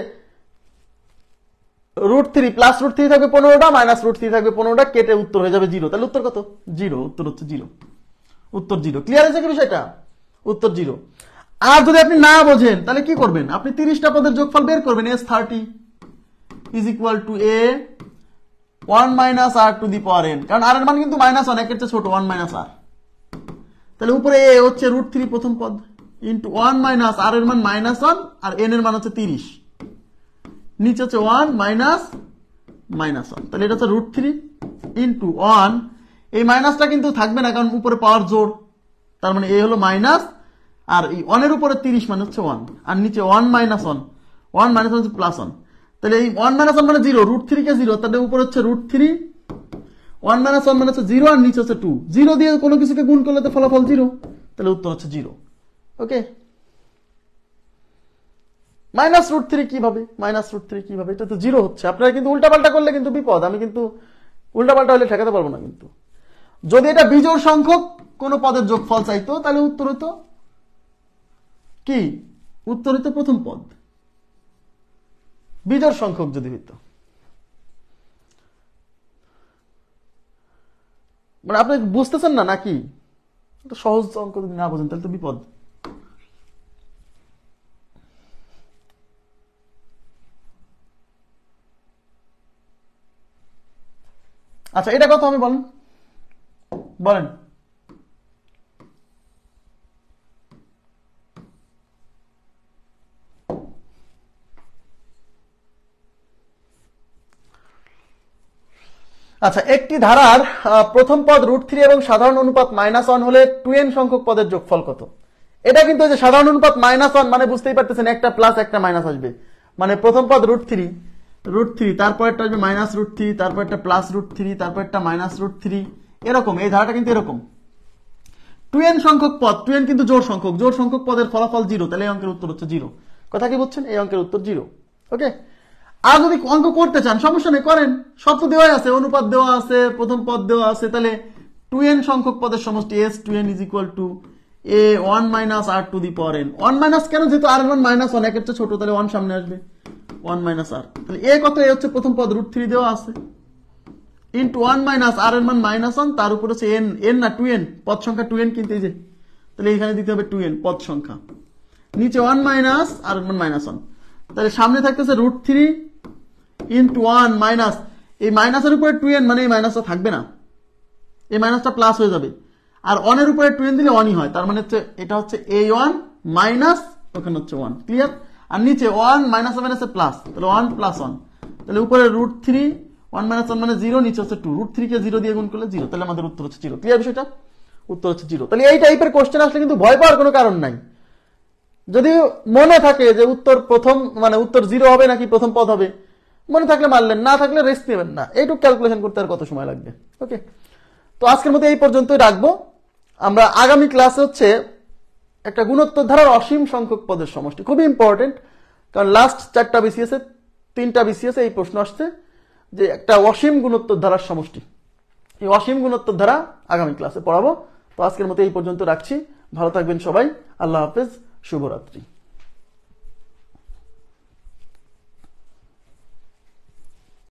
√3 প্লাস √3 থাকবে 15টা, মাইনাস √3 থাকবে 15টা, কেটে উত্তর হয়ে যাবে 0। তাহলে উত্তর কত? 0। উত্তর হচ্ছে 0। উত্তর 0। ক্লিয়ার হয়েছে কি বিষয়টা? উত্তর 0। আর যদি আপনি না বোঝেন তাহলে কি করবেন? আপনি 30টা পদের যোগফল বের করবেন। S30 is equal to a 1 minus r to the power n, কারণ r এর মান কিন্তু -1, একের চেয়ে ছোট, 1 minus r। তাহলে উপরে a হচ্ছে √3 প্রথম পদ ইন্টু 1 মাইনাস r এর মান -1 আর n এর মান হচ্ছে 30, নিচে হচ্ছে 1 মাইনাস -1। তাহলে এটা হচ্ছে √3 ইন্টু 1, এই মাইনাসটা কিন্তু থাকবে না কারণ উপরে পাওয়ার জোর, তার মানে a হলো মাইনাস, আর এই 1 এর উপরে 30 মানে হচ্ছে 1, আর নিচে 1 মাইনাস 1, 1 মাইনাস 1 হচ্ছে +1। তাহলে এই 1 মাইনাস 1 মানে 0, √3 কে 0, তাহলে উপরে হচ্ছে √3, 1 মাইনাস 1 মানে হচ্ছে 0, আর নিচে হচ্ছে 2। 0 দিয়ে কোনো কিছুকে গুণ করলে তো ফলাফল 0, তাহলে উত্তর হচ্ছে 0। ওকে, -√3 কিভাবে? -√3 কিভাবে? এটা তো 0 হচ্ছে। আপনারা কিন্তু উল্টাপাল্টা করলে কিন্তু বিপদ। আমি কিন্তু উল্টাপাল্টা হলে ঠেকাতে পারবো না। কিন্তু যদি এটা বিজোড় সংখ্যক কোন পদের যোগফল চাইতো তাহলে উত্তর হতো কি? উত্তর হতো প্রথম পদ। বিজোড় সংখ্যক যদি হইতো, মানে আপনি বুঝতেছেন না নাকি? সহজ অঙ্ক যদি না বোঝেন তাহলে তো বিপদ। আচ্ছা, এটা কত হবে বলেন? বলেন। আচ্ছা, একটি ধারার প্রথম পদ √3 এবং সাধারণ অনুপাত -1 হলে 2n সংখ্যক পদের যোগফল কত? এটা কিন্তু যে সাধারণ অনুপাত -1 মানে বুঝতেই পারতেছেন একটা প্লাস একটা মাইনাস আসবে। মানে প্রথম পদ √3, তারপর একটা আসবে -√3, তারপর একটা +√3, তারপর একটা -√3, এরকম। এই ধারাটা কিন্তু এরকম 2n সংখ্যক পদ। 2n কিন্তু জোড় সংখ্যক পদের ফলাফল 0, তাহলে এই অঙ্কের উত্তর হচ্ছে 0। কথা কি বুঝছেন? এই অঙ্কের উত্তর 0। ওকে, আর যদি অঙ্ক করতে চান সমস্যা নেই, করেন। সব তো দেওয়া আছে, অনুপাত দেওয়া আছে, প্রথম পদ দেওয়া আছে। তাহলে 2n সংখ্যক পদের সমষ্টি S2n is equal to a 1 minus r to the power n। 1 minus কেন? যেহেতু r এর মান -1, একের চেয়ে ছোট, তাহলে 1 সামনে আসবে, 1 minus r। তাহলে a কত? a হচ্ছে প্রথম পদ √3 দেওয়া আছে, ইন্টু 1 মাইনাস r এর মান -1, তার উপর হচ্ছে n না 2n, পদ সংখ্যা 2n কিন্তু এই যে, তাহলে এখানে দিতে হবে 2n পদ সংখ্যা, নিচে 1 মাইনাস r এর মান -1। তাহলে সামনে থাকতেছে √3 ইন্টু 1 মাইনাস, এই মাইনাসের উপরে 2n মানে এই মাইনাসটা থাকবে না, এই মাইনাসটা প্লাস হয়ে যাবে, আর 1 এর উপরে 2n দিলে 1ই হয়, তার মানে হচ্ছে এটা হচ্ছে a1 মাইনাস, ওখানে হচ্ছে 1। ক্লিয়ার? আর নিচে 1 মাইনাস মাইনাসে প্লাস, তাহলে 1 + 1, তাহলে উপরে √3, 1 - 1 মানে 0, নিচে হচ্ছে 2, √3 কে 0 দিয়ে গুণ করলে 0, তাহলে আমাদের উত্তর হচ্ছে 0। ক্লিয়ার বিষয়টা? উত্তর হচ্ছে 0। তাহলে এই টাইপের কোশ্চেন আসলে কিন্তু ভয় পাওয়ার কোনো কারণ নাই। যদি মনে থাকে যে উত্তর প্রথম মানে উত্তর 0 হবে নাকি প্রথম পদ হবে, মনে থাকলে মারলেন, না থাকলে রেস্ট নেবেন না। এইটুকু ক্যালকুলেশন করতে আর কত সময় লাগবে? ওকে, তো আজকের মতো এই পর্যন্তই রাখবো। আমরা আগামী ক্লাসে হচ্ছে একটা গুণোত্তর ধারার অসীম সংখ্যক পদের সমষ্টি, খুবই ইম্পর্টেন্ট, কারণ লাস্ট 4টা BCS এ 3টা BCS এ এই প্রশ্ন আসছে যে একটা অসীম গুণোত্তর ধারার সমষ্টি। এই অসীম গুণোত্তর ধারা আগামী ক্লাসে পড়াবো। তো আজকের মতো এই পর্যন্ত রাখছি। ভালো থাকবেন সবাই। আল্লাহ হাফেজ, শুভরাত্রি।